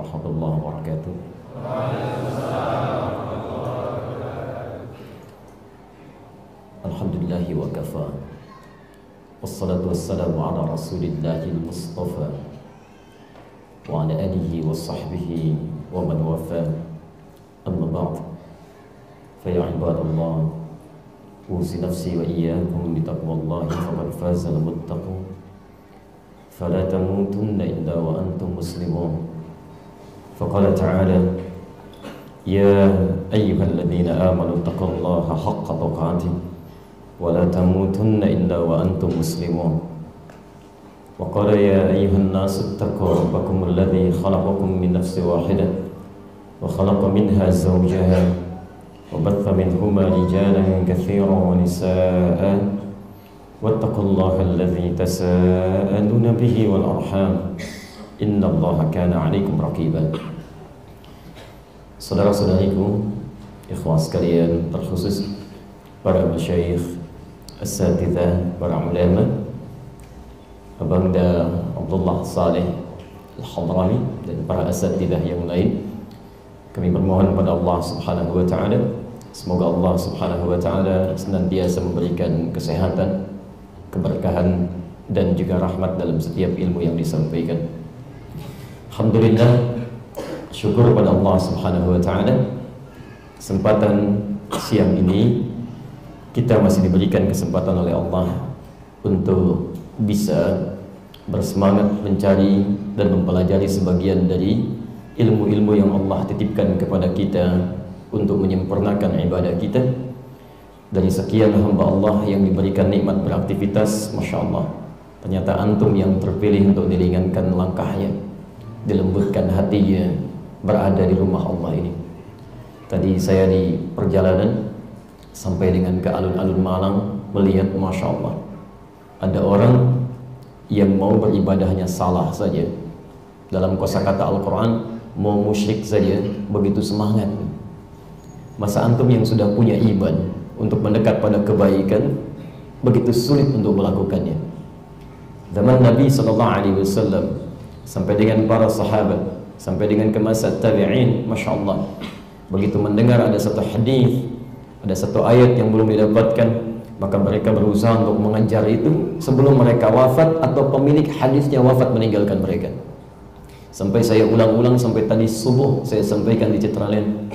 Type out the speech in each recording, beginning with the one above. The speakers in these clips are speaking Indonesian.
warahmatullahi wabarakatuh. Alhamdulillahi wa kafa. Wassalatu wassalamu ala rasulillahil mustafa wa ala alihi wa sahbihi wa man wafa. Amma ba'd. Fa ya ibadallah, usi nafsi wa iyyakum bi taqwallahi faqad faza al-muttaqun. Fala tamutunna illa wa antum muslimun. Faqala ta'ala: Ya ayyuhalladzina amanu taqullaha haqqa tuqatih wa la tamutunna illa wa antum muslimun. Wa qala ya ayyuhan nasu ittaqu rabbakum alladzi khalaqakum min nafsin wahidah wa khalaqa minha zawjaha wa batha minhuma rijalan katsiran wa nisaa'a wattaqullaha alladzi tasaaluna bihi wal arham innallaha kana 'alaikum raqiban. Saudara-saudariku, ikhwas sekalian, terkhusus para masyayikh, asatidzah, para ulama, Abangda Abdullah Saleh Al-Hadrami dan para asatidzah yang lain, kami bermohon kepada Allah Subhanahu wa taala, semoga Allah Subhanahu wa taala senantiasa memberikan kesehatan, keberkahan dan juga rahmat dalam setiap ilmu yang disampaikan. Alhamdulillah, syukur pada Allah Subhanahu wa taala, kesempatan siang ini kita masih diberikan kesempatan oleh Allah untuk bisa bersemangat mencari dan mempelajari sebagian dari ilmu-ilmu yang Allah titipkan kepada kita untuk menyempurnakan ibadah kita. Dari sekian hamba Allah yang diberikan nikmat beraktivitas, Masya Allah, ternyata antum yang terpilih untuk diringankan langkahnya, dilembutkan hatinya, berada di rumah Allah ini. Tadi saya di perjalanan sampai dengan ke alun-alun Malang, melihat Masya Allah, ada orang yang mau beribadahnya salah saja, dalam kosakata Al-Quran mau musyrik saja begitu semangat. Masa antum yang sudah punya iman untuk mendekat pada kebaikan begitu sulit untuk melakukannya? Zaman Nabi SAW sampai dengan para sahabat, sampai dengan ke masa tabi'in, Masya Allah, begitu mendengar ada satu hadis, ada satu ayat yang belum didapatkan, maka mereka berusaha untuk mengejar itu sebelum mereka wafat atau pemilik hadisnya wafat meninggalkan mereka. Sampai saya ulang-ulang sampai tadi subuh saya sampaikan di Citraland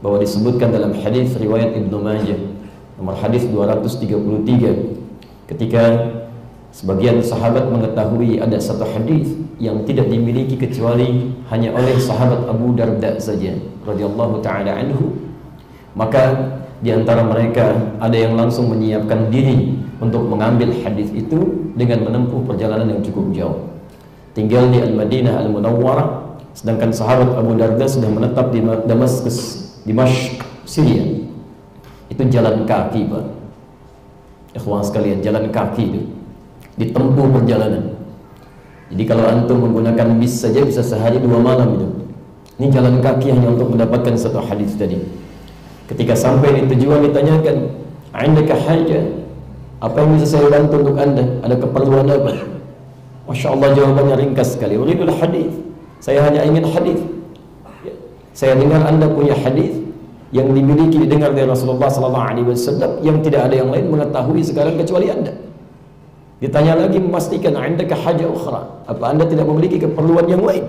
bahwa disebutkan dalam hadis riwayat Ibnu Majah nomor hadis 233, ketika sebagian sahabat mengetahui ada satu hadis yang tidak dimiliki kecuali hanya oleh sahabat Abu Darda saja radhiyallahu taala anhu, maka di antara mereka ada yang langsung menyiapkan diri untuk mengambil hadis itu dengan menempuh perjalanan yang cukup jauh, tinggal di Al-Madinah Al-Munawwarah, sedangkan sahabat Abu Darda sudah menetap di Damaskus, Dimashq, Syria. Itu jalan kaki, Pak. Ikhwan sekalian, jalan kaki itu ditempuh perjalanan. Jadi kalau antum menggunakan bis saja bisa sehari 2 malam itu. Ini jalan kaki hanya untuk mendapatkan satu hadis tadi. Ketika sampai di tujuan ditanyakan, "Indaka haja? Apa yang bisa saya bantu untuk Anda? Ada keperluan apa?" Masya Allah, jawabannya ringkas sekali. "Uridul hadis." Saya hanya ingin hadis. Saya dengar Anda punya hadis yang dimiliki didengar dari Rasulullah SAW yang tidak ada yang lain mengetahui sekarang kecuali Anda. Ditanya lagi memastikan, "Indaka haja ukhra?" Apa Anda tidak memiliki keperluan yang lain?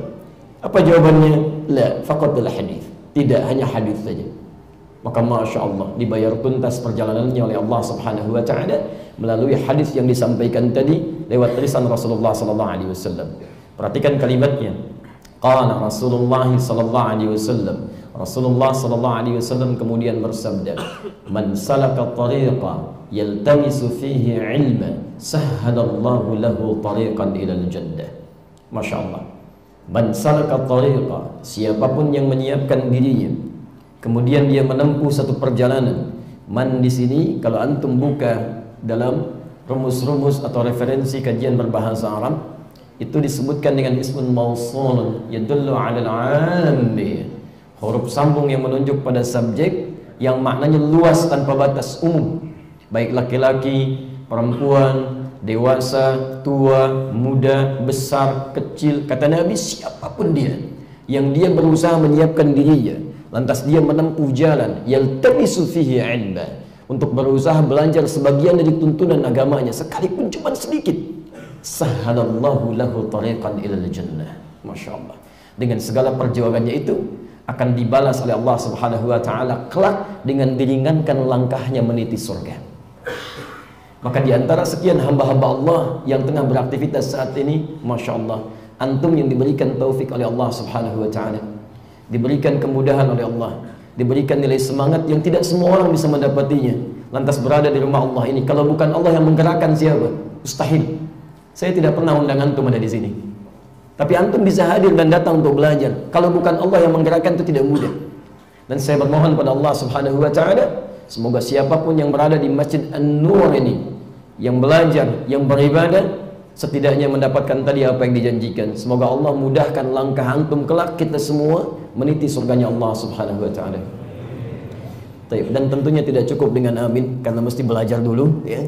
Apa jawabannya? "La, faqatul hadis." Tidak, hanya hadis saja. Maka Masya Allah, dibayar tuntas perjalanannya oleh Allah Subhanahu wa taala melalui hadis yang disampaikan tadi lewat lisan Rasulullah SAW. Perhatikan kalimatnya. Qala Rasulullah SAW. Rasulullah SAW kemudian bersabda, "Man salaka tariqa yaltamisu fihi ilma, sahhalallahu lahu tariqan ilal jannah." Masya Allah. Man salaka tariqa, siapapun yang menyiapkan dirinya, kemudian dia menempuh satu perjalanan. Man di sini kalau antum buka dalam rumus-rumus atau referensi kajian berbahasa Arab, itu disebutkan dengan ismun mausul yadullu 'alal 'ammi, huruf sambung yang menunjuk pada subjek yang maknanya luas tanpa batas, umum, baik laki-laki, perempuan, dewasa, tua, muda, besar, kecil. Kata Nabi, siapapun dia, yang dia berusaha menyiapkan dirinya, lantas dia menempuh jalan yaltamisu fihi ilma, untuk berusaha belajar sebagian dari tuntunan agamanya sekalipun cuma sedikit, sahhalallahu lahu tariqan ilal jannah. Masya Allah, dengan segala perjuangannya itu akan dibalas oleh Allah Subhanahu wa ta'ala kelak dengan diringankan langkahnya meniti surga. Maka di antara sekian hamba-hamba Allah yang tengah beraktivitas saat ini, Masya Allah, antum yang diberikan taufik oleh Allah Subhanahu wa ta'ala, diberikan kemudahan oleh Allah, diberikan nilai semangat yang tidak semua orang bisa mendapatinya, lantas berada di rumah Allah ini. Kalau bukan Allah yang menggerakkan, siapa? Mustahil. Saya tidak pernah undang antum ada di sini, tapi antum bisa hadir dan datang untuk belajar. Kalau bukan Allah yang menggerakkan, itu tidak mudah. Dan saya bermohon pada Allah Subhanahu wa ta'ala, semoga siapapun yang berada di Masjid An-Nur ini, yang belajar, yang beribadah, setidaknya mendapatkan tadi apa yang dijanjikan. Semoga Allah mudahkan langkah antum kelak, kita semua meniti surganya Allah Subhanahu wa ta'ala. Dan tentunya tidak cukup dengan amin, karena mesti belajar dulu ya.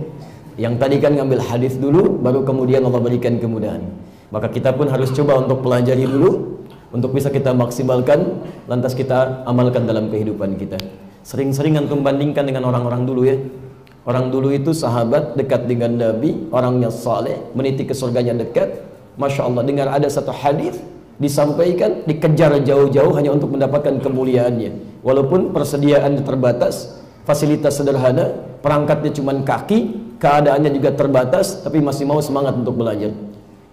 Yang tadi kan ngambil hadis dulu, baru kemudian Allah berikan kemudahan. Maka kita pun harus coba untuk pelajari dulu, untuk bisa kita maksimalkan, lantas kita amalkan dalam kehidupan kita. Sering-sering antum bandingkan dengan orang-orang dulu ya. Orang dulu itu sahabat, dekat dengan Nabi, orangnya saleh, meniti ke surganya dekat. Masya Allah, dengar ada satu hadis disampaikan, dikejar jauh-jauh hanya untuk mendapatkan kemuliaannya. Walaupun persediaan terbatas, fasilitas sederhana, perangkatnya cuma kaki, keadaannya juga terbatas, tapi masih mau semangat untuk belajar.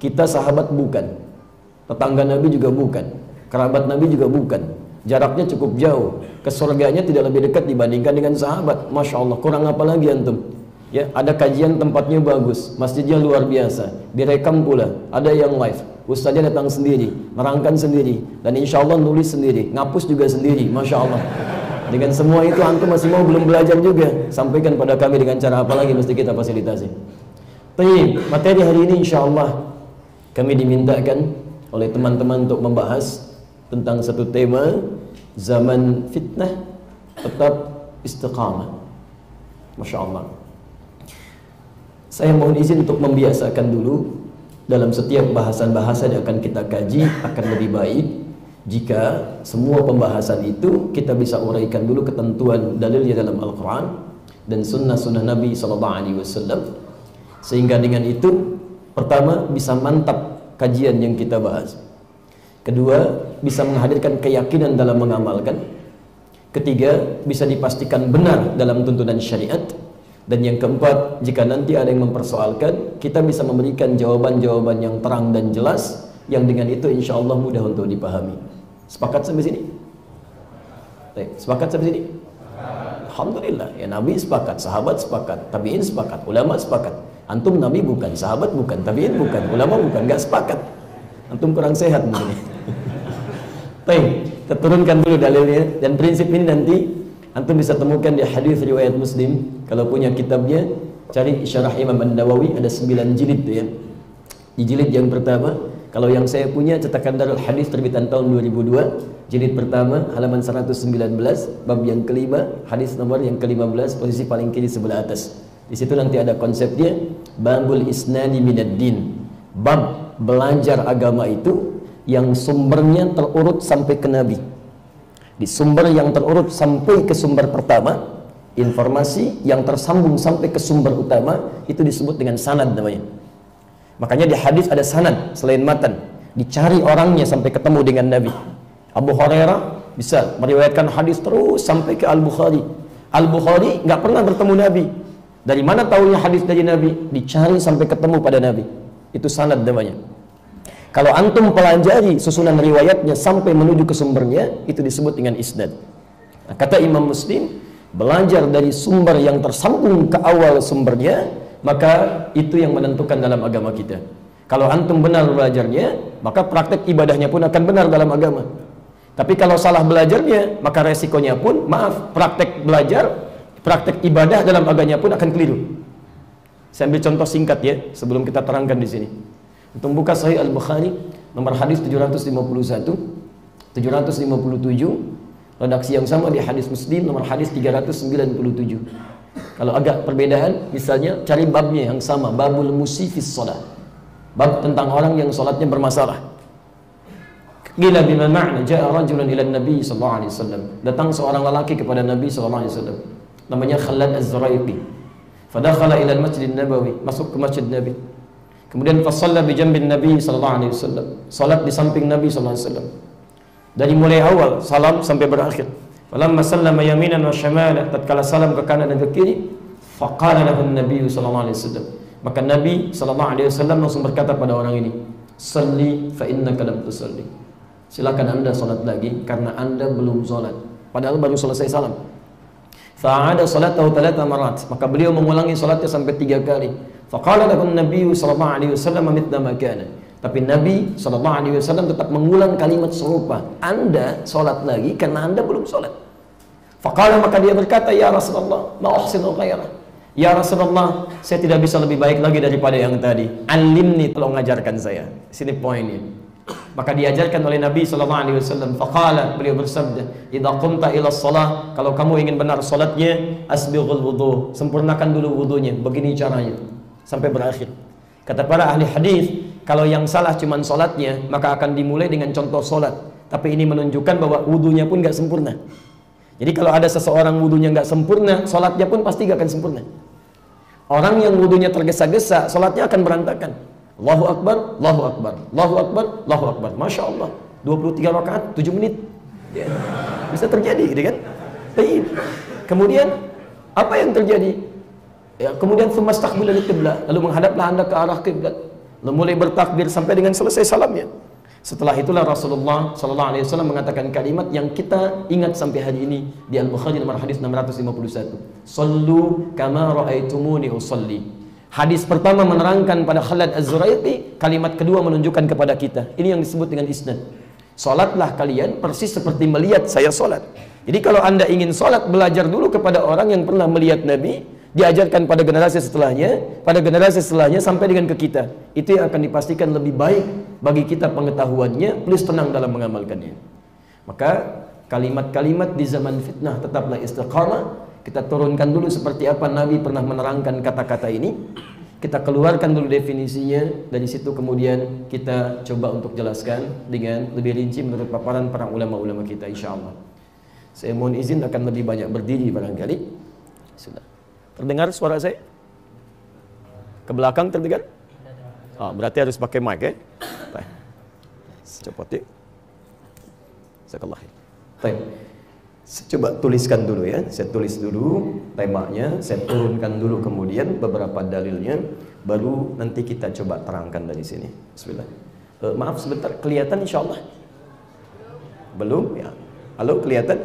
Kita sahabat bukan, tetangga Nabi juga bukan, kerabat Nabi juga bukan. Jaraknya cukup jauh, ke surganya tidak lebih dekat dibandingkan dengan sahabat. Masya Allah, kurang apa lagi antum? Ya, ada kajian tempatnya bagus, masjidnya luar biasa, direkam pula, ada yang live, ustaznya datang sendiri, nerangkan sendiri, dan insya Allah nulis sendiri, ngapus juga sendiri. Masya Allah. Dengan semua itu antum masih mau belum belajar juga? Sampaikan pada kami dengan cara apa lagi mesti kita fasilitasi. Baik, materi hari ini insya Allah kami dimintakan oleh teman-teman untuk membahas tentang satu tema, zaman fitnah tetap istiqamah. Masya Allah. Saya mohon izin untuk membiasakan dulu dalam setiap bahasan-bahasan yang akan kita kaji, akan lebih baik jika semua pembahasan itu kita bisa uraikan dulu ketentuan dalilnya dalam Al-Quran dan sunnah-sunnah Nabi SAW, sehingga dengan itu pertama bisa mantap kajian yang kita bahas, kedua bisa menghadirkan keyakinan dalam mengamalkan, ketiga bisa dipastikan benar dalam tuntunan syariat, dan yang keempat, jika nanti ada yang mempersoalkan, kita bisa memberikan jawaban-jawaban yang terang dan jelas, yang dengan itu insya Allah mudah untuk dipahami. Sepakat sampai sini? Sepakat sampai sini? Alhamdulillah, ya Nabi sepakat, sahabat sepakat, tabi'in sepakat, ulama sepakat. Antum Nabi bukan, sahabat bukan, tabi'in bukan, ulama bukan, nggak sepakat. Antum kurang sehat mungkin. Baik, kita turunkan dulu dalilnya, dan prinsip ini nanti antum bisa temukan di hadis riwayat Muslim. Kalau punya kitabnya, cari Syarah Imam An-Nawawi, ada 9 jilid tuh ya. Di jilid yang pertama, kalau yang saya punya cetakan Darul Hadis terbitan tahun 2002, jilid pertama halaman 119, bab yang kelima, hadis nomor yang ke-15, posisi paling kiri sebelah atas. Di situ nanti ada konsepnya, babul isnani minad din, bab belajar agama itu yang sumbernya terurut sampai ke Nabi. Di sumber yang terurut sampai ke sumber pertama, informasi yang tersambung sampai ke sumber utama, itu disebut dengan sanad namanya. Makanya di hadis ada sanad selain matan, dicari orangnya sampai ketemu dengan Nabi. Abu Hurairah bisa meriwayatkan hadis terus sampai ke Al-Bukhari. Al-Bukhari nggak pernah bertemu Nabi. Dari mana tahunya hadis dari Nabi? Dicari sampai ketemu pada Nabi. Itu sanad namanya. Kalau antum pelajari susunan riwayatnya sampai menuju ke sumbernya, itu disebut dengan isnad. Nah, kata Imam Muslim, belajar dari sumber yang tersambung ke awal sumbernya, maka itu yang menentukan dalam agama kita. Kalau antum benar belajarnya, maka praktek ibadahnya pun akan benar dalam agama. Tapi kalau salah belajarnya, maka resikonya pun, maaf, praktek belajar, praktek ibadah dalam agamanya pun akan keliru. Saya ambil contoh singkat ya, sebelum kita terangkan di sini. Untuk buka Sahih Al-Bukhari, nomor hadis 751, 757, redaksi yang sama di hadis Muslim, nomor hadis 397. Kalau agak perbedaan, misalnya cari babnya yang sama, babul musifis sholat, bab tentang orang yang sholatnya bermasalah. Qila bima ma'na ja'a rajulun ila Nabi sallallahu alaihi wasallam. Datang seorang lelaki kepada Nabi sallallahu alaihi wasallam. Namanya Khalad Az-Zuraiqi. Fadakhala ila al-Masjid Nabawi, masuk ke Masjid Nabi. Kemudian fasalla bi jambin Nabi sallallahu alaihi wasallam. Salat di samping Nabi sallallahu alaihi wasallam. Dari mulai awal salam sampai berakhir. Falamma sallama yaminan wa shimala, tatkala salam ke kanan dan ke kiri, faqala lahu Nabi sallallahu alaihi wasallam. Maka Nabi sallallahu alaihi wasallam langsung berkata pada orang ini, "Shalli fa innaka lam tusalli." Silakan anda salat lagi karena anda belum salat. Padahal baru selesai salam. Fa'ada salatahu 3 marat. Maka beliau mengulangi salatnya sampai 3 kali. Faqala lahu Nabi sallallahu alaihi wasallam mithla ma kana. Tapi Nabi sallallahu alaihi wasallam tetap mengulang kalimat serupa. Anda salat lagi karena anda belum salat. Faqala, maka dia berkata, "Ya Rasulullah, ma uhsinu ghairah." Ya Rasulullah, saya tidak bisa lebih baik lagi daripada yang tadi. Alimni, tolong ajarkan saya. Sini poinnya. Maka diajarkan oleh Nabi sallallahu alaihi wasallam. Faqala, beliau bersabda, "Idza qumta ila shalah," kalau kamu ingin benar salatnya, asbighul wudu, sempurnakan dulu wudunya. Begini caranya sampai berakhir. Kata para ahli hadis, kalau yang salah cuman salatnya, maka akan dimulai dengan contoh salat. Tapi ini menunjukkan bahwa wudunya pun enggak sempurna. Jadi kalau ada seseorang wudunya enggak sempurna, salatnya pun pasti enggak akan sempurna. Orang yang wudunya tergesa-gesa, salatnya akan berantakan. Allahu Akbar, Allahu Akbar, Allahu Akbar, Allahu Akbar. Masya Allah, 23 rakaat, 7 menit. Ya. Bisa terjadi, gitu kan? Kemudian, apa yang terjadi? Ya, kemudian tsumastaqbilal qiblah, lalu menghadaplah anda ke arah kiblat, lalu mulai bertakbir sampai dengan selesai salamnya. Setelah itulah Rasulullah sallallahu alaihi wasallam mengatakan kalimat yang kita ingat sampai hari ini di Al-Bukhari nomor hadis 651. Sallu kama ra'aitumuni usalli. Hadis pertama menerangkan pada Khalad Az-Zuraiqi, kalimat kedua menunjukkan kepada kita. Ini yang disebut dengan isnad. Salatlah kalian persis seperti melihat saya salat. Jadi kalau anda ingin salat, belajar dulu kepada orang yang pernah melihat Nabi, diajarkan pada generasi setelahnya sampai dengan ke kita. Itu yang akan dipastikan lebih baik bagi kita pengetahuannya, plus tenang dalam mengamalkannya. Maka kalimat-kalimat di zaman fitnah tetaplah istiqamah. Kita turunkan dulu seperti apa Nabi pernah menerangkan kata-kata ini. Kita keluarkan dulu definisinya. Dari situ kemudian kita coba untuk jelaskan dengan lebih rinci menurut paparan para ulama-ulama kita, insyaAllah. Saya mohon izin akan lebih banyak berdiri barangkali. Sudah. Terdengar suara saya? Ke belakang terdengar? Berarti harus pakai mic ya. Baik. Cepat ya. Jazakallah. Baik. Coba tuliskan dulu ya. Saya tulis dulu temanya, saya turunkan dulu kemudian beberapa dalilnya, baru nanti kita coba terangkan dari sini. Bismillah. Maaf sebentar, kelihatan insyaallah? Belum ya? Halo, kelihatan?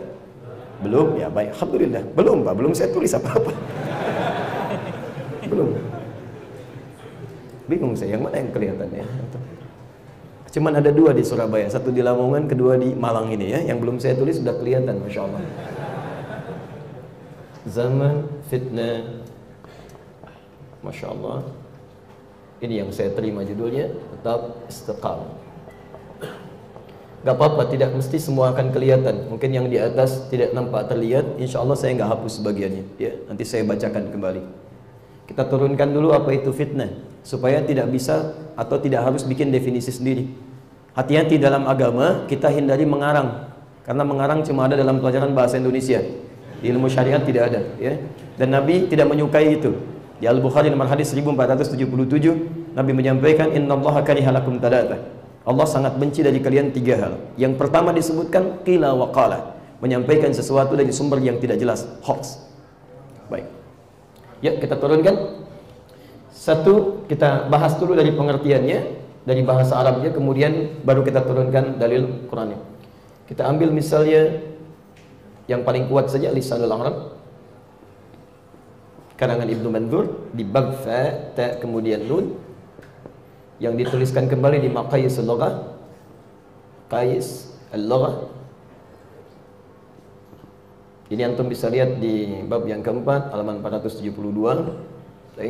Belum ya? Baik, alhamdulillah. Belum Pak, belum saya tulis apa-apa. Belum. Bingung saya yang mana yang kelihatan ya. Cuman ada 2 di Surabaya, satu di Lamongan, kedua di Malang ini ya. Yang belum saya tulis sudah kelihatan, Masya Allah. Zaman fitnah, Masya Allah. Ini yang saya terima judulnya, tetap istiqamah. Gak apa-apa, tidak mesti semua akan kelihatan. Mungkin yang di atas tidak nampak terlihat, insya Allah saya nggak hapus sebagiannya ya, nanti saya bacakan kembali. Kita turunkan dulu apa itu fitnah, supaya tidak bisa atau tidak harus bikin definisi sendiri. Hati-hati dalam agama, kita hindari mengarang, karena mengarang cuma ada dalam pelajaran bahasa Indonesia. Di ilmu syariat tidak ada ya. Dan Nabi tidak menyukai itu. Di Al-Bukhari nomor hadis 1477, Nabi menyampaikan, innallaha kariha lakum talatha. Allah sangat benci dari kalian 3 hal. Yang pertama disebutkan qila wa qala, menyampaikan sesuatu dari sumber yang tidak jelas, hoax. Baik. Ya, kita turunkan. Satu, kita bahas dulu dari pengertiannya, dari bahasa Arabnya, kemudian baru kita turunkan dalil Qur'annya. Kita ambil misalnya yang paling kuat saja, Lisanul Arab, karangan Ibnu Mandzur, di bab fa, ta, kemudian nun, yang dituliskan kembali di Maqayis al-Lughah, Qais al-Lughah. Ini antum bisa lihat di bab yang keempat, halaman 472.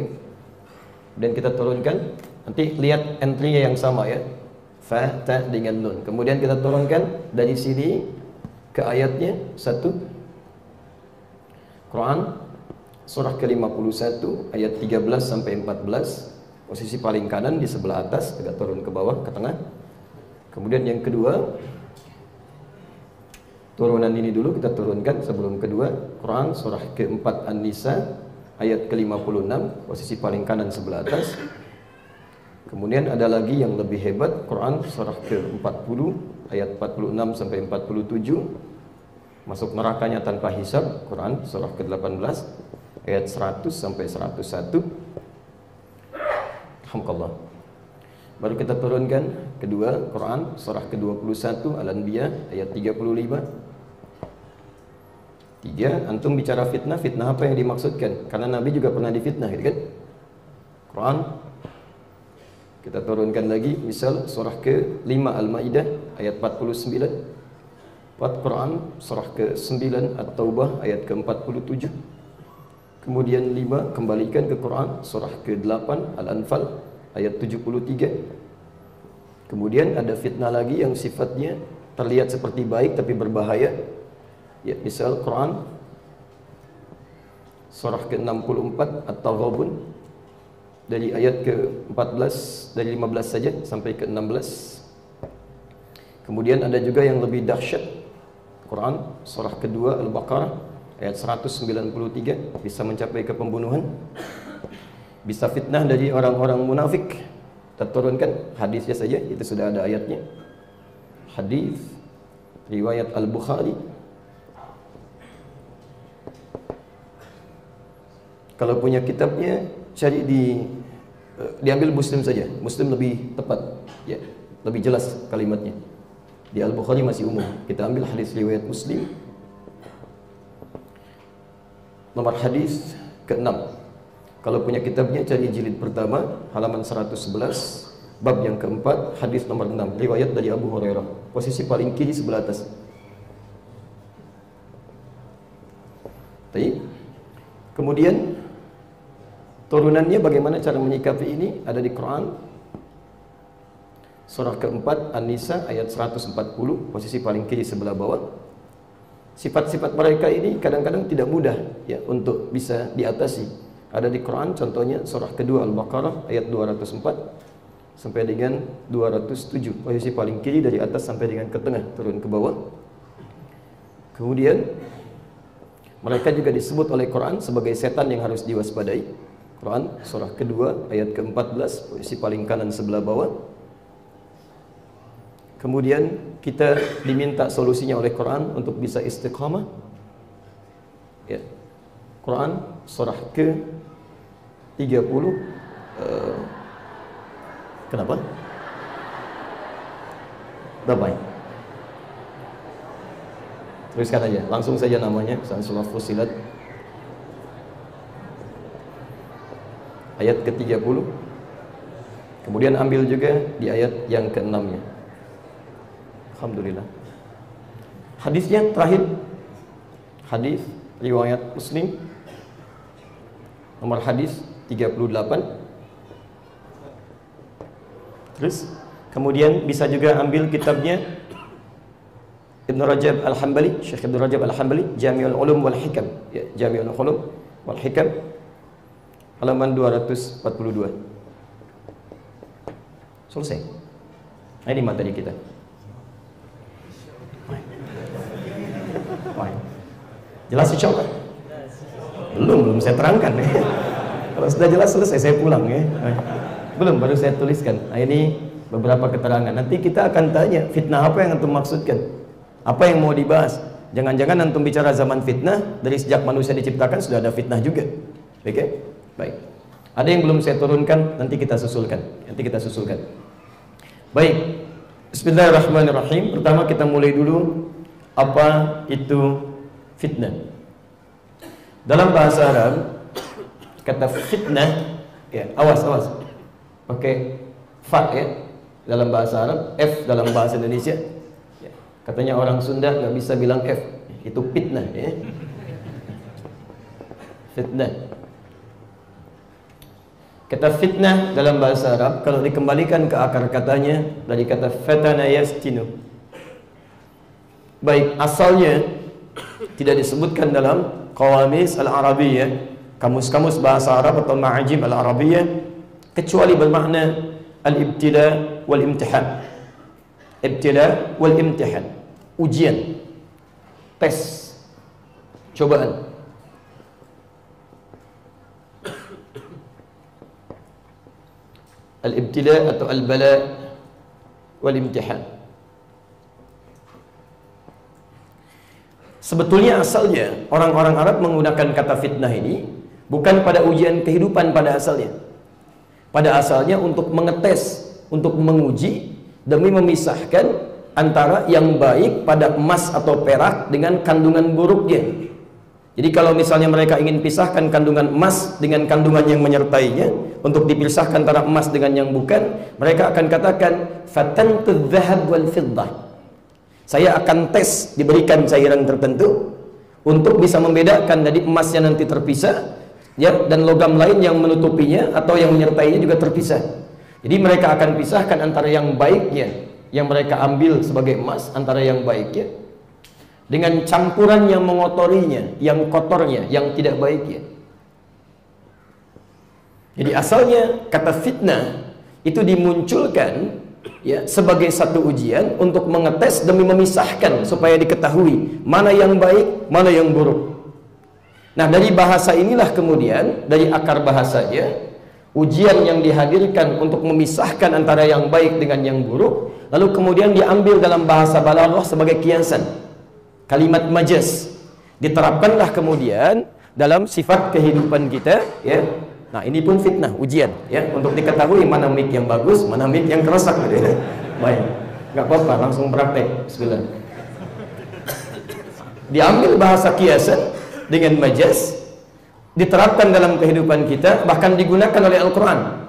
Dan kita turunkan, nanti lihat entry-nya yang sama ya, fa, ta dengan nun. Kemudian kita turunkan dari sini ke ayatnya 1, Quran surah ke-51 ayat 13 sampai 14, posisi paling kanan di sebelah atas, agak turun ke bawah ke tengah. Kemudian yang kedua, turunan ini dulu kita turunkan sebelum kedua. Quran surah ke-4 An-Nisa ayat ke-56, posisi paling kanan sebelah atas. Kemudian ada lagi yang lebih hebat, Quran surah ke-40 ayat 46 sampai 47, masuk nerakanya tanpa hisab. Quran surah ke-18 ayat 100 sampai 101. Alhamdulillah. Baru kita turunkan kedua, Quran surah ke-21 Al-Anbiya ayat 35. 3. Antum bicara fitnah, fitnah apa yang dimaksudkan? Karena Nabi juga pernah difitnah, gitu kan? Quran kita turunkan lagi, misal surah ke-5 Al-Maidah ayat 49. 4. Quran surah ke-9 At-Taubah ayat ke-47. Kemudian 5, kembalikan ke Quran surah ke-8 Al-Anfal ayat 73. Kemudian ada fitnah lagi yang sifatnya terlihat seperti baik tapi berbahaya. Ya, misal Quran surah ke-64 At-Taghabun dari ayat ke-14, dari 15 saja sampai ke-16. Kemudian ada juga yang lebih dahsyat, Quran surah kedua Al-Baqarah ayat 193, bisa mencapai ke pembunuhan. Bisa fitnah dari orang-orang munafik. Kita turunkan hadisnya saja, itu sudah ada ayatnya. Hadis riwayat Al-Bukhari. Kalau punya kitabnya, cari diambil Muslim saja. Muslim lebih tepat, ya, lebih jelas kalimatnya. Di Al-Bukhari masih umum. Kita ambil hadis riwayat Muslim. Nomor hadis ke-6. Kalau punya kitabnya, cari jilid pertama, halaman 111, bab yang keempat, hadis nomor 6, riwayat dari Abu Hurairah. Posisi paling kiri sebelah atas. Kemudian turunannya bagaimana cara menyikapi ini ada di Quran surah keempat An-Nisa ayat 140, posisi paling kiri sebelah bawah. Sifat-sifat mereka ini kadang-kadang tidak mudah ya untuk bisa diatasi. Ada di Quran, contohnya surah kedua Al-Baqarah ayat 204 sampai dengan 207, posisi paling kiri dari atas sampai dengan ke tengah, turun ke bawah. Kemudian mereka juga disebut oleh Quran sebagai setan yang harus diwaspadai. Quran surah kedua ayat ke-14, posisi paling kanan sebelah bawah. Kemudian kita diminta solusinya oleh Quran untuk bisa istiqamah. Ya. Quran surah ke-30. Kenapa? Baik. Tuliskan aja, langsung saja namanya, surah Fussilat. Ayat ke-30. Kemudian ambil juga di ayat yang ke-6-nya. Alhamdulillah. Hadisnya terakhir, hadis riwayat Muslim, nomor hadis 38. Terus kemudian bisa juga ambil kitabnya Ibn Rajab Al-Hambali, Syekh Ibn Rajab Al-Hambali, Jami'ul Ulum wal Hikam, ya, Jami'ul Ulum wal Hikam, halaman 242. Selesai. Nah, ini materi kita. Jelas insyaallah? Belum saya terangkan ya. Kalau sudah jelas selesai saya pulang ya. Belum, baru saya tuliskan. Nah, ini beberapa keterangan. Nanti kita akan tanya fitnah apa yang antum maksudkan? Apa yang mau dibahas? Jangan-jangan antum bicara zaman fitnah, dari sejak manusia diciptakan sudah ada fitnah juga. Oke? Baik. Ada yang belum saya turunkan, nanti kita susulkan. Baik. Bismillahirrahmanirrahim. Pertama kita mulai dulu apa itu fitnah. Dalam bahasa Arab kata fitnah, ya, awas. Pakai fa ya dalam bahasa Arab, F dalam bahasa Indonesia. Ya, katanya orang Sunda nggak bisa bilang F, itu fitnah ya. Fitnah. Kata fitnah dalam bahasa Arab kalau dikembalikan ke akar katanya dari kata fatana yastinu. Baik, asalnya tidak disebutkan dalam qawamis al-arabiyyah, kamus-kamus bahasa Arab atau ma'ajim al-arabiyyah, kecuali bermakna al-ibtila wal imtihan. Ibtila wal imtihan, ujian, tes, cobaan. Al-ibtila atau al-bala wal imtihan. Sebetulnya asalnya orang-orang Arab menggunakan kata fitnah ini bukan pada ujian kehidupan pada asalnya. Pada asalnya untuk mengetes, untuk menguji demi memisahkan antara yang baik pada emas atau perak dengan kandungan buruknya. Jadi kalau misalnya mereka ingin pisahkan kandungan emas dengan kandungan yang menyertainya, untuk dipisahkan antara emas dengan yang bukan, mereka akan katakan fatantu dzahab wal fiddah. Saya akan tes, diberikan cairan tertentu untuk bisa membedakan dari emasnya nanti terpisah, ya, dan logam lain yang menutupinya atau yang menyertainya juga terpisah. Jadi mereka akan pisahkan antara yang baiknya yang mereka ambil sebagai emas, antara yang baiknya dengan campuran yang mengotorinya, yang kotornya, yang tidak baiknya. Jadi asalnya kata fitnah itu dimunculkan, ya, sebagai satu ujian untuk mengetes demi memisahkan supaya diketahui mana yang baik, mana yang buruk. Nah, dari bahasa inilah kemudian, dari akar bahasanya, ujian yang dihadirkan untuk memisahkan antara yang baik dengan yang buruk, lalu kemudian diambil dalam bahasa balaghah sebagai kiasan. Kalimat majaz diterapkanlah kemudian dalam sifat kehidupan kita, ya. Nah, ini pun fitnah, ujian, ya, untuk diketahui mana mic yang bagus, mana mic yang kerusak, gitu, ya. Baik, nggak apa-apa, langsung praktek. Bismillah. Diambil bahasa kiasan dengan majaz, diterapkan dalam kehidupan kita, bahkan digunakan oleh Al-Quran,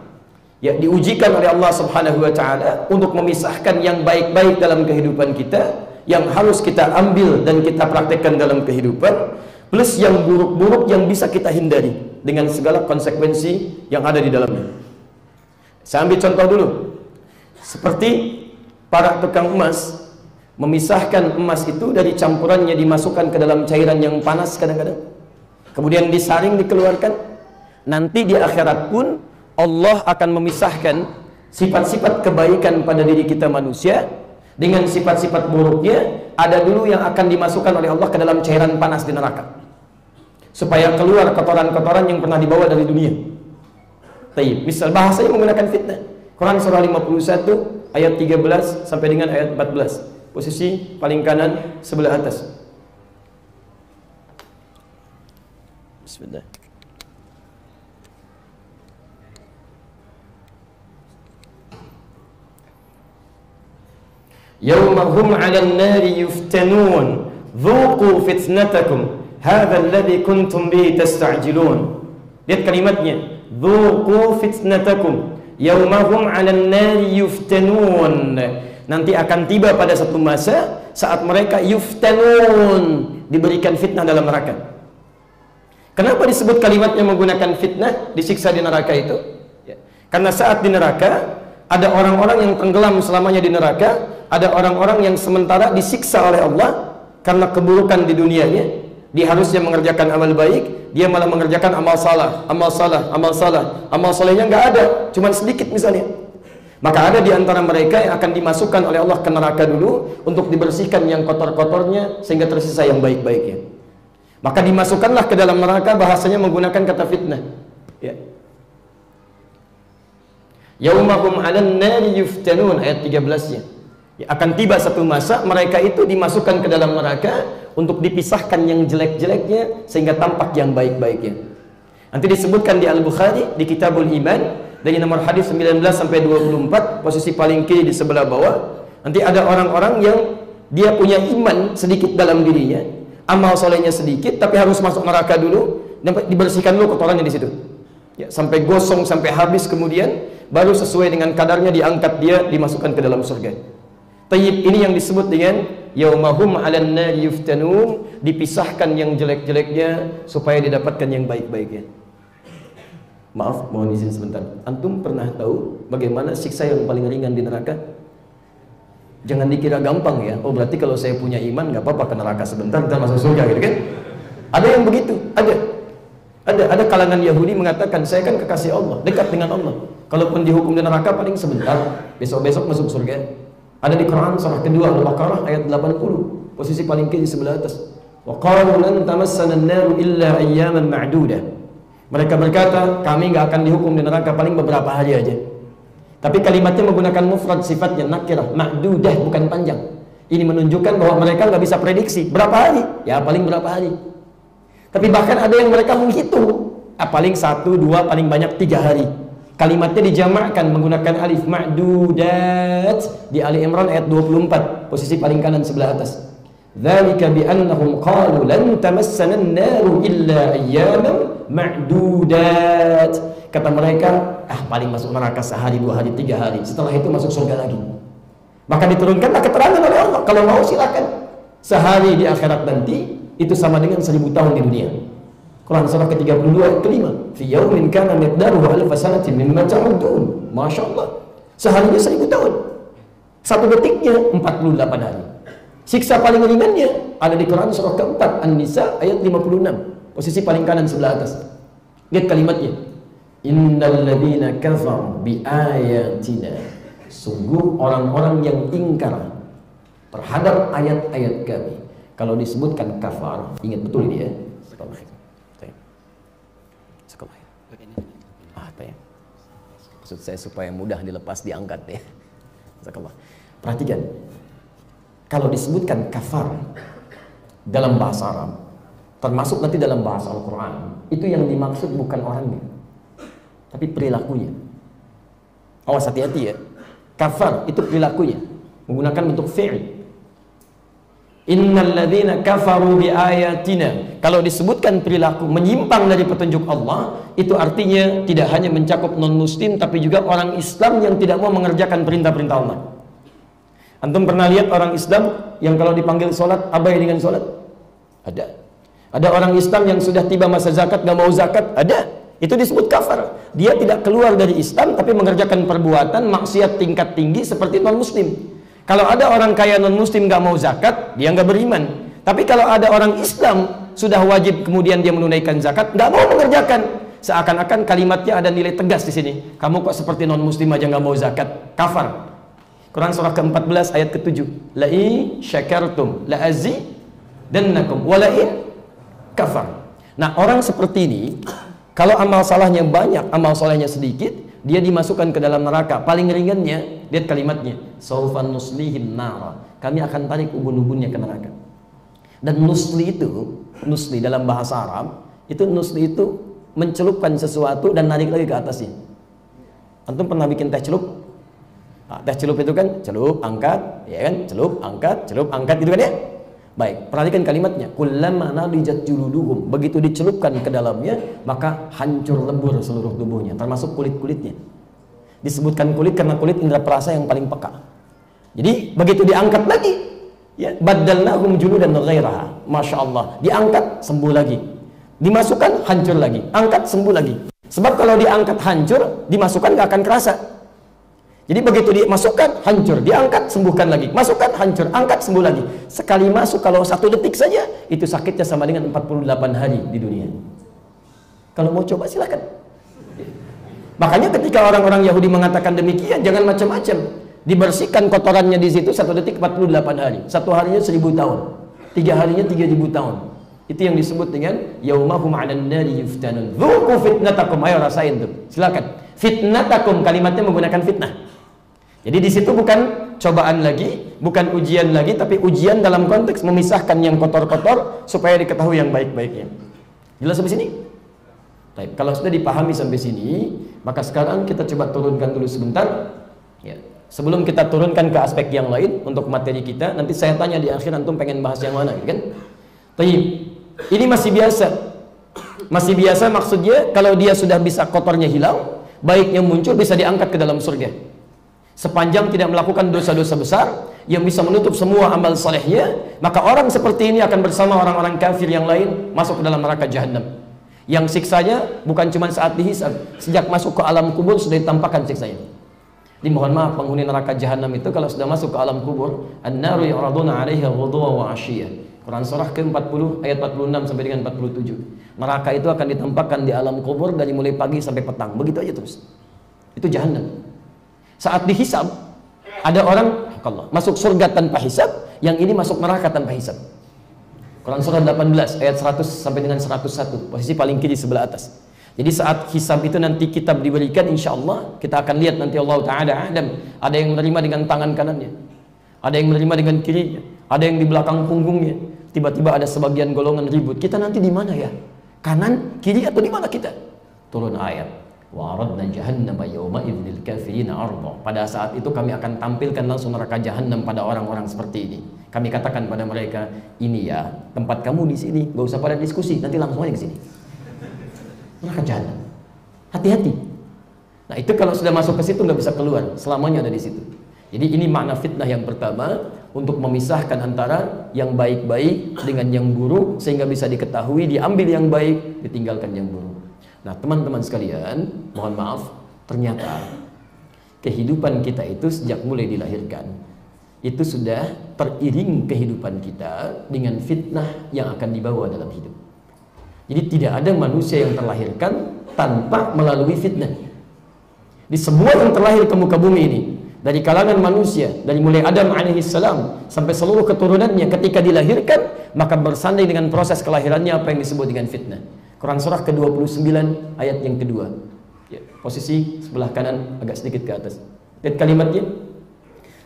ya, diujikan oleh Allah Subhanahu wa Ta'ala untuk memisahkan yang baik-baik dalam kehidupan kita, yang harus kita ambil dan kita praktekkan dalam kehidupan, plus yang buruk-buruk yang bisa kita hindari dengan segala konsekuensi yang ada di dalamnya. Saya ambil contoh dulu, seperti para tukang emas memisahkan emas itu dari campurannya, dimasukkan ke dalam cairan yang panas kadang-kadang, kemudian disaring, dikeluarkan. Nanti di akhirat pun Allah akan memisahkan sifat-sifat kebaikan pada diri kita manusia dengan sifat-sifat buruknya. Ada dulu yang akan dimasukkan oleh Allah ke dalam cairan panas di neraka, supaya keluar kotoran-kotoran yang pernah dibawa dari dunia. Taib. Misal bahasanya menggunakan fitnah. Quran surah 51 ayat 13 sampai dengan ayat 14. Posisi paling kanan sebelah atas. Bismillah. Yawmahum 'alan nari yuftanun dhuqu fitnatakum hadzal ladzi kuntum bihi tasta'jilun. Lihat kalimatnya, dhuqu fitnatakum yawmahum 'alan nari yuftanun. Nanti akan tiba pada satu masa saat mereka yuftanun, diberikan fitnah dalam neraka. Kenapa disebut kalimatnya menggunakan fitnah, disiksa di neraka itu? Ya. Karena saat di neraka ada orang-orang yang tenggelam selamanya di neraka, ada orang-orang yang sementara disiksa oleh Allah karena keburukan di dunianya. Dia harusnya mengerjakan amal baik, dia malah mengerjakan amal salah, amal salah, amal salah. Amal solehnya nggak ada, cuma sedikit misalnya. Maka ada di antara mereka yang akan dimasukkan oleh Allah ke neraka dulu untuk dibersihkan yang kotor-kotornya sehingga tersisa yang baik-baiknya. Maka dimasukkanlah ke dalam neraka, bahasanya menggunakan kata fitnah. Ya. Yaumahum 'alan nari yuftanun, ayat 13-nya. Ya, akan tiba satu masa mereka itu dimasukkan ke dalam neraka untuk dipisahkan yang jelek-jeleknya sehingga tampak yang baik-baiknya. Nanti disebutkan di Al-Bukhari di Kitabul Iman dari nomor hadis 19 sampai 24, posisi paling kiri di sebelah bawah. Nanti ada orang-orang yang dia punya iman sedikit dalam dirinya, amal solehnya sedikit, tapi harus masuk neraka dulu, dibersihkan dulu kotorannya di situ. Ya, sampai gosong, sampai habis, kemudian baru sesuai dengan kadarnya diangkat dia, dimasukkan ke dalam surga. Tayyib, ini yang disebut dengan yaumahum 'alan nari yuftanun, dipisahkan yang jelek-jeleknya supaya didapatkan yang baik-baiknya. Maaf, mohon izin sebentar. Antum pernah tahu bagaimana siksa yang paling ringan di neraka? Jangan dikira gampang ya. Oh, berarti kalau saya punya iman nggak apa-apa ke neraka sebentar, kita masuk surga, gitu kan? Ada yang begitu, ada kalangan Yahudi mengatakan, saya kan kekasih Allah, dekat dengan Allah. Kalaupun dihukum di neraka paling sebentar, besok-besok masuk surga. Ada di Quran surah kedua Al-Baqarah ayat 80, posisi paling kiri sebelah atas. Wa qalu lan tamassana an-nar illa ayyaman ma'dudah. Mereka berkata, kami enggak akan dihukum di neraka paling beberapa hari aja. Tapi kalimatnya menggunakan mufrad, sifatnya nakirah, ma'dudah, bukan panjang. Ini menunjukkan bahwa mereka nggak bisa prediksi berapa hari, ya paling berapa hari. Tapi bahkan ada yang mereka menghitung, paling 1, 2, paling banyak 3 hari. Kalimatnya dijamakkan menggunakan alif, ma'dudat, di Ali Imran ayat 24, posisi paling kanan sebelah atas. Dzalika bi annahum qalu lan tamassana an-nar illa ayyaman ma'dudat. Kata mereka, paling masuk neraka sehari, 2 hari, 3 hari. Setelah itu masuk surga lagi. Maka diturunkanlah keterangan oleh Allah, kalau mau silakan. Sehari di akhirat nanti itu sama dengan 1000 tahun di dunia. Quran surah ke-32 ayat ke-5. Fi yaumin kana miqdaruhu alf sanatin mimma ta'udun. Masya Allah. Seharinya 1000 tahun. 1 detiknya 48 hari. Siksa paling ringannya ada di Quran surah ke-4 An-Nisa ayat 56, posisi paling kanan sebelah atas. Lihat kalimatnya. Innal ladzina kafaru bi ayatina. Sungguh orang-orang yang ingkar terhadap ayat-ayat kami. Kalau disebutkan kafar, ingat betul ini ya. Maksud saya supaya mudah dilepas, diangkat ya. Perhatikan, kalau disebutkan kafar dalam bahasa Arab, termasuk nanti dalam bahasa Al-Quran, itu yang dimaksud bukan orangnya, tapi perilakunya. Awas, hati-hati ya. Kafar itu perilakunya, menggunakan bentuk fi'il. Innal ladzina kafaru bi ayatina. Kalau disebutkan perilaku menyimpang dari petunjuk Allah, itu artinya tidak hanya mencakup non-muslim, tapi juga orang Islam yang tidak mau mengerjakan perintah-perintah Allah. Antum pernah lihat orang Islam yang kalau dipanggil sholat abai dengan sholat? Ada. Ada orang Islam yang sudah tiba masa zakat gak mau zakat? Ada. Itu disebut kafar. Dia tidak keluar dari Islam tapi mengerjakan perbuatan maksiat tingkat tinggi seperti non-muslim. Kalau ada orang kaya non-muslim gak mau zakat, dia gak beriman. Tapi kalau ada orang Islam sudah wajib kemudian dia menunaikan zakat, gak mau mengerjakan, seakan-akan kalimatnya ada nilai tegas di sini. Kamu kok seperti non-muslim aja gak mau zakat? Kafar. Quran surah ke-14 ayat ke-7. La'i syakartum la'azidannakum wala'in kafar. Nah, orang seperti ini kalau amal salahnya banyak, amal salehnya sedikit, dia dimasukkan ke dalam neraka. Paling ringannya, lihat kalimatnya, saufan nuslihin nar. Kami akan tarik ubun-ubunnya ke neraka. Dan nusli itu, nusli dalam bahasa Arab, nusli itu mencelupkan sesuatu dan narik lagi ke atasnya. Antum pernah bikin teh celup? Nah, teh celup itu kan celup, angkat, ya kan? Celup, angkat gitu kan ya? Baik, perhatikan kalimatnya. Kullama nadijat juluduhum. Begitu dicelupkan ke dalamnya, maka hancur lebur seluruh tubuhnya, termasuk kulit-kulitnya. Disebutkan kulit karena kulit indera perasa yang paling peka. Jadi begitu diangkat lagi, ya, baddalnahum juludan ghairaha. Masya Allah, diangkat sembuh lagi, dimasukkan hancur lagi, angkat sembuh lagi. Sebab kalau diangkat hancur, dimasukkan gak akan kerasa. Jadi begitu dimasukkan hancur, diangkat sembuhkan lagi, masukkan hancur, angkat sembuh lagi. Sekali masuk kalau 1 detik saja, itu sakitnya sama dengan 48 hari di dunia. Kalau mau coba silakan. Makanya ketika orang-orang Yahudi mengatakan demikian, jangan macam-macam. Dibersihkan kotorannya di situ 1 detik 48 hari. 1 harinya 1000 tahun. 3 harinya 3000 tahun. Itu yang disebut dengan yaumahum 'alan nari yuftanun. Dzuqu fitnatakum, ayo rasain tuh. Silakan. Fitnatakum, kalimatnya menggunakan fitnah. Jadi di situ bukan cobaan lagi, bukan ujian lagi, tapi ujian dalam konteks memisahkan yang kotor-kotor supaya diketahui yang baik-baiknya. Jelas sampai sini? Baik, kalau sudah dipahami sampai sini, maka sekarang kita coba turunkan dulu sebentar. Ya. Sebelum kita turunkan ke aspek yang lain untuk materi kita, nanti saya tanya di akhir antum pengen bahas yang mana, kan? Baik. Ini masih biasa. Masih biasa maksudnya kalau dia sudah bisa kotornya hilang, baiknya muncul, bisa diangkat ke dalam surga. Sepanjang tidak melakukan dosa-dosa besar yang bisa menutup semua amal salehnya, maka orang seperti ini akan bersama orang-orang kafir yang lain masuk ke dalam neraka jahanam. Yang siksanya bukan cuma saat dihisab, sejak masuk ke alam kubur sudah ditampakkan siksanya. Dimohon maaf, penghuni neraka jahanam itu kalau sudah masuk ke alam kubur, an-naru yu'raduna 'alaiha ghuduwan wa 'ashiyya. Quran surah ke-40 ayat 46 sampai dengan 47. Neraka itu akan ditampakkan di alam kubur dari mulai pagi sampai petang, begitu aja terus. Itu jahanam. Saat dihisab, ada orang Masuk surga tanpa hisab, yang ini masuk neraka tanpa hisab. Quran surah 18 ayat 100 sampai dengan 101, posisi paling kiri sebelah atas. Jadi saat hisab itu nanti kitab diberikan, insya Allah kita akan lihat nanti Allah Ta'ala Adam. Ada yang menerima dengan tangan kanannya, ada yang menerima dengan kirinya, ada yang di belakang punggungnya. Tiba-tiba ada sebagian golongan ribut, kita nanti di mana ya? Kanan, kiri, atau di mana kita? Turun ayat, wa aradna jahannama yawma idzil kafirina arda. Pada saat itu kami akan tampilkan langsung neraka jahannam pada orang-orang seperti ini. Kami katakan pada mereka, ini ya tempat kamu di sini, gak usah pada diskusi, nanti langsung aja ke sini. Neraka jahannam. Hati-hati. Nah, itu kalau sudah masuk ke situ nggak bisa keluar, selamanya ada di situ. Jadi ini makna fitnah yang pertama, untuk memisahkan antara yang baik-baik dengan yang buruk, sehingga bisa diketahui, diambil yang baik, ditinggalkan yang buruk. Nah, teman-teman sekalian, mohon maaf, ternyata kehidupan kita itu sejak mulai dilahirkan, itu sudah teriring kehidupan kita dengan fitnah yang akan dibawa dalam hidup. Jadi tidak ada manusia yang terlahirkan tanpa melalui fitnah. Di semua yang terlahir ke muka bumi ini, dari kalangan manusia, dari mulai Adam alaihissalam sampai seluruh keturunannya, ketika dilahirkan maka bersanding dengan proses kelahirannya apa yang disebut dengan fitnah. Quran surah ke-29 ayat yang kedua ya, posisi sebelah kanan agak sedikit ke atas. Lihat kalimatnya.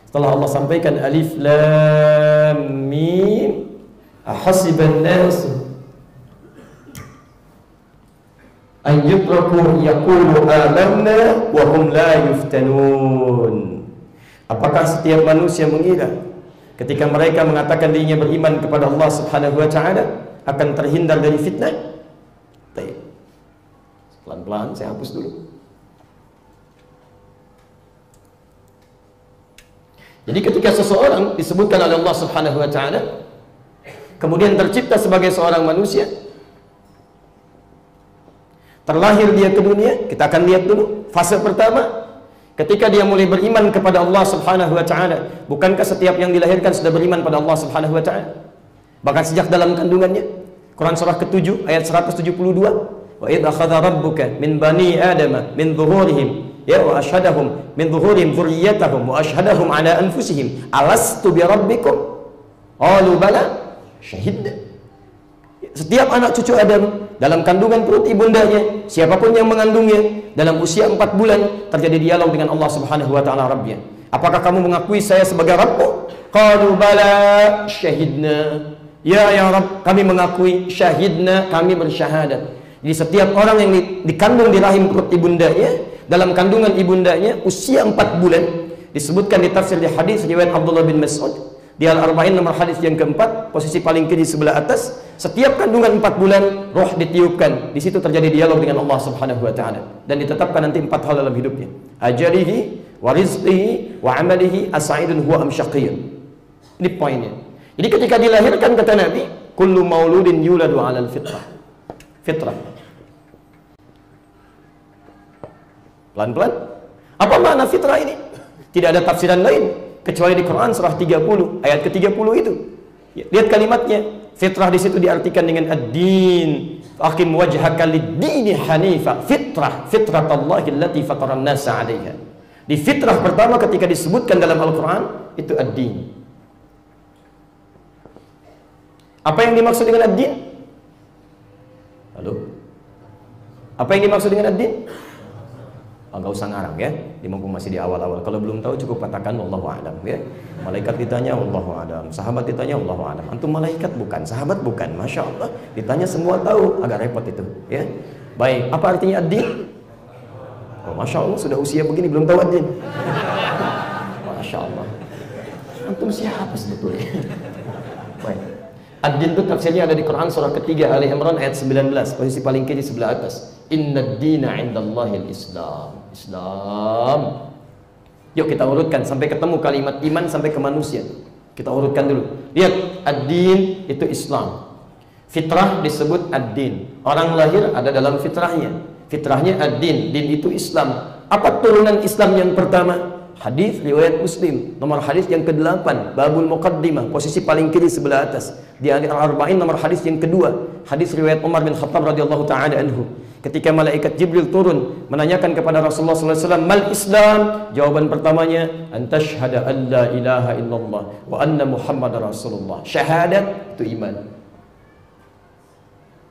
Setelah Allah sampaikan alif lam mim, ahasiban nas an yutraku yaqulu amanna wa hum la yuftanun. Apakah setiap manusia mengira ketika mereka mengatakan dirinya beriman kepada Allah Subhanahu wa taala akan terhindar dari fitnah? Baik. Pelan-pelan saya hapus dulu. Jadi ketika seseorang disebutkan oleh Allah Subhanahu wa taala kemudian tercipta sebagai seorang manusia, terlahir dia ke dunia, kita akan lihat dulu fase pertama ketika dia mulai beriman kepada Allah Subhanahu wa taala. Bukankah setiap yang dilahirkan sudah beriman pada Allah Subhanahu wa taala? Bahkan sejak dalam kandungannya. Quran surah ke-7 ayat 172, wa idh akhadha rabbuka min bani adama min dhuhurihim ya wa ashhadahum min dhuhurihim dzurriyyatahum wa ashhadahum ala anfusihim alastu bi rabbikum qalu bala syahidna. Setiap anak cucu Adam dalam kandungan perut ibundanya, siapapun yang mengandungnya dalam usia 4 bulan, terjadi dialog dengan Allah Subhanahu wa taala Rabbnya. Apakah kamu mengakui saya sebagai Rabbmu? Qalu bala syahidna. Ya Rabb, kami mengakui, syahidna, kami bersyahadat. Jadi setiap orang yang dikandung di rahim perut ibundanya, dalam kandungan ibundanya usia 4 bulan, disebutkan di tafsir di hadis riwayat Abdullah bin Mas'ud di Al-Arba'in nomor hadis yang keempat, posisi paling kiri sebelah atas, setiap kandungan 4 bulan roh ditiupkan. Di situ terjadi dialog dengan Allah Subhanahu wa taala dan ditetapkan nanti 4 hal dalam hidupnya. Ajalihi wa rizqihi wa amalihi as'idun huwa am syaqiyyun. Ini poinnya. Jadi ketika dilahirkan kata Nabi, kullu mauludin yuladu 'alal fitrah. Fitrah. Pelan-pelan. Apa makna fitrah ini? Tidak ada tafsiran lain kecuali di Quran surah 30 ayat ke-30 itu. Lihat kalimatnya. Fitrah di situ diartikan dengan ad-din. Aqim wajhaka lid-dini hanifa. Fitrah, fitratallahi allati fataran nasa 'alaiha. Di fitrah pertama ketika disebutkan dalam Al-Qur'an itu ad-din. Apa yang dimaksud dengan ad-din? Halo? Apa yang dimaksud dengan ad-din? Enggak usah ngarang ya. Mumpung masih di awal-awal. Kalau belum tahu cukup katakan wallahu a'lam ya. Malaikat ditanya wallahu a'lam, sahabat ditanya wallahu a'lam. Antum malaikat bukan, sahabat bukan. Masya Allah. Ditanya semua tahu, agak repot itu ya. Baik, apa artinya ad-din? Oh, Masya Allah, sudah usia begini belum tahu ad-din. Masya Allah. Antum siapa sebetulnya? Baik. Ad-din itu tafsirnya ada di Quran surah ketiga Ali Imran ayat 19, posisi paling kiri sebelah atas. Innad dina 'indallahil Islam. Islam. Yuk kita urutkan sampai ketemu kalimat iman sampai ke manusia. Kita urutkan dulu. Lihat, ad-din itu Islam. Fitrah disebut ad-din. Orang lahir ada dalam fitrahnya. Fitrahnya ad-din. Din itu Islam. Apa turunan Islam yang pertama? Hadis riwayat Muslim nomor hadis yang ke-8, babul muqaddimah, posisi paling kiri sebelah atas. Di Al-Arba'in nomor hadis yang kedua, hadis riwayat Umar bin Khattab radhiyallahu taala anhu. Ketika malaikat Jibril turun menanyakan kepada Rasulullah SAW, mal Islam? Jawaban pertamanya, antashhada an la ilaha illallah wa anna Muhammadar Rasulullah. Syahadat itu iman.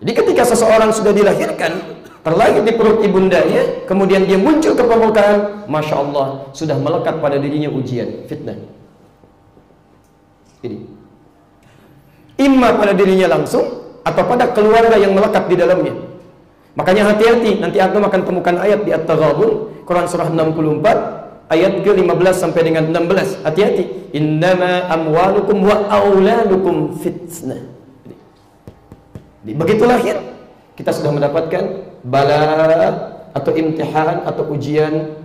Jadi ketika seseorang sudah dilahirkan, terlahir di perut ibundanya, kemudian dia muncul ke permukaan, Masya Allah, sudah melekat pada dirinya ujian, fitnah. Ini imma pada dirinya langsung, atau pada keluarga yang melekat di dalamnya. Makanya hati-hati, nanti antum akan temukan ayat di At-Taghabun, Quran surah 64 ayat ke-15 sampai dengan 16. Hati-hati. Innama amwalukum wa auladukum fitnah. Begitu lahir, kita sudah mendapatkan bala atau imtihan atau ujian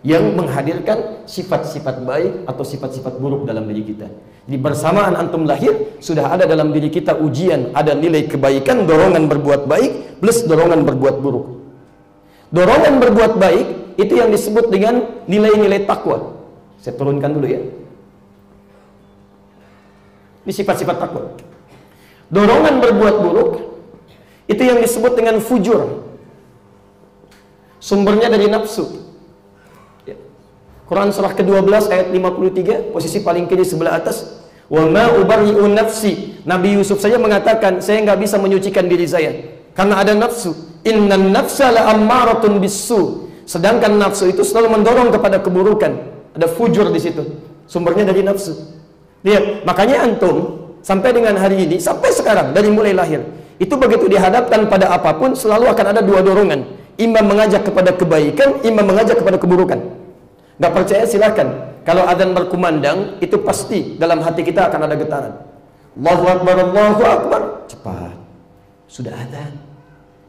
yang menghadirkan sifat-sifat baik atau sifat-sifat buruk dalam diri kita. Di bersamaan antum lahir, sudah ada dalam diri kita ujian, ada nilai kebaikan, dorongan berbuat baik plus dorongan berbuat buruk. Dorongan berbuat baik itu yang disebut dengan nilai-nilai takwa. Saya turunkan dulu ya. Ini sifat-sifat takwa. Dorongan berbuat buruk itu yang disebut dengan fujur. Sumbernya dari nafsu. Quran surah ke-12 ayat 53, posisi paling kiri sebelah atas. Wa ma ubarri'u nafsi. Nabi Yusuf saja mengatakan, saya nggak bisa menyucikan diri saya karena ada nafsu. Innan nafsa la'ammaratun bisu. Sedangkan nafsu itu selalu mendorong kepada keburukan. Ada fujur di situ. Sumbernya dari nafsu. Lihat, makanya antum sampai dengan hari ini, sampai sekarang dari mulai lahir, itu begitu dihadapkan pada apapun selalu akan ada dua dorongan. Imam mengajak kepada kebaikan, imam mengajak kepada keburukan. Gak percaya silahkan. Kalau adzan berkumandang, itu pasti dalam hati kita akan ada getaran. Allahu Akbar, Allahu Akbar. Cepat, sudah adzan,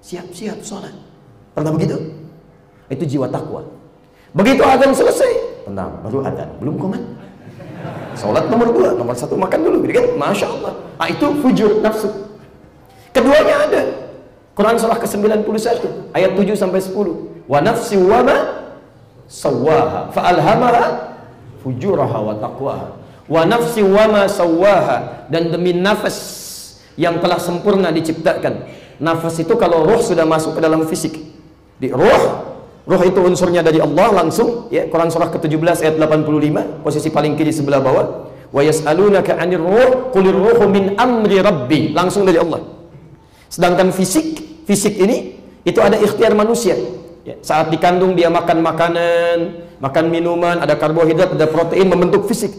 siap-siap sholat. Pernah begitu? Itu jiwa takwa. Begitu adzan selesai, tenang, baru adzan, belum komat. Sholat nomor 2, nomor 1 makan dulu, gitu kan? Masya Allah. Nah, itu fujur nafsu. Keduanya ada. Quran surah ke-91 ayat 7 sampai 10. Wa nafsi wa ma sawaha fa'alhamaha fujuraha wa taqwaha. Wa nafsi wa ma sawaha, dan demi nafas yang telah sempurna diciptakan. Nafas itu kalau ruh sudah masuk ke dalam fisik. Di ruh itu unsurnya dari Allah langsung ya. Quran surah ke-17 ayat 85, posisi paling kiri sebelah bawah. Wa yas'alunaka 'anir ruh qulir ruhu min amri rabbi, langsung dari Allah. Sedangkan fisik ini itu ada ikhtiar manusia. Ya, saat dikandung dia makan makanan, makan minuman, ada karbohidrat, ada protein, membentuk fisik.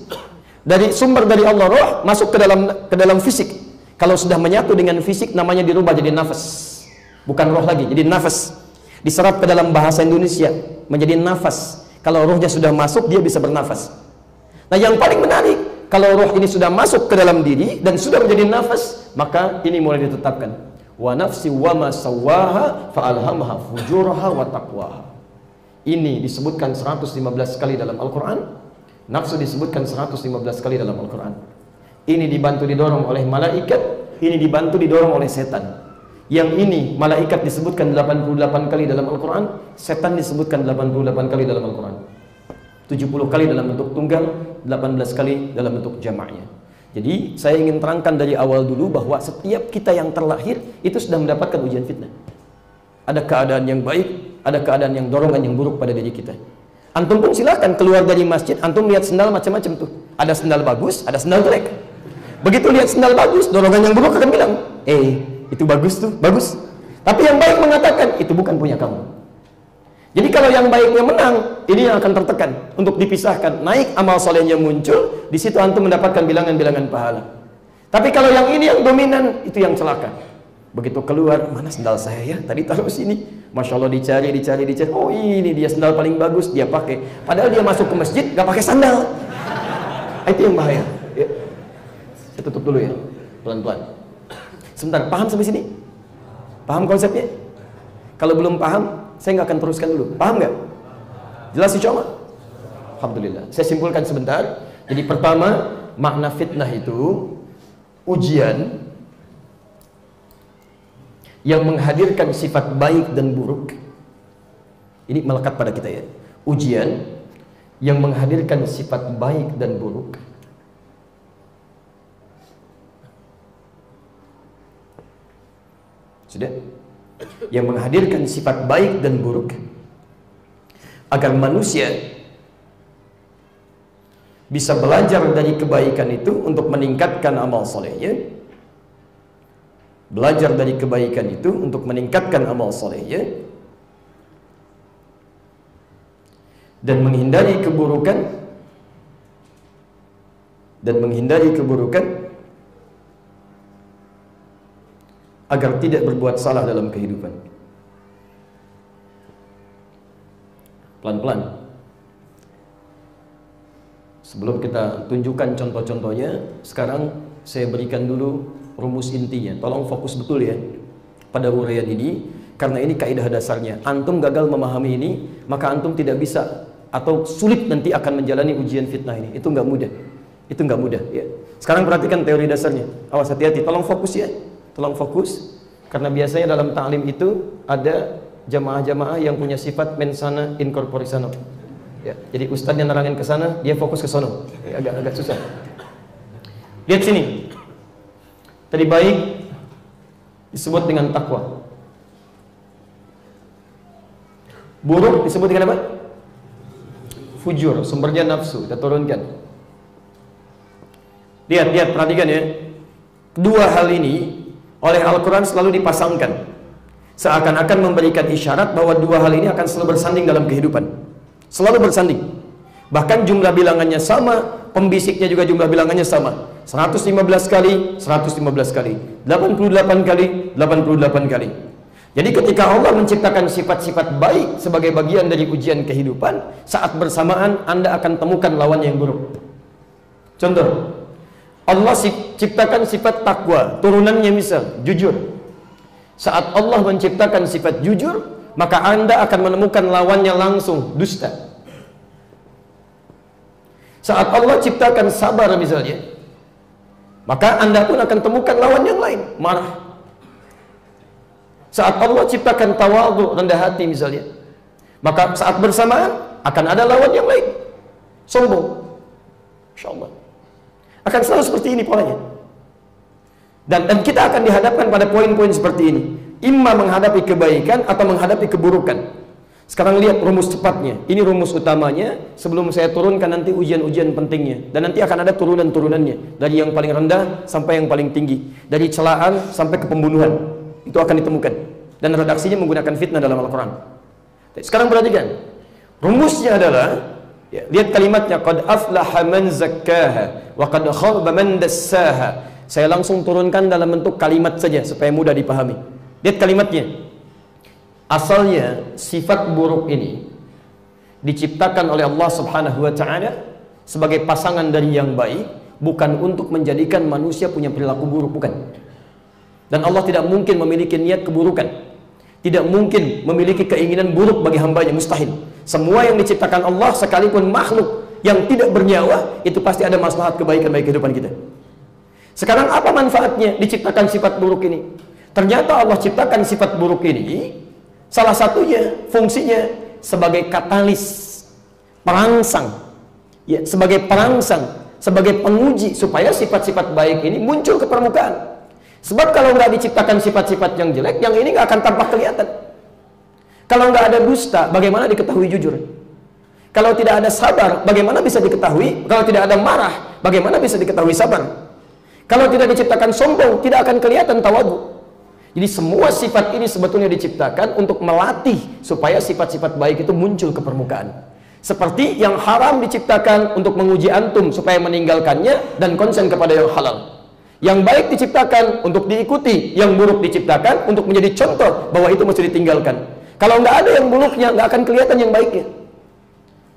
Dari sumber dari Allah, roh masuk ke dalam fisik. Kalau sudah menyatu dengan fisik, namanya dirubah jadi nafas. Bukan roh lagi, jadi nafas. Diserap ke dalam bahasa Indonesia menjadi nafas. Kalau rohnya sudah masuk, dia bisa bernafas. Nah, yang paling menarik, kalau roh ini sudah masuk ke dalam diri dan sudah menjadi nafas, maka ini mulai ditetapkan. Wa nafsi wa ma sawaha fa'alhamaha fujuraha wa taqwaha. Ini disebutkan 115 kali dalam Al-Quran. Nafsu disebutkan 115 kali dalam Al-Quran. Ini dibantu didorong oleh malaikat, ini dibantu didorong oleh setan. Yang ini malaikat disebutkan 88 kali dalam Al-Quran, setan disebutkan 88 kali dalam Al-Quran. 70 kali dalam bentuk tunggal, 18 kali dalam bentuk jamaknya. Jadi saya ingin terangkan dari awal dulu bahwa setiap kita yang terlahir itu sudah mendapatkan ujian fitnah. Ada keadaan yang baik, ada keadaan yang dorongan yang buruk pada diri kita. Antum pun silahkan keluar dari masjid, antum lihat sendal macam-macam tuh. Ada sendal bagus, ada sendal jelek. Begitu lihat sendal bagus, dorongan yang buruk akan bilang, itu bagus tuh, bagus. Tapi yang baik mengatakan, itu bukan punya kamu. Jadi kalau yang baiknya menang, ini yang akan tertekan untuk dipisahkan. Naik amal solehnya muncul, di situ antum mendapatkan bilangan-bilangan pahala. Tapi kalau yang ini yang dominan, itu yang celaka. Begitu keluar, mana sendal saya ya? Tadi taruh sini. Masya Allah dicari. Oh ini dia sendal paling bagus, dia pakai. Padahal dia masuk ke masjid, gak pakai sandal. Itu yang bahaya. Ya. Saya tutup dulu ya, pelan-pelan. Sebentar, paham sampai sini? Paham konsepnya? Kalau belum paham, saya nggak akan teruskan dulu. Paham nggak? Jelas insya Allah? Alhamdulillah. Saya simpulkan sebentar. Jadi pertama, makna fitnah itu ujian yang menghadirkan sifat baik dan buruk. Ini melekat pada kita ya. Ujian yang menghadirkan sifat baik dan buruk. Sudah? yang menghadirkan sifat baik dan buruk, agar manusia bisa belajar dari kebaikan itu untuk meningkatkan amal solehnya, belajar dari kebaikan itu untuk meningkatkan amal solehnya, dan menghindari keburukan agar tidak berbuat salah dalam kehidupan. Pelan-pelan. Sebelum kita tunjukkan contoh-contohnya, sekarang saya berikan dulu rumus intinya. Tolong fokus betul ya pada uraian ini, karena ini kaidah dasarnya. Antum gagal memahami ini, maka antum tidak bisa atau sulit nanti akan menjalani ujian fitnah ini. Itu nggak mudah. Itu nggak mudah ya. Sekarang perhatikan teori dasarnya. Awas, hati-hati. Tolong fokus ya. Tolong fokus, karena biasanya dalam ta'lim itu ada jamaah-jamaah yang punya sifat mensana in corpore sano. Ya, jadi ustadz yang nerangin ke sana, dia fokus ke sono. Ya, agak susah. Lihat sini. Tadi baik disebut dengan takwa. Buruk disebut dengan apa? Fujur, sumbernya nafsu. Kita turunkan. Lihat, perhatikan ya. Dua hal ini oleh Al-Quran selalu dipasangkan, seakan-akan memberikan isyarat bahwa dua hal ini akan selalu bersanding dalam kehidupan. Selalu bersanding. Bahkan jumlah bilangannya sama, pembisiknya juga jumlah bilangannya sama. 115 kali, 115 kali, 88 kali, 88 kali. Jadi ketika Allah menciptakan sifat-sifat baik sebagai bagian dari ujian kehidupan, saat bersamaan Anda akan temukan lawan yang buruk. Contoh, Allah ciptakan sifat takwa, turunannya misal jujur. Saat Allah menciptakan sifat jujur, maka Anda akan menemukan lawannya langsung, dusta. Saat Allah ciptakan sabar misalnya, maka Anda pun akan temukan lawan yang lain, marah. Saat Allah ciptakan tawadhu, rendah hati misalnya, maka saat bersamaan akan ada lawan yang lain, sombong. Insyaallah akan selalu seperti ini polanya. Dan kita akan dihadapkan pada poin-poin seperti ini, imma menghadapi kebaikan atau menghadapi keburukan. Sekarang lihat rumus cepatnya. Ini rumus utamanya sebelum saya turunkan nanti ujian-ujian pentingnya. Dan nanti akan ada turunan-turunannya, dari yang paling rendah sampai yang paling tinggi, dari celaan sampai ke pembunuhan. Itu akan ditemukan. Dan redaksinya menggunakan fitnah dalam Al-Quran. Sekarang perhatikan. Rumusnya adalah, ya, lihat kalimatnya, qad aflaha man zakkaha wa qad khaba man dassaha. Saya langsung turunkan dalam bentuk kalimat saja supaya mudah dipahami. Lihat kalimatnya. Asalnya sifat buruk ini diciptakan oleh Allah Subhanahu wa taala sebagai pasangan dari yang baik, bukan untuk menjadikan manusia punya perilaku buruk, bukan. Dan Allah tidak mungkin memiliki niat keburukan. Tidak mungkin memiliki keinginan buruk bagi hambanya, mustahil. Semua yang diciptakan Allah, sekalipun makhluk yang tidak bernyawa, itu pasti ada maslahat kebaikan bagi kehidupan kita. Sekarang apa manfaatnya diciptakan sifat buruk ini? Ternyata Allah ciptakan sifat buruk ini, salah satunya fungsinya sebagai katalis, perangsang, ya, sebagai perangsang, sebagai penguji supaya sifat-sifat baik ini muncul ke permukaan. Sebab kalau nggak diciptakan sifat-sifat yang jelek, yang ini nggak akan tampak kelihatan. Kalau nggak ada dusta, bagaimana diketahui jujur? Kalau tidak ada sabar, bagaimana bisa diketahui? Kalau tidak ada marah, bagaimana bisa diketahui sabar? Kalau tidak diciptakan sombong, tidak akan kelihatan tawadhu. Jadi semua sifat ini sebetulnya diciptakan untuk melatih supaya sifat-sifat baik itu muncul ke permukaan. Seperti yang haram diciptakan untuk menguji antum supaya meninggalkannya dan konsen kepada yang halal. Yang baik diciptakan untuk diikuti, yang buruk diciptakan untuk menjadi contoh bahwa itu mesti ditinggalkan. Kalau nggak ada yang buruknya, nggak akan kelihatan yang baiknya.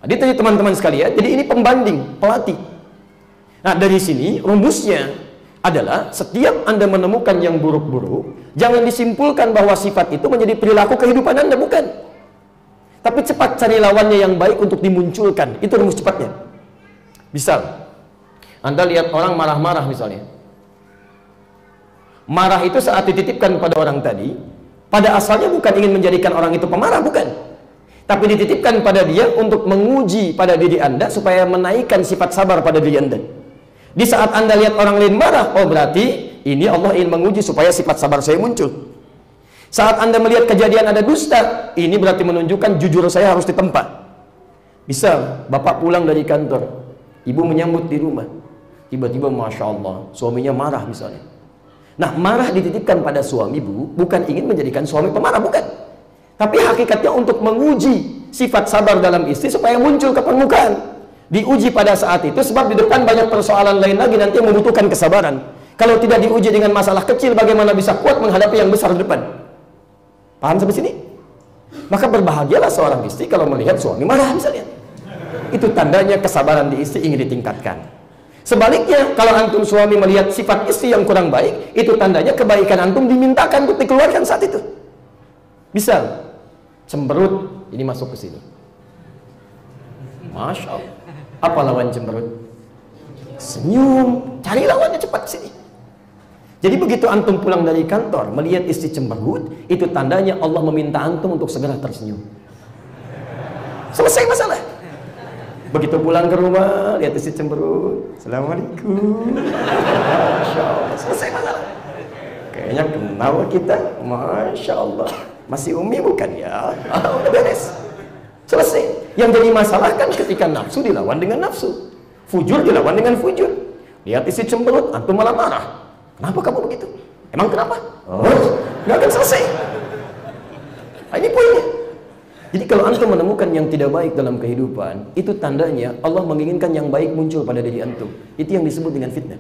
Jadi teman-teman sekalian, jadi ini pembanding, pelatih. Nah dari sini rumusnya adalah setiap Anda menemukan yang buruk-buruk, jangan disimpulkan bahwa sifat itu menjadi perilaku kehidupan Anda, bukan. Tapi cepat cari lawannya yang baik untuk dimunculkan. Itu rumus cepatnya. Misal, Anda lihat orang marah-marah misalnya. Marah itu saat dititipkan pada orang tadi, pada asalnya bukan ingin menjadikan orang itu pemarah, bukan. Tapi dititipkan pada dia untuk menguji pada diri Anda supaya menaikkan sifat sabar pada diri Anda. Di saat Anda lihat orang lain marah, oh berarti ini Allah ingin menguji supaya sifat sabar saya muncul. Saat Anda melihat kejadian ada dusta, ini berarti menunjukkan jujur saya harus ditempa. Bisa bapak pulang dari kantor, ibu menyambut di rumah, tiba-tiba Masya Allah suaminya marah misalnya. Nah, marah dititipkan pada suami bu, bukan ingin menjadikan suami pemarah, bukan. Tapi hakikatnya untuk menguji sifat sabar dalam istri supaya muncul ke permukaan. Diuji pada saat itu sebab di depan banyak persoalan lain lagi nanti yang membutuhkan kesabaran. Kalau tidak diuji dengan masalah kecil, bagaimana bisa kuat menghadapi yang besar di depan? Paham sampai sini? Maka berbahagialah seorang istri kalau melihat suami marah misalnya. Itu tandanya kesabaran di istri ingin ditingkatkan. Sebaliknya, kalau antum suami melihat sifat istri yang kurang baik, itu tandanya kebaikan antum dimintakan untuk dikeluarkan saat itu. Bisa cemberut, ini masuk ke sini. Masya Allah. Apa lawan cemberut? Senyum. Cari lawannya cepat ke sini. Jadi begitu antum pulang dari kantor melihat istri cemberut, itu tandanya Allah meminta antum untuk segera tersenyum. Selesai masalah. Begitu pulang ke rumah, lihat istri cemberut, Assalamualaikum, Masya Allah, selesai masalah. Kayaknya kenal kita, Masya Allah. Masih Umi bukan ya? Udah beres, selesai. Yang jadi masalah kan ketika nafsu dilawan dengan nafsu, fujur dilawan dengan fujur. Lihat istri cemberut, antum malah marah. Kenapa kamu begitu? Emang kenapa? Oh, nggak akan selesai. Nah, ini poinnya. Jadi kalau antum menemukan yang tidak baik dalam kehidupan, itu tandanya Allah menginginkan yang baik muncul pada diri antum. Itu yang disebut dengan fitnah.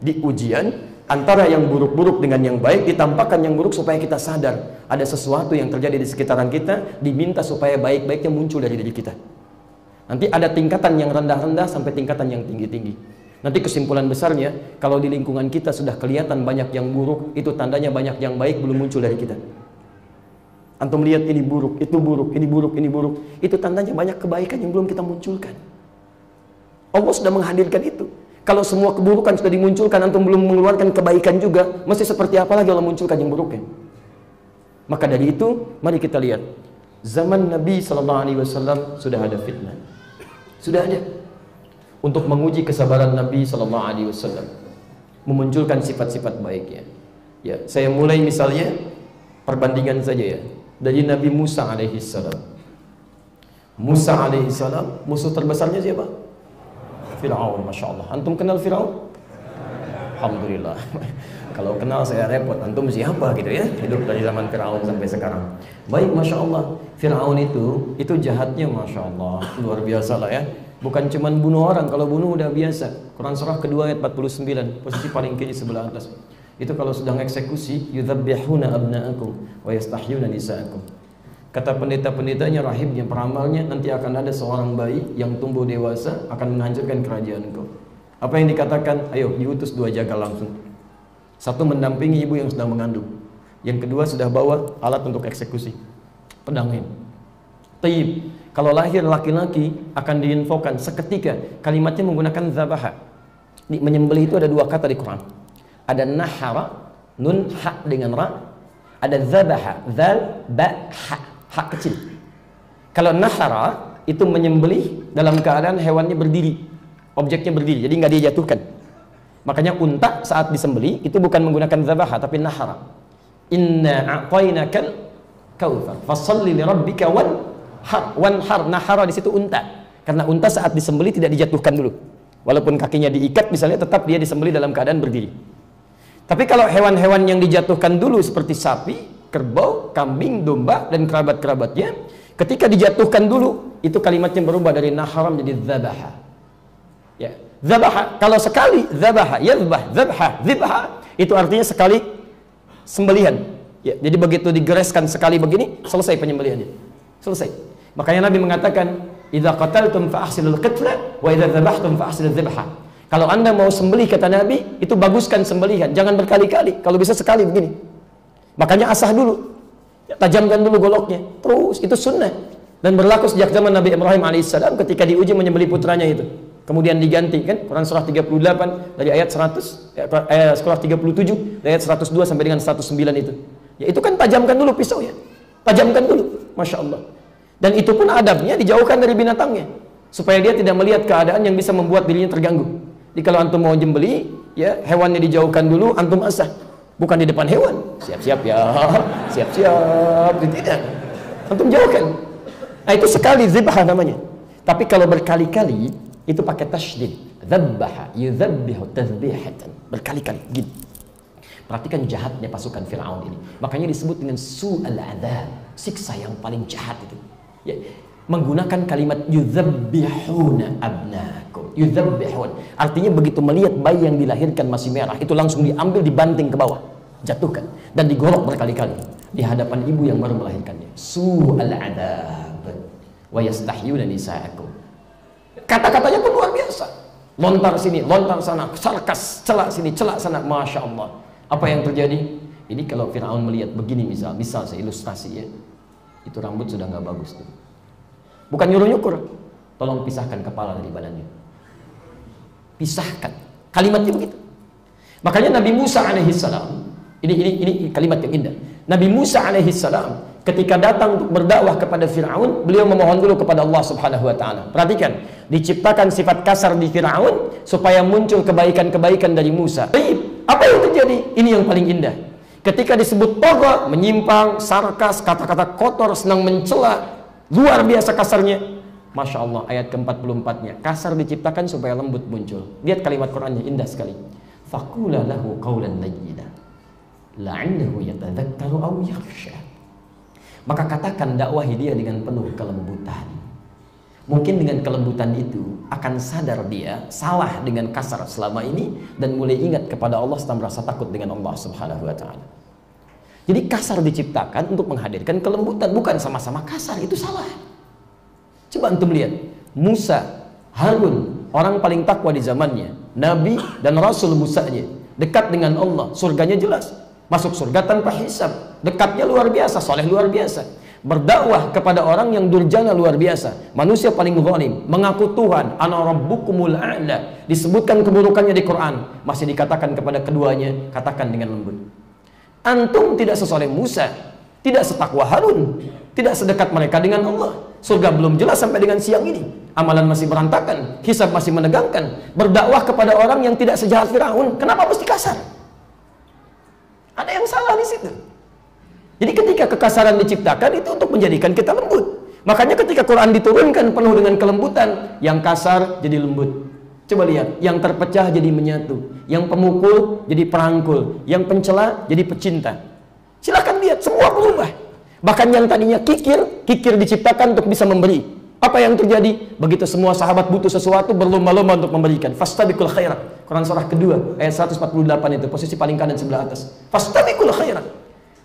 Di ujian, antara yang buruk-buruk dengan yang baik, ditampakkan yang buruk supaya kita sadar ada sesuatu yang terjadi di sekitaran kita, diminta supaya baik-baiknya muncul dari diri kita. Nanti ada tingkatan yang rendah-rendah sampai tingkatan yang tinggi-tinggi. Nanti kesimpulan besarnya, kalau di lingkungan kita sudah kelihatan banyak yang buruk, itu tandanya banyak yang baik belum muncul dari kita. Antum melihat ini buruk, itu buruk, ini buruk, ini buruk, itu tandanya banyak kebaikan yang belum kita munculkan. Allah sudah menghadirkan itu. Kalau semua keburukan sudah dimunculkan, antum belum mengeluarkan kebaikan juga, mesti seperti apa lagi Allah munculkan yang buruknya? Maka dari itu, mari kita lihat. Zaman Nabi SAW sudah ada fitnah. Sudah ada. Untuk menguji kesabaran Nabi SAW. Memunculkan sifat-sifat baiknya. Ya, saya mulai misalnya, perbandingan saja ya. Dari Nabi Musa alaihissalam. Musa alaihissalam, musuh terbesarnya siapa? Fir'aun, Masya Allah. Antum kenal Fir'aun? Alhamdulillah. Kalau kenal saya repot. Antum siapa gitu ya? Hidup dari zaman Fir'aun sampai sekarang. Baik, Masya Allah. Fir'aun itu jahatnya Masya Allah. Luar biasa lah ya. Bukan cuma bunuh orang. Kalau bunuh udah biasa. Quran surah kedua ayat 49. Posisi paling kiri sebelah atas. Itu kalau sedang eksekusi, yudzabbihuna abna'akum wa yastahyuna nisa'akum. Kata pendeta-pendetanya, rahibnya, peramalnya, nanti akan ada seorang bayi yang tumbuh dewasa akan menghancurkan kerajaan engkau. Apa yang dikatakan? Ayo diutus 2 jagal langsung. Satu mendampingi ibu yang sedang mengandung. Yang kedua sudah bawa alat untuk eksekusi. Pedangnya. Taib. Kalau lahir laki-laki akan diinfokan seketika. Kalimatnya menggunakan zabaha. Menyembelih itu ada 2 kata di Quran. Ada nahara, nun ha dengan ra. Ada zabaha, zal ba ha, ha kecil. Kalau nahara itu menyembelih dalam keadaan hewannya berdiri, objeknya berdiri, jadi nggak dijatuhkan. Makanya unta saat disembelih itu bukan menggunakan zabaha tapi nahara. Inna a'tainakal kautsar, fashalli li rabbika wanhar. Nahara di situ unta. Karena unta saat disembelih tidak dijatuhkan dulu. Walaupun kakinya diikat misalnya, tetap dia disembelih dalam keadaan berdiri. Tapi kalau hewan-hewan yang dijatuhkan dulu seperti sapi, kerbau, kambing, domba, dan kerabat-kerabatnya, ketika dijatuhkan dulu, itu kalimatnya berubah dari nahara menjadi zabaha. Ya, zabaha. Kalau sekali zabaha, yadbah, zabha, zibha, itu artinya sekali sembelihan. Ya, jadi begitu digereskan sekali begini, selesai penyembelihannya. Selesai. Makanya Nabi mengatakan, "Idza qataltum fa ahsinul qitla wa idza dzabhtum fa ahsinuz dzibha." Kalau Anda mau sembelih, kata Nabi, itu baguskan sembelihan, jangan berkali-kali. Kalau bisa sekali begini. Makanya asah dulu. Tajamkan dulu goloknya. Terus itu sunnah. Dan berlaku sejak zaman Nabi Ibrahim alaihissalam ketika diuji menyembelih putranya itu. Kemudian diganti kan Quran surah 38 dari ayat 100 surah 37 dari ayat 102 sampai dengan 109 itu. Ya itu kan tajamkan dulu pisau ya. Tajamkan dulu. Masya Allah. Dan itu pun adabnya dijauhkan dari binatangnya. Supaya dia tidak melihat keadaan yang bisa membuat dirinya terganggu. Jadi kalau antum mau jembeli, ya hewannya dijauhkan dulu, antum asah. bukan di depan hewan. Siap-siap ya, siap-siap, tidak. Antum jauhkan. Nah, itu sekali zibah namanya. Tapi kalau berkali-kali itu pakai tasydid. Dzabbaha yudzabbihu tadzbihatan. Berkali-kali gini. Perhatikan jahatnya pasukan Firaun ini. Makanya disebut dengan su'al adzab, siksa yang paling jahat itu. Ya, menggunakan kalimat yudzabbihuna abnakum. Yudzabbihun. Artinya begitu melihat bayi yang dilahirkan masih merah, itu langsung diambil, dibanting ke bawah, jatuhkan dan digorok berkali-kali di hadapan ibu yang baru melahirkannya. Su'al adzab wa yastahyuna nisa'akum. Kata-katanya pun luar biasa. Lontar sini, lontar sana, sarkas, celak sini, celak sana. Masya Allah. Apa yang terjadi? Ini kalau Firaun melihat begini, misal saya ilustrasi ya, itu rambut sudah nggak bagus tuh. Bukan nyuruh-nyukur, tolong pisahkan kepala dari badannya. Pisahkan. Kalimatnya begitu. Makanya Nabi Musa alaihissalam, ini kalimat yang indah. Nabi Musa alaihissalam ketika datang untuk berdakwah kepada Firaun, beliau memohon dulu kepada Allah Subhanahu wa taala. Perhatikan, diciptakan sifat kasar di Firaun supaya muncul kebaikan-kebaikan dari Musa. Baik, apa yang terjadi? Ini yang paling indah. Ketika disebut togha, menyimpang, sarkas, kata-kata kotor, senang mencela, luar biasa kasarnya. Masya Allah, ayat ke-44-nya. Kasar diciptakan supaya lembut muncul. Lihat kalimat Qur'annya, indah sekali. Faqula lahu qawlan layyina la'allahu yatadzakkaru aw yakhsha. Maka katakan, dakwahi dia dengan penuh kelembutan. Mungkin dengan kelembutan itu akan sadar dia salah dengan kasar selama ini dan mulai ingat kepada Allah setelah merasa takut dengan Allah Subhanahu wa taala. Jadi kasar diciptakan untuk menghadirkan kelembutan, bukan sama-sama kasar, itu salah. Coba antum lihat, Musa, Harun, orang paling takwa di zamannya, Nabi dan Rasul Musanya, dekat dengan Allah, surganya jelas, masuk surga tanpa hisab, dekatnya luar biasa, soleh luar biasa. Berdakwah kepada orang yang durjana luar biasa, manusia paling zalim, mengaku Tuhan, ana rabbukumul a'la, disebutkan keburukannya di Quran, masih dikatakan kepada keduanya, katakan dengan lembut. Antum tidak sesoleh Musa, tidak setakwa Harun, tidak sedekat mereka dengan Allah. Surga belum jelas sampai dengan siang ini, amalan masih berantakan, hisab masih menegangkan. Berdakwah kepada orang yang tidak sejahat Firaun, kenapa mesti kasar? Ada yang salah di situ. Jadi ketika kekasaran diciptakan itu untuk menjadikan kita lembut. Makanya ketika Quran diturunkan penuh dengan kelembutan, yang kasar jadi lembut. Coba lihat, yang terpecah jadi menyatu, yang pemukul jadi perangkul, yang pencela jadi pecinta. Silakan lihat, semua berubah. Bahkan yang tadinya kikir diciptakan untuk bisa memberi. Apa yang terjadi? Begitu semua sahabat butuh sesuatu, berlomba-lomba untuk memberikan. Fastabiqul khairat. Quran surah kedua ayat 148 itu, posisi paling kanan sebelah atas. Fastabiqul khairat.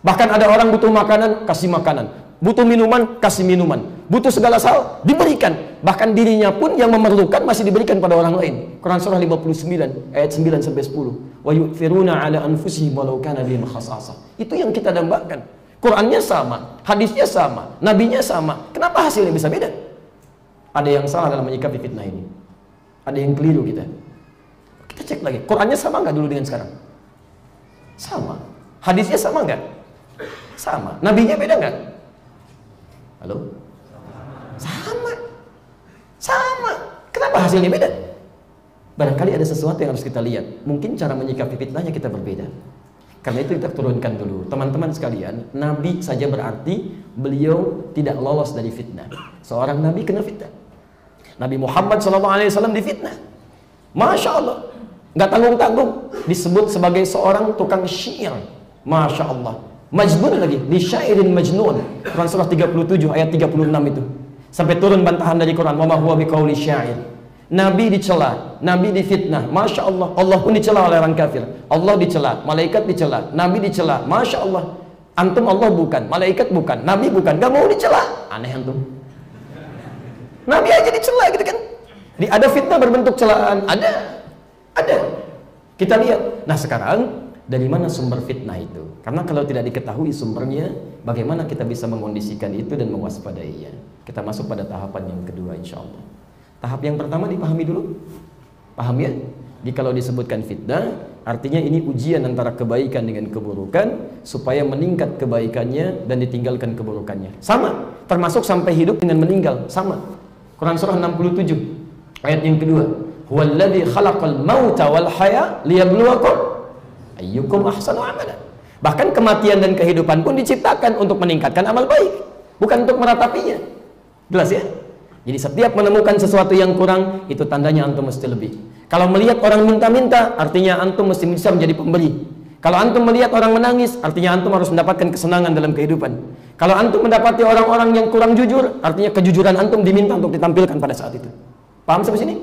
Bahkan ada orang butuh makanan, kasih makanan. Butuh minuman, kasih minuman. Butuh segala hal, diberikan. Bahkan dirinya pun yang memerlukan masih diberikan pada orang lain. Quran surah 59 ayat 9 sampai 10. Wa yu'thiruna 'ala anfusihim walau kana bihim khasasah. Itu yang kita dambakan. Qurannya sama, hadisnya sama, nabinya sama. Kenapa hasilnya bisa beda? Ada yang salah dalam menyikapi fitnah ini. Ada yang keliru kita. Kita cek lagi. Qurannya sama nggak dulu dengan sekarang? Sama. Hadisnya sama nggak? Sama. Nabinya beda nggak? Halo? Sama. Sama. Kenapa hasilnya beda? Barangkali ada sesuatu yang harus kita lihat. Mungkin cara menyikapi fitnahnya kita berbeda. Karena itu kita turunkan dulu. Teman-teman sekalian, Nabi saja berarti beliau tidak lolos dari fitnah. Seorang Nabi kena fitnah. Nabi Muhammad SAW difitnah. Masya Allah. Nggak tanggung-tanggung. Disebut sebagai seorang tukang syair. Masya Allah. Majnun lagi, di syairin majnun. Quran surah 37 ayat 36 itu. Sampai turun bantahan dari Quran, wa ma huwa biqauli syair. Nabi dicela, Nabi difitnah. Masya Allah, Allah pun dicela oleh orang kafir. Allah dicela, malaikat dicela, Nabi dicela. Masya Allah, antum Allah bukan, malaikat bukan, Nabi bukan, gak mau dicela. Aneh antum. Nabi aja dicela gitu kan. Ada fitnah berbentuk celaan, ada. Kita lihat. Nah sekarang dari mana sumber fitnah itu? Karena kalau tidak diketahui sumbernya, bagaimana kita bisa mengkondisikan itu dan mewaspadainya? Kita masuk pada tahapan yang kedua insya Allah. Tahap yang pertama dipahami dulu. Paham ya? Jadi kalau disebutkan fitnah, artinya ini ujian antara kebaikan dengan keburukan, supaya meningkat kebaikannya dan ditinggalkan keburukannya. Sama, termasuk sampai hidup dengan meninggal. Sama. Quran surah 67 ayat yang kedua. Huwallazi khalaqal mauta wal haya liyabluwakum Ayyukum ahsanu amala. Bahkan kematian dan kehidupan pun diciptakan untuk meningkatkan amal baik, bukan untuk meratapinya. Jelas ya? Jadi setiap menemukan sesuatu yang kurang, itu tandanya antum mesti lebih. Kalau melihat orang minta-minta, artinya antum mesti bisa menjadi pemberi. Kalau antum melihat orang menangis, artinya antum harus mendapatkan kesenangan dalam kehidupan. Kalau antum mendapati orang-orang yang kurang jujur, artinya kejujuran antum diminta untuk ditampilkan pada saat itu. Paham sampai sini?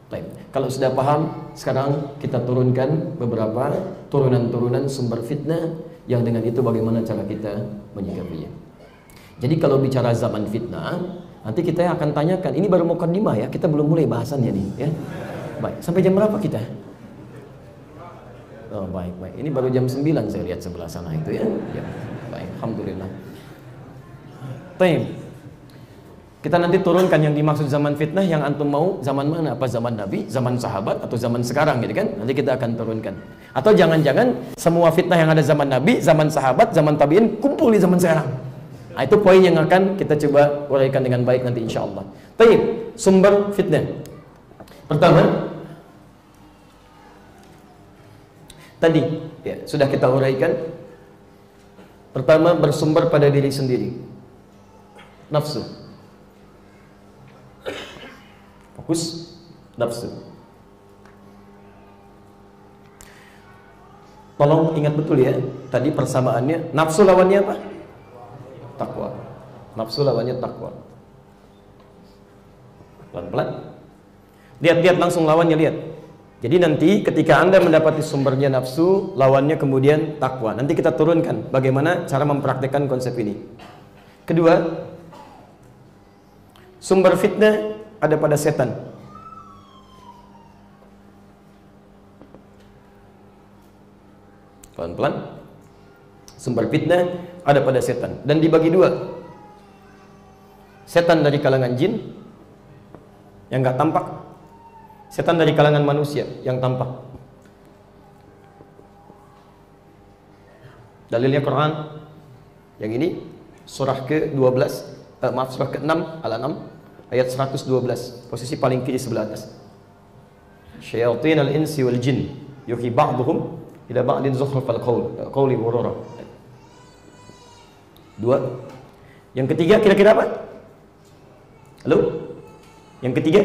Baik. Kalau sudah paham, sekarang kita turunkan beberapa turunan-turunan sumber fitnah yang dengan itu bagaimana cara kita menyikapinya. Jadi kalau bicara zaman fitnah, nanti kita akan tanyakan, ini baru mukadimah ya, kita belum mulai bahasannya nih ya. Baik, sampai jam berapa kita? Oh, baik. Ini baru jam 9 saya lihat sebelah sana itu ya. Ya. Baik, alhamdulillah. Baik. Kita nanti turunkan yang dimaksud zaman fitnah yang antum mau zaman mana? Apa zaman Nabi, zaman sahabat, atau zaman sekarang gitu kan? Nanti kita akan turunkan. Atau jangan-jangan semua fitnah yang ada zaman Nabi, zaman sahabat, zaman tabi'in kumpul di zaman sekarang. Nah, itu poin yang akan kita coba uraikan dengan baik nanti insya Allah. Baik, sumber fitnah. Pertama, tadi ya, sudah kita uraikan. Pertama, bersumber pada diri sendiri. Nafsu. Fokus nafsu. Tolong ingat betul ya, tadi persamaannya, nafsu lawannya apa? Takwa. Nafsu lawannya takwa. Pelan-pelan. Lihat-lihat langsung lawannya, lihat. Jadi nanti ketika Anda mendapati sumbernya nafsu, lawannya kemudian takwa. Nanti kita turunkan bagaimana cara mempraktikkan konsep ini. Kedua, sumber fitnah ada pada setan. Pelan-pelan. Sumber fitnah ada pada setan dan dibagi dua. Setan dari kalangan jin yang nggak tampak, setan dari kalangan manusia yang tampak. Dalilnya Quran yang ini surah ke-12, surah ke-6 Al-An'am ayat 112, posisi paling kiri sebelah atas. Syayatin al-insi wal jin yuhi ba'duhum ila ba'din zukhrufal qawli ghurura. Dua. Yang ketiga kira-kira apa? Halo? Yang ketiga?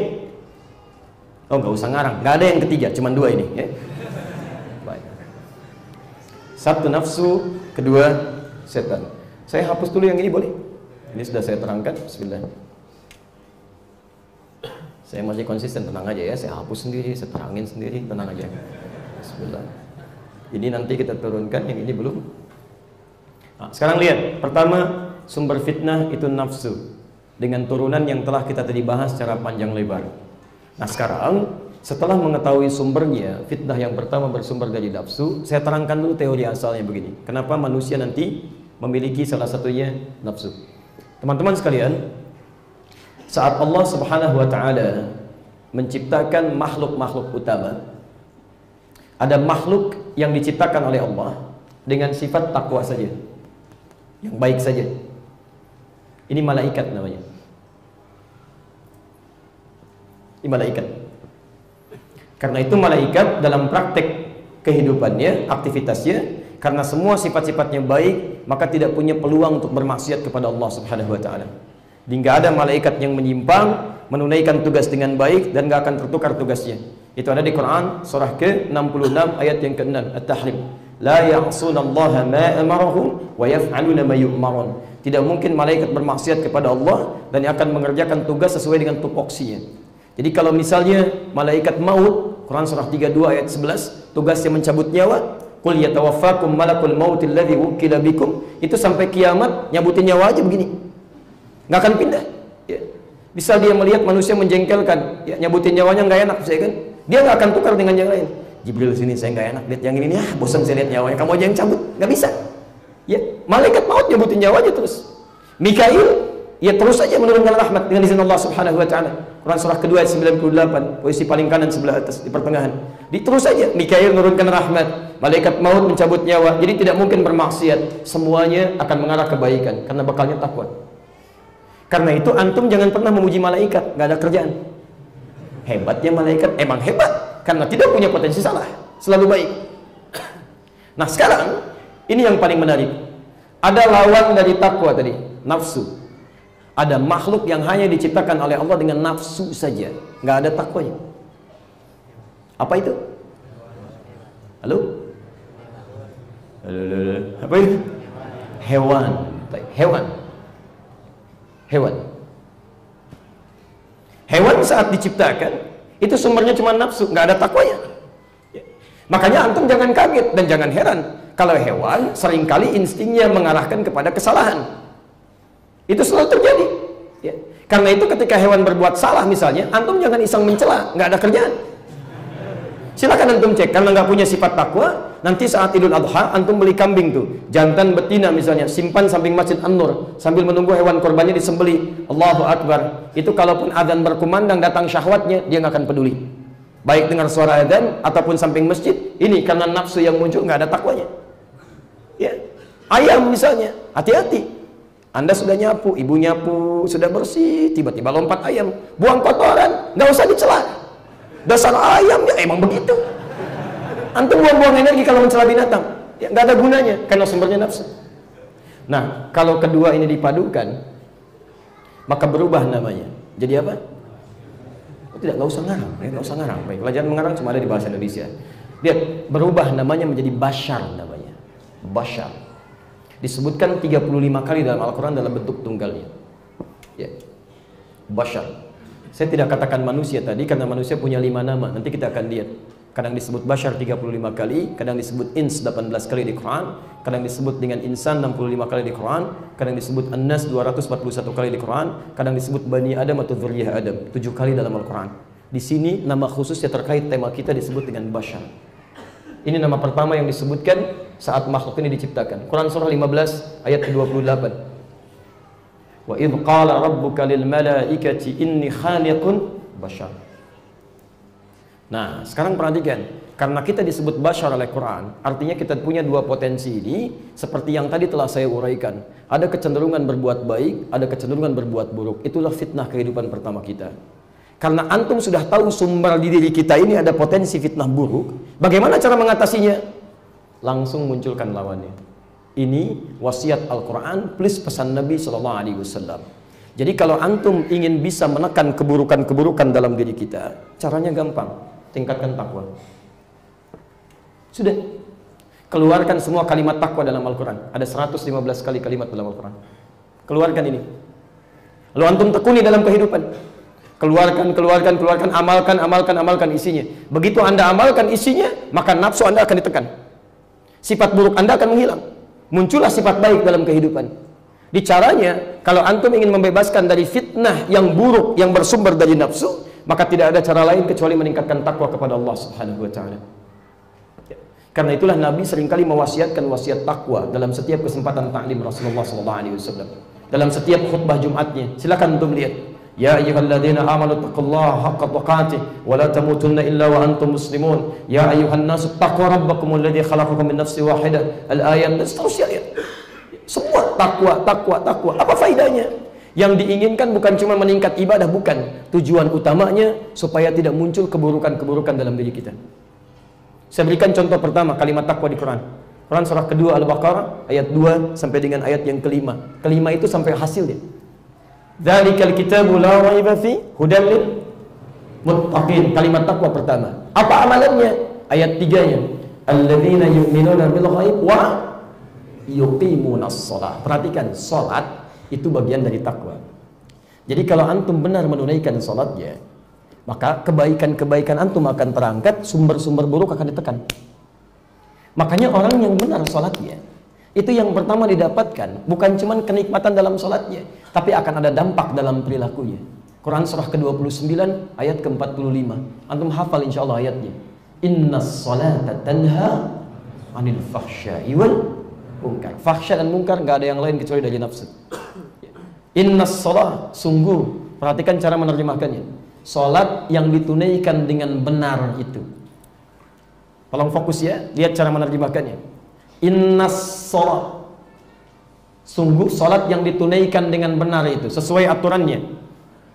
Oh, nggak usah ngarang, nggak ada yang ketiga, cuma dua ini ya. Baik. Satu nafsu, kedua setan. Saya hapus dulu yang ini boleh? Ini sudah saya terangkan. Bismillah. Saya masih konsisten, tenang aja ya. Saya hapus sendiri, saya terangin sendiri, tenang aja. Bismillah. Ini nanti kita turunkan, yang ini belum. Nah, sekarang lihat, pertama sumber fitnah itu nafsu dengan turunan yang telah kita tadi bahas secara panjang lebar. Nah sekarang setelah mengetahui sumbernya, fitnah yang pertama bersumber dari nafsu, saya terangkan dulu teori asalnya begini. Kenapa manusia nanti memiliki salah satunya nafsu? Teman-teman sekalian, saat Allah Subhanahu wa taala menciptakan makhluk-makhluk utama, ada makhluk yang diciptakan oleh Allah dengan sifat takwa saja, yang baik saja. Ini malaikat namanya. Ini malaikat. Karena itu malaikat dalam praktek kehidupannya, aktivitasnya, karena semua sifat-sifatnya baik, maka tidak punya peluang untuk bermaksiat kepada Allah Subhanahu wa taala. Hingga ada malaikat yang menyimpang, menunaikan tugas dengan baik dan gak akan tertukar tugasnya. Itu ada di Quran surah ke-66 ayat yang ke-6, At-Tahrim. La ya'sunallaha ma amarahum wa yaf'aluna ma yu'marun. Tidak mungkin malaikat bermaksiat kepada Allah dan akan mengerjakan tugas sesuai dengan tupoksinya. Jadi kalau misalnya malaikat maut, Quran surah 32 ayat 11, tugasnya mencabut nyawa, qul yatawaffakum malakul mautil ladzi wukila bikum, itu sampai kiamat nyabutin nyawa aja begini, nggak akan pindah ya. Bisa dia melihat manusia menjengkelkan ya, nyabutin nyawanya nggak enak, saya kan, dia nggak akan tukar dengan yang lain. Jibril sini saya nggak enak lihat yang ini, ya bosan saya lihat nyawanya, kamu aja yang cabut, nggak bisa ya. Malaikat maut nyabutin nyawanya terus. Mikail ya terus saja menurunkan rahmat dengan izin Allah Subhanahu wa taala. Quran surah kedua ayat 98, posisi paling kanan sebelah atas di pertengahan. Terus saja Mikail menurunkan rahmat, malaikat maut mencabut nyawa. Jadi tidak mungkin bermaksiat, semuanya akan mengarah kebaikan karena bekalnya takwa. Karena itu antum jangan pernah memuji malaikat, nggak ada kerjaan. Hebatnya malaikat, emang hebat karena tidak punya potensi salah, selalu baik. Nah sekarang ini yang paling menarik. Ada lawan dari takwa tadi, nafsu. Ada makhluk yang hanya diciptakan oleh Allah dengan nafsu saja, nggak ada takwanya. Apa itu? Halo? Halo? Apa itu? Hewan. Hewan saat diciptakan itu sumbernya cuma nafsu, nggak ada takwanya. Makanya antum jangan kaget dan jangan heran kalau hewan seringkali instingnya mengarahkan kepada kesalahan. Itu selalu terjadi. Ya. Karena itu ketika hewan berbuat salah misalnya, antum jangan iseng mencela, nggak ada kerjaan. Silakan antum cek, karena nggak punya sifat takwa, nanti saat Idul Adha antum beli kambing tuh, jantan betina misalnya, simpan samping Masjid An-Nur sambil menunggu hewan korbannya disembeli. Allahu Akbar. Itu kalaupun adzan berkumandang datang syahwatnya, dia nggak akan peduli. Baik dengar suara adzan ataupun samping masjid, ini karena nafsu yang muncul, nggak ada takwanya. Ya. Ayam misalnya, hati-hati. Anda sudah nyapu, ibu nyapu, sudah bersih, tiba-tiba lompat ayam, buang kotoran, nggak usah dicela. Dasar ayam ya emang begitu. Antum buang-buang energi kalau mencela binatang, ya nggak ada gunanya karena sumbernya nafsu. Nah, kalau kedua ini dipadukan, maka berubah namanya. Jadi apa? Nggak usah ngarang. Baik, pelajaran mengarang cuma ada di bahasa Indonesia. Lihat, berubah namanya menjadi bashar namanya. Bashar. Disebutkan 35 kali dalam Al-Quran dalam bentuk tunggalnya. Ya. Bashar. Saya tidak katakan manusia tadi karena manusia punya 5 nama. Nanti kita akan lihat. Kadang disebut bashar 35 kali, kadang disebut ins 18 kali di Quran, kadang disebut dengan insan 65 kali di Quran, kadang disebut an-nas 241 kali di Quran, kadang disebut bani Adam atau dzurriyyah Adam 7 kali dalam Al-Quran. Di sini nama khususnya terkait tema kita disebut dengan bashar. Ini nama pertama yang disebutkan saat makhluk ini diciptakan. Quran surah 15 ayat ke-28. Wa idh qala rabbuka lil malaikati inni khaliqun bashar. Nah, sekarang perhatikan, karena kita disebut bashar oleh Quran, artinya kita punya dua potensi ini, seperti yang tadi telah saya uraikan. Ada kecenderungan berbuat baik, ada kecenderungan berbuat buruk. Itulah fitnah kehidupan pertama kita. Karena antum sudah tahu sumber di diri kita ini ada potensi fitnah buruk, bagaimana cara mengatasinya? Langsung munculkan lawannya. Ini wasiat Al-Quran plus pesan Nabi SAW. Jadi kalau antum ingin bisa menekan keburukan-keburukan dalam diri kita, caranya gampang, tingkatkan takwa. Sudah, keluarkan semua kalimat takwa dalam Al-Quran. Ada 115 kali kalimat dalam Al-Quran. Keluarkan ini. Lalu antum tekuni dalam kehidupan. Keluarkan, amalkan isinya. Begitu anda amalkan isinya, maka nafsu anda akan ditekan. Sifat buruk anda akan menghilang. Muncullah sifat baik dalam kehidupan. Di caranya, kalau antum ingin membebaskan dari fitnah yang buruk yang bersumber dari nafsu, maka tidak ada cara lain kecuali meningkatkan takwa kepada Allah Subhanahu wa taala. Ya. Karena itulah Nabi seringkali mewasiatkan wasiat takwa dalam setiap kesempatan ta'lim Rasulullah SAW. Dalam setiap khutbah Jumatnya. Silakan antum lihat. Ya ayyuhalladzina amanu taqullaha haqqa tuqatih wa la tamutunna illa wa antum muslimun. Ya ayyuhan nasu taqu rabbakumul ladzi khalaqakum min nafsin wahidah. Al-ayat dan seterusnya. Semua takwa. Apa faedahnya? Yang diinginkan bukan cuma meningkat ibadah, bukan. Tujuan utamanya supaya tidak muncul keburukan-keburukan dalam diri kita. Saya berikan contoh pertama kalimat takwa di Quran. Quran surah kedua Al-Baqarah ayat 2 sampai dengan ayat yang kelima. Kelima itu sampai hasilnya. Dzalikal kitabu la raiba fi hudan lil muttaqin. Kalimat takwa pertama. Apa amalannya? Ayat 3-nya. Alladzina yu'minuna bil ghaib wa yuqimunas shalah. Perhatikan, salat itu bagian dari takwa. Jadi kalau antum benar menunaikan salatnya, maka kebaikan-kebaikan antum akan terangkat, sumber-sumber buruk akan ditekan. Makanya orang yang benar salatnya, itu yang pertama didapatkan bukan cuma kenikmatan dalam salatnya, tapi akan ada dampak dalam perilakunya. Quran surah ke-29 ayat ke-45. Antum hafal insyaallah ayatnya. Innas salata tanha 'anil fahsya'i wal munkar. Fahsya dan munkar enggak ada yang lain kecuali dari nafsu. Innas salat, sungguh, perhatikan cara menerjemahkannya. Salat yang ditunaikan dengan benar itu. Tolong fokus ya, lihat cara menerjemahkannya. Innas salat, sungguh salat yang ditunaikan dengan benar itu sesuai aturannya.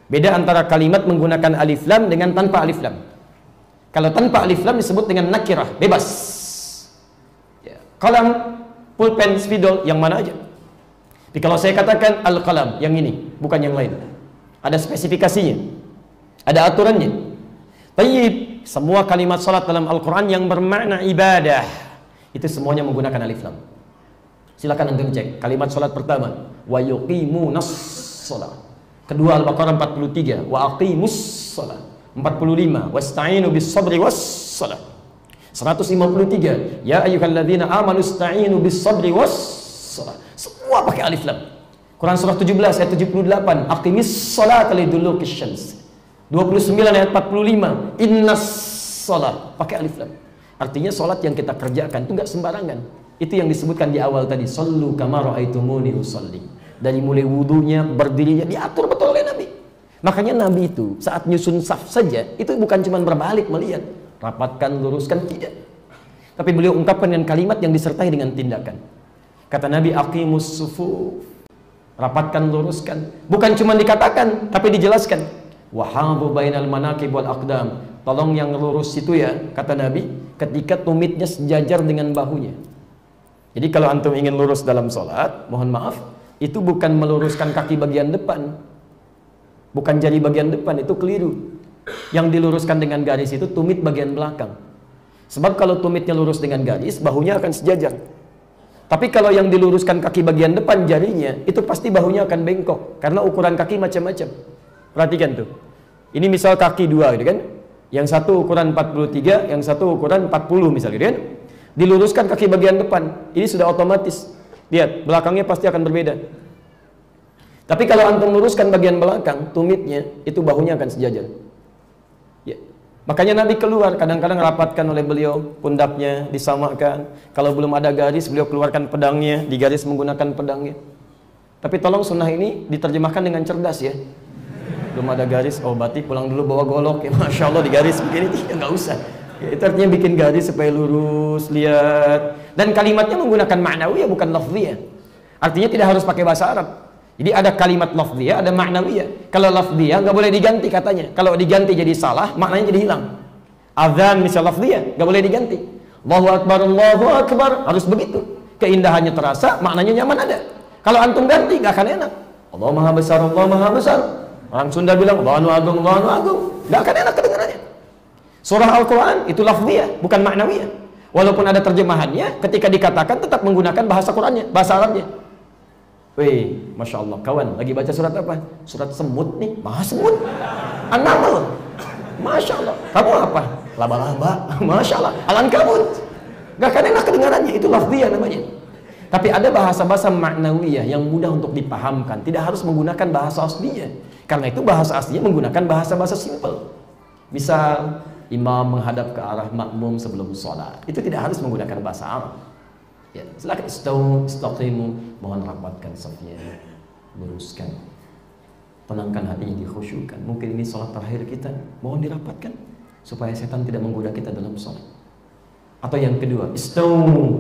Beda antara kalimat menggunakan alif lam dengan tanpa alif lam. Kalau tanpa alif lam disebut dengan nakirah, bebas ya. Kalam, pulpen, spidol, yang mana aja. Jadi kalau saya katakan al-qalam, yang ini, bukan yang lain. Ada spesifikasinya, ada aturannya. Tayyib, semua kalimat salat dalam Al-Quran yang bermakna ibadah, itu semuanya menggunakan alif lam. Silakan antum cek. Kalimat salat pertama, wa yuqimunas shalah. Kedua Al-Baqarah 43, wa aqimus shalah. 45, wasta'inu bis sabri was shalah. 153, ya ayyuhalladzina amanu ista'inu bis sabri was shalah. Semua pakai alif lam. Quran surah 17 ayat 78, aqimis sholata liduluqis syams. 29 ayat 45, innas sholat, pakai alif lam. Artinya sholat yang kita kerjakan itu enggak sembarangan. Itu yang disebutkan di awal tadi, sallu kama ra'aitumuni usolli. Dari mulai wudunya, berdirinya diatur betul oleh Nabi. Makanya Nabi itu saat nyusun saf saja itu bukan cuma berbalik melihat, rapatkan, luruskan, tidak. Tapi beliau ungkapkan dengan kalimat yang disertai dengan tindakan. Kata Nabi, aqimus sufuf, rapatkan, luruskan. Bukan cuma dikatakan, tapi dijelaskan. Wahabu bainal manaqib wal aqdam. Tolong yang lurus itu ya, kata Nabi, ketika tumitnya sejajar dengan bahunya. Jadi kalau antum ingin lurus dalam sholat, mohon maaf, itu bukan meluruskan kaki bagian depan, bukan jari bagian depan, itu keliru. Yang diluruskan dengan garis itu tumit bagian belakang. Sebab kalau tumitnya lurus dengan garis, bahunya akan sejajar. Tapi kalau yang diluruskan kaki bagian depan, jarinya, itu pasti bahunya akan bengkok. Karena ukuran kaki macam-macam. Perhatikan tuh. Ini misal kaki dua gitu kan. Yang satu ukuran 43, yang satu ukuran 40 misalnya gitu kan. Diluruskan kaki bagian depan. Ini sudah otomatis. Lihat, belakangnya pasti akan berbeda. Tapi kalau antum luruskan bagian belakang, tumitnya, itu bahunya akan sejajar. Ya. Makanya Nabi keluar, kadang-kadang rapatkan oleh beliau, pundaknya disamakan. Kalau belum ada garis, beliau keluarkan pedangnya, digaris menggunakan pedangnya. Tapi tolong sunnah ini diterjemahkan dengan cerdas ya. Belum ada garis, oh berarti pulang dulu bawa golok ya, Masya Allah digaris begini, ya nggak usah. Ya, itu artinya bikin garis supaya lurus, lihat. Dan kalimatnya menggunakan ma'nawiyah bukan lafziyah. Artinya tidak harus pakai bahasa Arab. Jadi ada kalimat lafziyah, ada ma'nawiyah. Kalau lafziyah nggak boleh diganti katanya. Kalau diganti jadi salah, maknanya jadi hilang. Adzan misal lafziyah nggak boleh diganti. Allahu Akbar, harus begitu. Keindahannya terasa, maknanya nyaman ada. Kalau antum ganti nggak akan enak. Allah Maha Besar, Allah Maha Besar. Orang Sunda bilang Allahu Agung, Allahu Agung. Nggak akan enak kedengarannya. Surah Al-Quran itu lafziyah, bukan ma'nawiyah. Walaupun ada terjemahannya, ketika dikatakan tetap menggunakan bahasa Qurannya, bahasa Arabnya. Wih, Masya Allah, kawan, lagi baca surat apa? Surat semut nih, maha semut. An-Naml. Masya Allah. Kamu apa? Laba-laba. Masya Allah. Al-Ankabut. Gak akan enak kedengarannya, itu lafziyah namanya. Tapi ada bahasa-bahasa ma'nawiyah yang mudah untuk dipahamkan, tidak harus menggunakan bahasa aslinya. Karena itu bahasa aslinya menggunakan bahasa-bahasa simple. Misal, imam menghadap ke arah makmum sebelum sholat, itu tidak harus menggunakan bahasa Arab. Ya, silakan istaqimu, mohon rapatkan safnya, luruskan, tenangkan hatinya, dikhusyukan. Mungkin ini sholat terakhir kita, mohon dirapatkan supaya setan tidak menggoda kita dalam sholat. Atau yang kedua,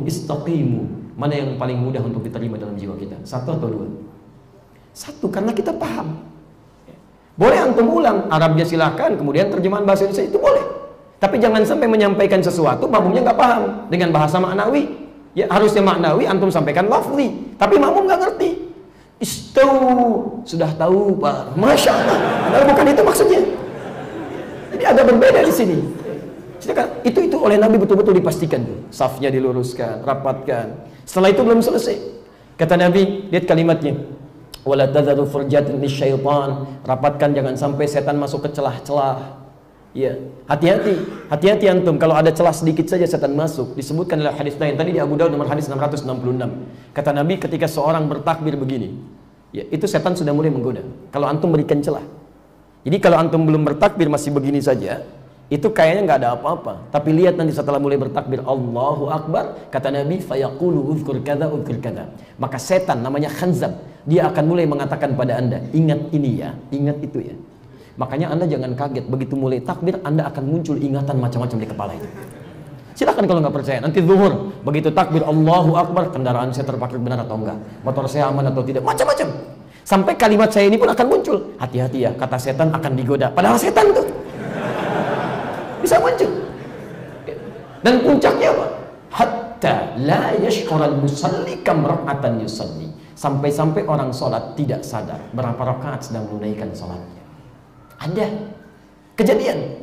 istaqimu, mana yang paling mudah untuk diterima dalam jiwa kita? Satu atau dua? Satu, karena kita paham. Boleh antum ulang Arabnya silahkan, kemudian terjemahan bahasa Indonesia itu boleh. Tapi jangan sampai menyampaikan sesuatu makmumnya nggak paham dengan bahasa maknawi. Ya harusnya maknawi antum sampaikan lafzi, tapi makmum nggak ngerti. Sudah tahu Pak, Masya Allah. Padahal bukan itu maksudnya. Jadi ada berbeda di sini. Itu oleh Nabi betul-betul dipastikan tuh. Safnya diluruskan, rapatkan. Setelah itu belum selesai. Kata Nabi, lihat kalimatnya. Wala tadharu furjatin lisyaitan, rapatkan jangan sampai setan masuk ke celah-celah. Ya, hati-hati antum kalau ada celah sedikit saja setan masuk. Disebutkan dalam hadis lain tadi di Abu Daud nomor hadis 666. Kata Nabi ketika seorang bertakbir begini, ya itu setan sudah mulai menggoda. Kalau antum berikan celah. Jadi kalau antum belum bertakbir masih begini saja, itu kayaknya nggak ada apa-apa. Tapi lihat nanti setelah mulai bertakbir Allahu Akbar, kata Nabi fayaqulu uzkur kadza. Maka setan namanya khanzab, dia akan mulai mengatakan pada Anda, ingat ini ya, ingat itu ya. Makanya Anda jangan kaget, begitu mulai takbir Anda akan muncul ingatan macam-macam di kepala itu. Silakan kalau nggak percaya, nanti zuhur begitu takbir Allahu Akbar, kendaraan saya terparkir benar atau enggak, motor saya aman atau tidak, macam-macam. Sampai kalimat saya ini pun akan muncul, hati-hati ya, kata setan akan digoda. Padahal setan tuh bisa muncul. Dan puncaknya apa? hatta la yash'ural musalli kam rak'atan yusalli. Sampai-sampai orang sholat tidak sadar berapa rakaat sedang menunaikan sholatnya. Ada kejadian.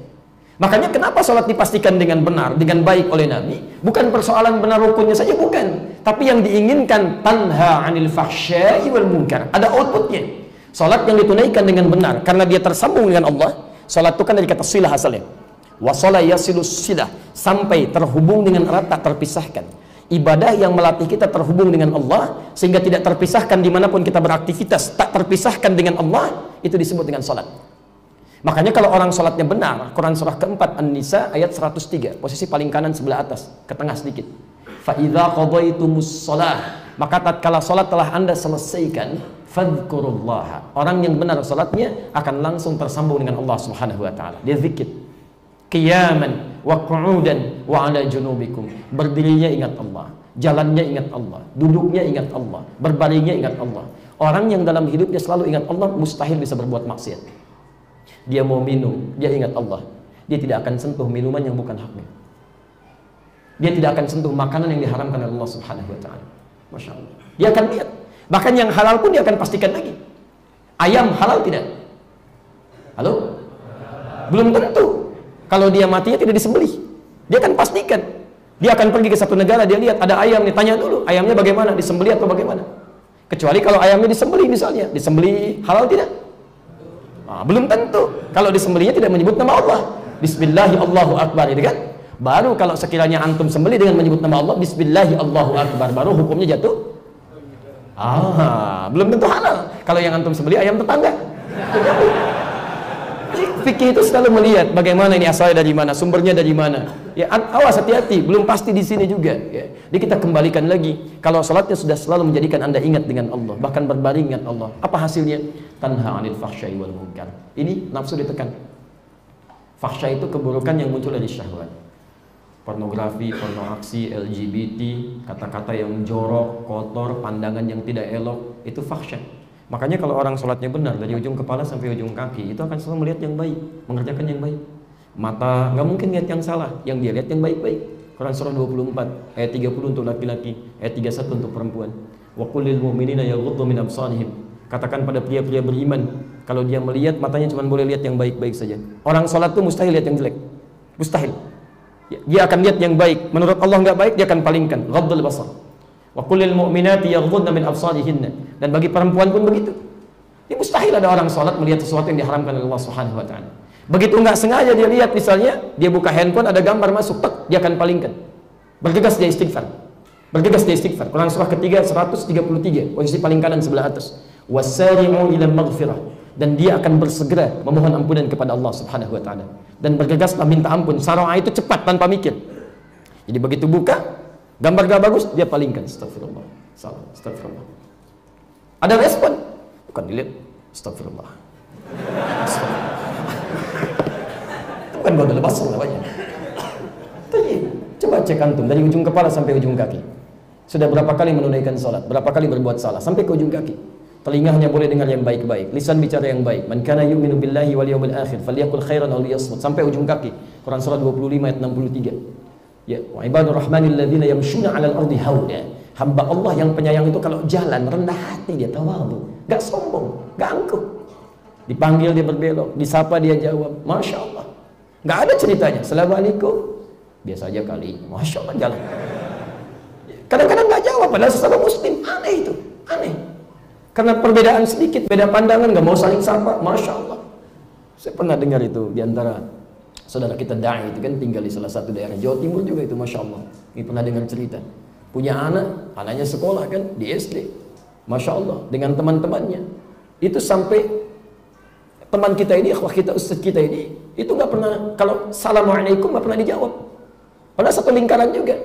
Makanya kenapa sholat dipastikan dengan benar, dengan baik oleh Nabi? Bukan persoalan benar rukunnya saja, bukan. Tapi yang diinginkan tanha 'anil fahsya'i wal munkar. Ada outputnya. Sholat yang ditunaikan dengan benar karena dia tersambung dengan Allah. Sholat itu kan dari kata silah asalnya. Wasala yasilus silah, sampai terhubung dengan erat, tak terpisahkan. Ibadah yang melatih kita terhubung dengan Allah sehingga tidak terpisahkan dimanapun kita beraktivitas, tak terpisahkan dengan Allah, itu disebut dengan sholat. Makanya kalau orang sholatnya benar, Quran surah keempat An-Nisa ayat 103, posisi paling kanan sebelah atas, ke tengah sedikit. Fa idza qadaitumus shalah, maka tatkala sholat telah Anda selesaikan, fadhkurullah. Orang yang benar sholatnya akan langsung tersambung dengan Allah Subhanahu wa taala. Dia zikir. Qiyaman wa qu'udan wa 'ala junubikum. Berdirinya ingat Allah, jalannya ingat Allah, duduknya ingat Allah, berbaringnya ingat Allah. Orang yang dalam hidupnya selalu ingat Allah mustahil bisa berbuat maksiat. Dia mau minum, dia ingat Allah. Dia tidak akan sentuh minuman yang bukan haknya. Dia tidak akan sentuh makanan yang diharamkan oleh Allah Subhanahu wa taala. Masya Allah. Dia akan lihat. Bahkan yang halal pun dia akan pastikan lagi. Ayam halal tidak? Halo? Belum tentu. Kalau dia matinya tidak disembelih, dia akan pastikan. Dia akan pergi ke satu negara, dia lihat ada ayam nih, tanya dulu, ayamnya bagaimana? Disembelih atau bagaimana? Kecuali kalau ayamnya disembelih misalnya, disembelih halal tidak? Nah, belum tentu. Kalau disembelihnya tidak menyebut nama Allah. Bismillahi Allahu Akbar, itu kan? Baru kalau sekiranya antum sembelih dengan menyebut nama Allah, Bismillahi Allahu Akbar, baru hukumnya jatuh. Belum tentu halal. Kalau yang antum sembelih ayam tetangga. Fikih itu selalu melihat bagaimana ini asalnya dari mana, sumbernya dari mana. Ya, awas hati-hati, belum pasti di sini juga. Ya. Jadi kita kembalikan lagi. Kalau salatnya sudah selalu menjadikan Anda ingat dengan Allah, bahkan berbaring ingat Allah. Apa hasilnya? Tanha 'anil fahsya'i wal munkar. Ini nafsu ditekan. Fahsya itu keburukan yang muncul dari syahwat. Pornografi, porno aksi, LGBT, kata-kata yang jorok, kotor, pandangan yang tidak elok, itu fahsya. Makanya kalau orang sholatnya benar dari ujung kepala sampai ujung kaki, itu akan selalu melihat yang baik, mengerjakan yang baik. Mata nggak mungkin lihat yang salah, yang dia lihat yang baik-baik. Quran surah 24 ayat 30 untuk laki-laki, ayat 31 untuk perempuan. Wa qul lil mu'minina yaghuddu min absarihim. Katakan pada pria-pria beriman, kalau dia melihat matanya cuma boleh lihat yang baik-baik saja. Orang sholat itu mustahil lihat yang jelek, mustahil. Dia akan lihat yang baik. Menurut Allah nggak baik, dia akan palingkan. Ghaddul basar. Wa qul lil mu'minati yaghuddna min absarihinna. Dan bagi perempuan pun begitu. Ini mustahil ada orang sholat melihat sesuatu yang diharamkan oleh Allah Subhanahu wa taala. Begitu nggak sengaja dia lihat, misalnya dia buka handphone ada gambar masuk, tek, dia akan palingkan. Bergegas dia istighfar. Bergegas dia istighfar. Quran surah ketiga 133, posisi paling kanan sebelah atas. Wasari'u ila maghfirah. Dan dia akan bersegera memohon ampunan kepada Allah Subhanahu wa taala. Dan bergegaslah minta ampun. Sara'ah itu cepat tanpa mikir. Jadi begitu buka gambar gak bagus, dia palingkan. Astagfirullah. Salah, astagfirullah. Ada respon? Bukan dilihat. Astagfirullah. Astagfirullah. Itu bukan godol basar namanya. Coba cek antum dari ujung kepala sampai ujung kaki. Sudah berapa kali menunaikan salat? Berapa kali berbuat salah? Sampai ke ujung kaki. Telinganya boleh dengar yang baik-baik, lisan bicara yang baik. Man kana yu'minu billahi wal yawmil akhir falyaqul khairan aw liyasmut. Sampai ujung kaki. Quran surah 25 ayat 63. Ya, wa ibadur rahmanil ladzina yamshuna 'alal ardi hauda. Hamba Allah yang penyayang itu kalau jalan rendah hati, dia tawadhu, enggak sombong, enggak angkuh. Dipanggil dia berbelok, disapa dia jawab. Masya Allah. Enggak ada ceritanya. Assalamualaikum. Biasa aja kali. Masya Allah jalan. Kadang-kadang enggak jawab padahal sesama muslim. Aneh itu, aneh. Karena perbedaan sedikit, beda pandangan, nggak mau saling sapa. Masya Allah. Saya pernah dengar itu di antara saudara kita da'i itu kan tinggal di salah satu daerah Jawa Timur juga itu, Masya Allah. Ini pernah dengar cerita. Punya anak, anaknya sekolah kan di SD. Masya Allah, dengan teman-temannya. Itu sampai teman kita ini, akhwah kita, ustaz kita ini, itu nggak pernah, kalau Assalamualaikum nggak pernah dijawab. Padahal satu lingkaran juga.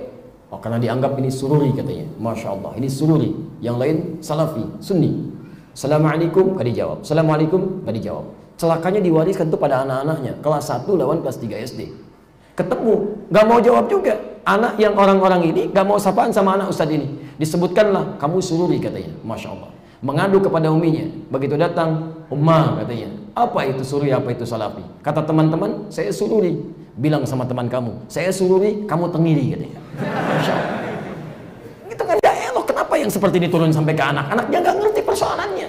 Oh, karena dianggap ini sururi katanya. Masya Allah, ini sururi. Yang lain salafi, sunni. Assalamualaikum, gak dijawab. Assalamualaikum, gak dijawab. Celakanya diwariskan tuh pada anak-anaknya. Kelas 1 lawan kelas 3 SD. Ketemu, gak mau jawab juga. Anak yang orang-orang ini gak mau sapaan sama anak ustadz ini. Disebutkanlah, kamu sururi katanya. Masya Allah. Mengadu kepada uminya. Begitu datang, Ummah katanya. Apa itu sururi, apa itu salafi? Kata teman-teman, saya sururi. Bilang sama teman kamu, saya sururi, kamu tengiri katanya. Masya Allah. Kenapa yang seperti ini turun sampai ke anak? Anaknya nggak ngerti persoalannya.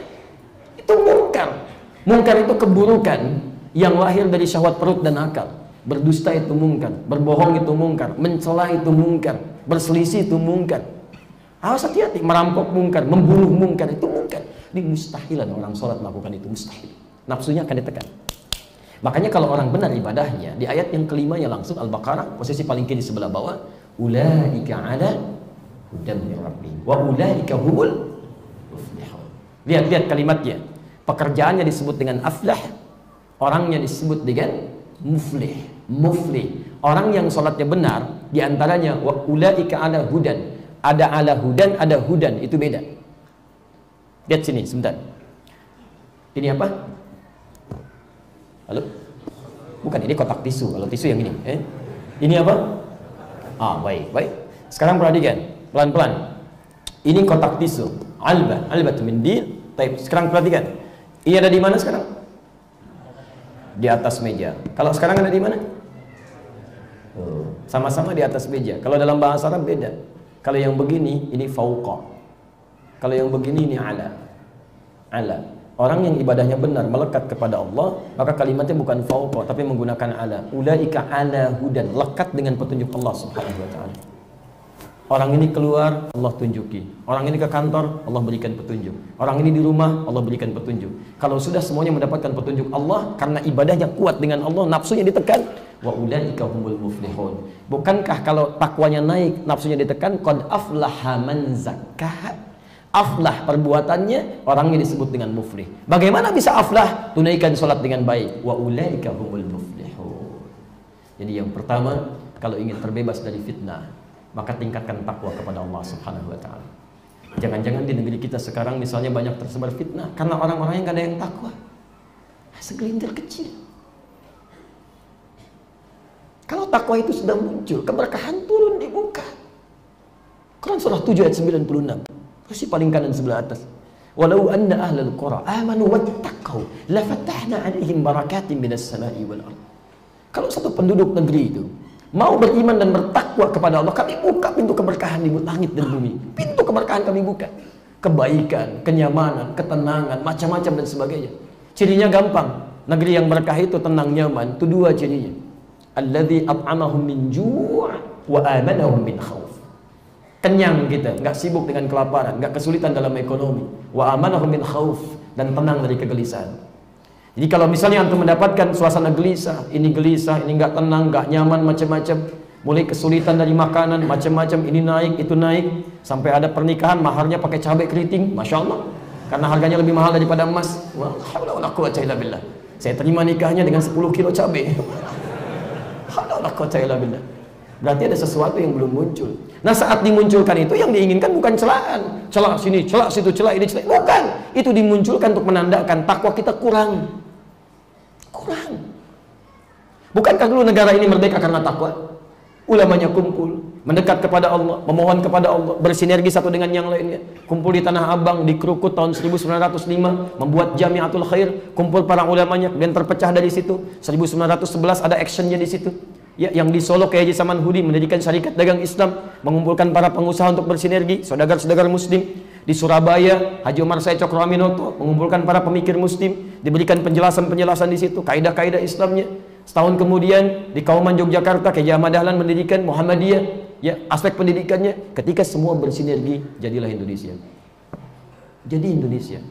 Itu mungkar. Mungkar itu keburukan yang lahir dari syahwat perut dan akal. Berdusta itu mungkar, berbohong itu mungkar, mencela itu mungkar, berselisih itu mungkar. Awas hati-hati, merampok mungkar, membunuh mungkar, itu mungkar. Ini mustahilan orang sholat melakukan itu, mustahil. Nafsunya akan ditekan. Makanya kalau orang benar ibadahnya, di ayat yang kelima ya langsung Al-Baqarah, posisi paling kiri sebelah bawah, ulaika ala hudan min rabbihim wa ulaika humul muflihun. Lihat kalimatnya. Pekerjaannya disebut dengan aflah, orangnya disebut dengan muflih. Muflih, orang yang sholatnya benar, diantaranya wa ulaika ala hudan. Ada ala hudan, ada hudan, itu beda. Lihat sini sebentar. Ini apa? Halo? Bukan, ini kotak tisu. Kalau tisu yang ini. Ini apa? Baik. Sekarang perhatikan, pelan-pelan. Ini kotak tisu. Albat min din. Sekarang perhatikan. Ini ada di mana sekarang? Di atas meja. Kalau sekarang ada di mana? Sama-sama di atas meja. Kalau dalam bahasa Arab beda. Kalau yang begini ini fauqa. Kalau yang begini ini ala. Orang yang ibadahnya benar melekat kepada Allah, maka kalimatnya bukan fauqa tapi menggunakan ala. Ulaika ala hudan, lekat dengan petunjuk Allah Subhanahu wa taala. Orang ini keluar, Allah tunjuki. Orang ini ke kantor, Allah berikan petunjuk. Orang ini di rumah, Allah berikan petunjuk. Kalau sudah semuanya mendapatkan petunjuk Allah karena ibadahnya kuat dengan Allah, nafsunya ditekan, wa ulaika humul muflihun. Bukankah kalau takwanya naik, nafsunya ditekan, qad aflaha man zakkaha. Aflah perbuatannya, orangnya disebut dengan muflih. Bagaimana bisa aflah? Tunaikan sholat dengan baik. Wa ulaika humul muflihun. Jadi yang pertama, kalau ingin terbebas dari fitnah, maka tingkatkan takwa kepada Allah Subhanahu wa taala. Jangan-jangan di negeri kita sekarang misalnya banyak tersebar fitnah karena orang-orangnya nggak ada yang takwa. Segelintir kecil. Kalau takwa itu sudah muncul, keberkahan turun di muka. Quran surah 7 ayat 96. Posisi paling kanan sebelah atas. Walau anna ahlal qura amanu wattaqau la fatahna 'alaihim barakatin minas sama'i wal ardh. Kalau satu penduduk negeri itu mau beriman dan bertakwa kepada Allah, kami buka pintu keberkahan di langit dan bumi. Pintu keberkahan kami buka. Kebaikan, kenyamanan, ketenangan, macam-macam dan sebagainya. Cirinya gampang. Negeri yang berkah itu tenang, nyaman. Itu dua cirinya. Alladzi at'amahum min ju' wa amanahum min khauf. Kenyang kita, nggak sibuk dengan kelaparan, nggak kesulitan dalam ekonomi. Wa amanahum min khauf, dan tenang dari kegelisahan. Jadi kalau misalnya antum mendapatkan suasana gelisah, ini nggak tenang, nggak nyaman, macam-macam, mulai kesulitan dari makanan, macam-macam, ini naik, itu naik, sampai ada pernikahan maharnya pakai cabai keriting, masya Allah, karena harganya lebih mahal daripada emas. Wala quwwata illa billah. Saya terima nikahnya dengan 10 kilo cabai. Wala quwwata illa billah. Berarti ada sesuatu yang belum muncul. Nah, saat dimunculkan itu yang diinginkan bukan celaan, celak sini, celak situ, celak ini, celak. Bukan. Itu dimunculkan untuk menandakan takwa kita kurang. Bukankah dulu negara ini merdeka karena takwa? Ulamanya kumpul, mendekat kepada Allah, memohon kepada Allah, bersinergi satu dengan yang lainnya. Kumpul di Tanah Abang, di Krukut tahun 1905, membuat Jamiatul Khair, kumpul para ulamanya, kemudian terpecah dari situ. 1911 ada actionnya di situ. Ya, yang di Solo Kiai Haji Saman Hudi mendirikan Syarikat Dagang Islam, mengumpulkan para pengusaha untuk bersinergi, saudagar-saudagar muslim. Di Surabaya, Haji Umar Said Cokroaminoto mengumpulkan para pemikir muslim, diberikan penjelasan-penjelasan di situ, kaidah-kaidah Islamnya. Setahun kemudian di Kauman Yogyakarta, Kiai Ahmad Dahlan mendirikan Muhammadiyah, ya, aspek pendidikannya. Ketika semua bersinergi, jadilah Indonesia. Jadi Indonesia.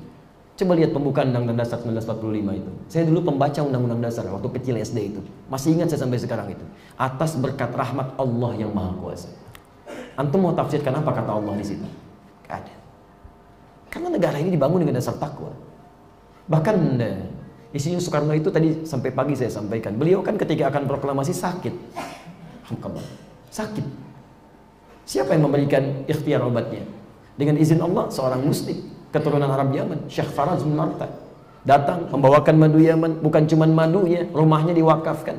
Coba lihat pembukaan Undang-Undang Dasar 1945 itu. Saya dulu pembaca Undang-Undang Dasar waktu kecil SD itu. Masih ingat saya sampai sekarang itu. Atas berkat rahmat Allah yang Maha Kuasa. Antum mau tafsirkan apa kata Allah di situ? Gak ada. Karena negara ini dibangun dengan dasar takwa. Bahkan Insinyur Soekarno itu tadi sampai pagi saya sampaikan. Beliau kan ketika akan proklamasi sakit. Sakit. Siapa yang memberikan ikhtiar obatnya? Dengan izin Allah, seorang muslim keturunan Arab Yaman, Syekh Faraz bin Marta, datang membawakan madu Yaman. Bukan cuma madunya, rumahnya diwakafkan.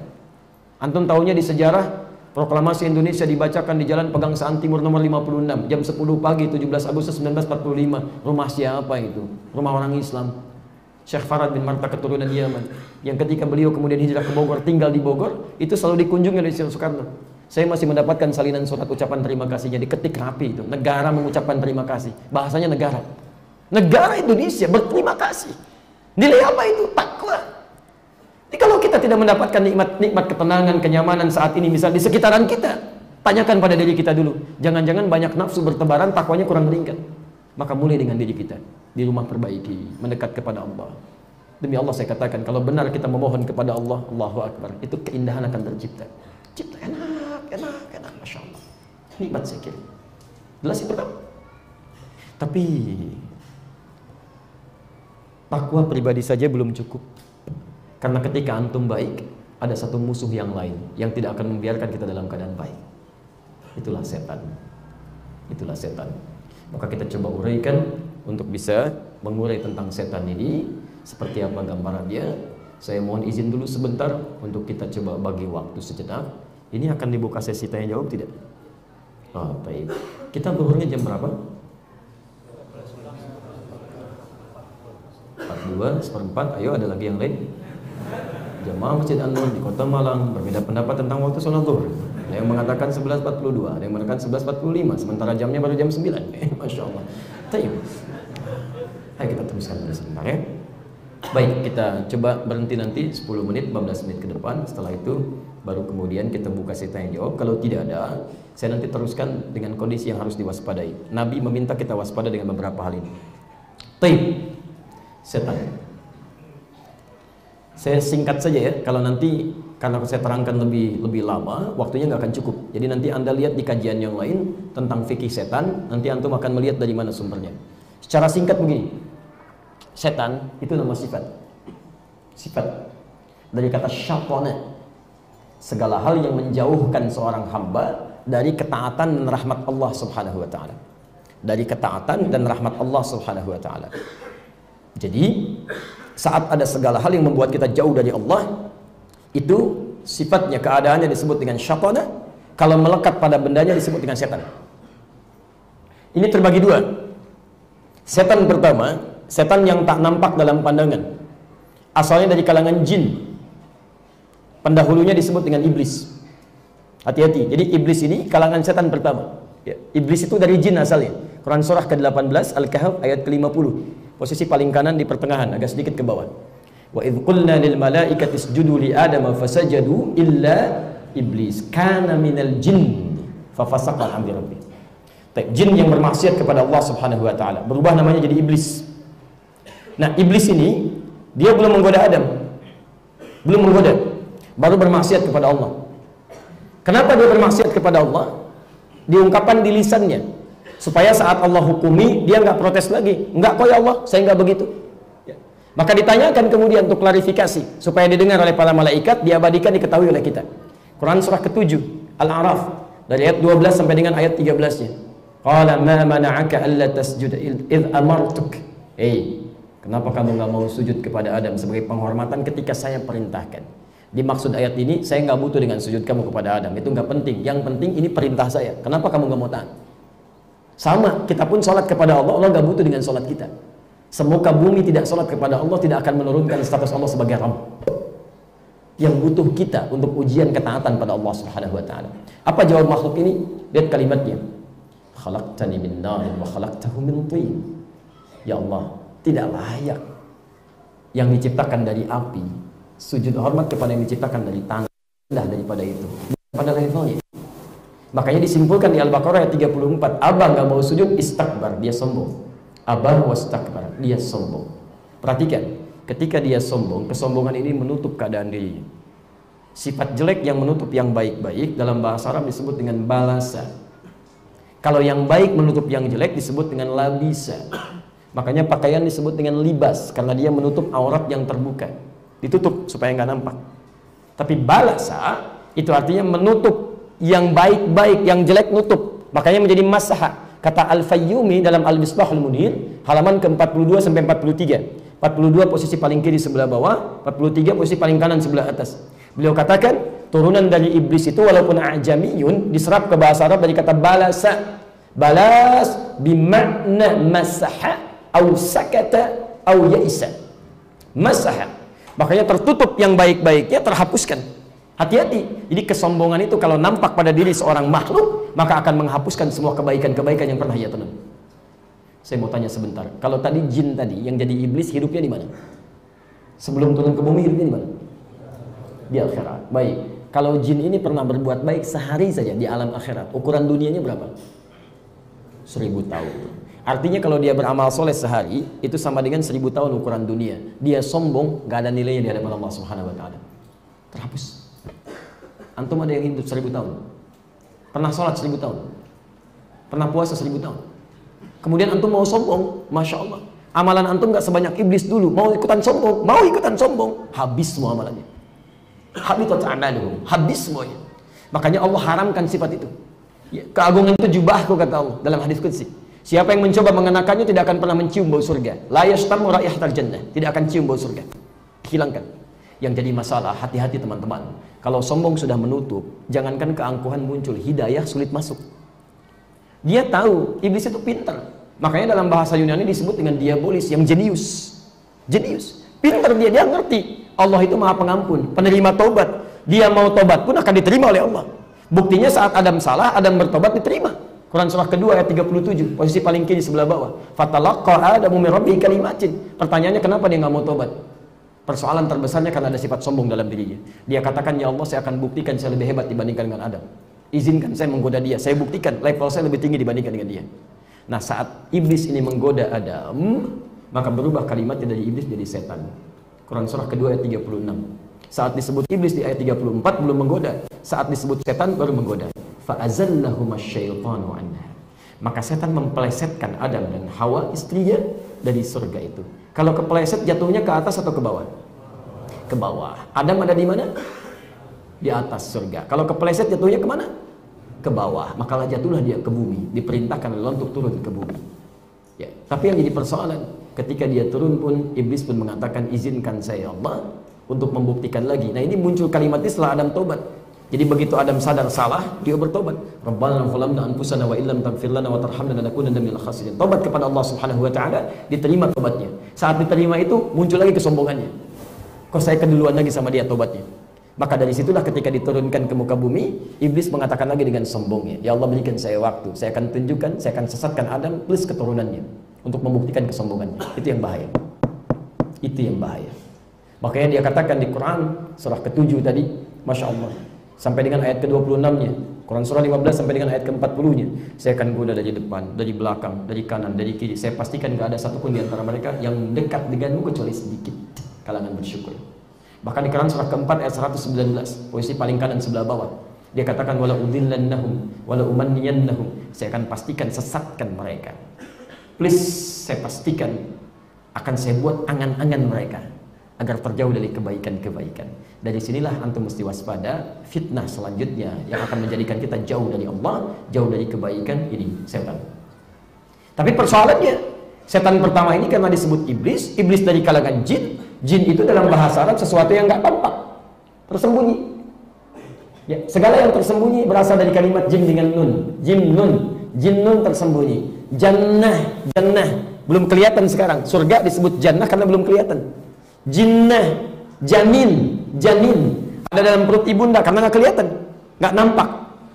Antum tahunya di sejarah proklamasi Indonesia dibacakan di Jalan Pegangsaan Timur nomor 56 jam 10 pagi 17 Agustus 1945. Rumah siapa itu? Rumah orang Islam. Syekh Farad bin Marta keturunan Yaman, yang ketika beliau kemudian hijrah ke Bogor, tinggal di Bogor, itu selalu dikunjungi oleh Syekh Soekarno. Saya masih mendapatkan salinan surat ucapan terima kasihnya, diketik rapi itu. Negara mengucapkan terima kasih. Bahasanya negara. Negara Indonesia berterima kasih. Nilai apa itu? Takwa. Jadi kalau kita tidak mendapatkan nikmat ketenangan, kenyamanan saat ini misal di sekitaran kita, tanyakan pada diri kita dulu. Jangan-jangan banyak nafsu bertebaran, takwanya kurang meningkat. Maka mulai dengan diri kita. Di rumah perbaiki, mendekat kepada Allah. Demi Allah saya katakan, kalau benar kita memohon kepada Allah, Allahu Akbar, itu keindahan akan tercipta. Cipta enak, Masya Allah. Nikmat saya kira. Jelas itu kan? Tapi takwa pribadi saja belum cukup. Karena ketika antum baik, ada satu musuh yang lain yang tidak akan membiarkan kita dalam keadaan baik. Itulah setan. Itulah setan. Maka kita coba uraikan untuk bisa mengurai tentang setan ini. Seperti apa gambarannya. Saya mohon izin dulu sebentar untuk kita coba bagi waktu sejenak. Ini akan dibuka sesi tanya jawab tidak? Oh, baik. Kita zuhurnya jam berapa? 42, seperempat. Ayo, ada lagi yang lain? Jamaah Masjid An-Nur di Kota Malang berbeda pendapat tentang waktu sholat zuhur. Ada yang mengatakan 11.42, ada yang mengatakan 11.45, sementara jamnya baru jam 9. Masya Allah. Tayyib. Ayo kita teruskan dulu sebentar ya. Baik, kita coba berhenti nanti 10 menit, 15 menit ke depan. Setelah itu baru kemudian kita buka sesi tanya jawab. Kalau tidak ada, saya nanti teruskan dengan kondisi yang harus diwaspadai. Nabi meminta kita waspada dengan beberapa hal ini. Taib, setan. Saya singkat saja ya. Kalau nanti karena saya terangkan lebih lama, waktunya nggak akan cukup. Jadi nanti Anda lihat di kajian yang lain tentang fikih setan. Nanti antum akan melihat dari mana sumbernya. Secara singkat begini. Setan itu nama sifat. Sifat dari kata syaitan, segala hal yang menjauhkan seorang hamba dari ketaatan dan rahmat Allah Subhanahu wa taala. Dari ketaatan dan rahmat Allah Subhanahu wa taala. Jadi, saat ada segala hal yang membuat kita jauh dari Allah, itu sifatnya, keadaannya disebut dengan syaitan. Kalau melekat pada bendanya disebut dengan setan. Ini terbagi dua. Setan pertama, setan yang tak nampak dalam pandangan, asalnya dari kalangan jin. Pendahulunya disebut dengan iblis. Hati-hati. Jadi iblis ini kalangan setan pertama ya. Iblis itu dari jin asalnya. Quran surah ke-18 Al-Kahf ayat ke-50. Posisi paling kanan di pertengahan, agak sedikit ke bawah. Wa idh qulna lil malaikati isjudu li adama fasajadu illa iblis kana minal jinn fa fasaqa an amri rabbih. Jin yang bermaksiat kepada Allah Subhanahu wa taala berubah namanya jadi iblis. Nah, iblis ini dia belum menggoda Adam. Belum menggoda. Baru bermaksiat kepada Allah. Kenapa dia bermaksiat kepada Allah? Diungkapkan di lisannya. Supaya saat Allah hukumi, dia nggak protes lagi. Enggak kok ya Allah, saya nggak begitu. Ya. Maka ditanyakan kemudian untuk klarifikasi. Supaya didengar oleh para malaikat, diabadikan, diketahui oleh kita. Quran surah ke-7, Al-A'raf. Dari ayat 12 sampai dengan ayat 13-nya. Qala ma mana'aka alla tasjuda idh amartuk. Kenapa kamu nggak mau sujud kepada Adam sebagai penghormatan ketika saya perintahkan? Dimaksud ayat ini, saya nggak butuh dengan sujud kamu kepada Adam. Itu nggak penting. Yang penting ini perintah saya. Kenapa kamu nggak mau taat? Sama, kita pun sholat kepada Allah. Allah nggak butuh dengan sholat kita. Semoga bumi tidak sholat kepada Allah, tidak akan menurunkan status Allah sebagai Rabb. Yang butuh kita untuk ujian ketaatan pada Allah Subhanahu wa taala. Apa jawab makhluk ini? Lihat kalimatnya. Khalaqtani min narin wa khalaqtahu min tin. Ya Allah, tidak layak yang diciptakan dari api sujud hormat kepada yang diciptakan dari tanah. Rendah daripada itu pada levelnya. Makanya disimpulkan di Al-Baqarah ayat 34, Abah nggak mau sujud, istakbar, dia sombong. Abah wastakbar, dia sombong. Perhatikan, ketika dia sombong, kesombongan ini menutup keadaan dirinya. Sifat jelek yang menutup yang baik-baik dalam bahasa Arab disebut dengan balasa. Kalau yang baik menutup yang jelek disebut dengan labisa. Makanya pakaian disebut dengan libas, karena dia menutup aurat yang terbuka. Ditutup supaya nggak nampak. Tapi balasa itu artinya menutup yang baik-baik, yang jelek nutup. Makanya menjadi masaha. Kata Al-Fayyumi dalam Al-Misbahul Munir, halaman ke-42 sampai 43. 42 posisi paling kiri sebelah bawah, 43 posisi paling kanan sebelah atas. Beliau katakan, turunan dari iblis itu walaupun a'jamiyun, diserap ke bahasa Arab dari kata balasa. Balas bimakna masaha au sakata au ya'isa. Masaha. Makanya tertutup yang baik-baiknya, terhapuskan. Hati-hati. Jadi kesombongan itu kalau nampak pada diri seorang makhluk, maka akan menghapuskan semua kebaikan-kebaikan yang pernah ia tanam. Saya mau tanya sebentar. Kalau tadi jin tadi yang jadi iblis hidupnya di mana? Sebelum turun ke bumi hidupnya di mana? Di akhirat. Baik. Kalau jin ini pernah berbuat baik sehari saja di alam akhirat, ukuran dunianya berapa? 1000 tahun. Artinya kalau dia beramal soleh sehari, itu sama dengan 1000 tahun ukuran dunia. Dia sombong, gak ada nilainya di hadapan Allah Subhanahu Wa Taala. Terhapus. Antum ada yang hidup 1000 tahun? Pernah sholat 1000 tahun? Pernah puasa 1000 tahun? Kemudian antum mau sombong, Masya Allah. Amalan antum gak sebanyak iblis dulu. Mau ikutan sombong, habis semua amalannya. Habis semuanya. Makanya Allah haramkan sifat itu. Ya, keagungan itu jubahku, kata Allah dalam hadis qudsi. Siapa yang mencoba mengenakannya tidak akan pernah mencium bau surga. La yashtamu raihatal jannah, tidak akan cium bau surga. Hilangkan. Yang jadi masalah, hati-hati teman-teman. Kalau sombong sudah menutup, jangankan keangkuhan muncul, hidayah sulit masuk. Dia tahu iblis itu pintar. Makanya dalam bahasa Yunani disebut dengan diabolis, yang jenius. Jenius. Pintar dia ngerti. Allah itu Maha Pengampun, penerima taubat. Dia mau taubat pun akan diterima oleh Allah. Buktinya saat Adam salah, Adam bertobat diterima. Quran surah kedua ayat 37, posisi paling kiri sebelah bawah. Fatalaqqa Adamu min rabbihi kalimatin. Pertanyaannya kenapa dia nggak mau tobat? Persoalan terbesarnya karena ada sifat sombong dalam dirinya. Dia katakan, ya Allah, saya akan buktikan saya lebih hebat dibandingkan dengan Adam. Izinkan saya menggoda dia, saya buktikan level saya lebih tinggi dibandingkan dengan dia. Nah, saat iblis ini menggoda Adam, maka berubah kalimatnya dari iblis jadi setan. Quran surah kedua ayat 36. Saat disebut iblis di ayat 34 belum menggoda. Saat disebut setan baru menggoda. Fa'azallahumashyaitanu anha. Maka setan mempelesetkan Adam dan Hawa istrinya dari surga itu. Kalau kepeleset jatuhnya ke atas atau ke bawah? Ke bawah. Adam ada di mana? Di atas surga. Kalau kepeleset jatuhnya ke mana? Ke bawah. Maka jatuhlah dia ke bumi. Diperintahkan Allah untuk turun ke bumi. Ya. Tapi yang jadi persoalan, ketika dia turun pun, iblis pun mengatakan, izinkan saya Allah untuk membuktikan lagi. Nah, ini muncul kalimat setelah Adam tobat. Jadi begitu Adam sadar salah, dia bertobat. Rabbana zalamna anfusana wa illam taghfir lana wa tarhamna lanakunanna minal khasirin. Tobat kepada Allah Subhanahu wa taala, diterima tobatnya. Saat diterima itu muncul lagi kesombongannya. Kok saya keduluan lagi sama dia tobatnya? Maka dari situlah ketika diturunkan ke muka bumi, iblis mengatakan lagi dengan sombongnya, ya Allah, berikan saya waktu, saya akan tunjukkan, saya akan sesatkan Adam plus keturunannya untuk membuktikan kesombongannya. Itu yang bahaya. Itu yang bahaya. Makanya dia katakan di Quran surah ke-7 tadi, Masya Allah, sampai dengan ayat ke-26-nya, Quran surah 15 sampai dengan ayat ke-40-nya, saya akan goda dari depan, dari belakang, dari kanan, dari kiri. Saya pastikan gak ada satupun di antara mereka yang dekat denganmu kecuali sedikit kalangan bersyukur. Bahkan di Quran surah ke-4 ayat 119, posisi paling kanan sebelah bawah, dia katakan, wala udhillannahum wala umanniyannahum. Saya akan pastikan sesatkan mereka. Please, saya pastikan akan saya buat angan-angan mereka agar terjauh dari kebaikan-kebaikan. Dari sinilah antum mesti waspada fitnah selanjutnya yang akan menjadikan kita jauh dari Allah, jauh dari kebaikan, ini setan. Tapi persoalannya, setan pertama ini karena disebut iblis, iblis dari kalangan jin. Jin itu dalam bahasa Arab sesuatu yang nggak tampak, tersembunyi. Ya, segala yang tersembunyi berasal dari kalimat jin dengan nun. Jin nun tersembunyi. Jannah belum kelihatan sekarang. Surga disebut jannah karena belum kelihatan. Jinnah, janin ada dalam perut ibunda karena nggak kelihatan, nggak nampak.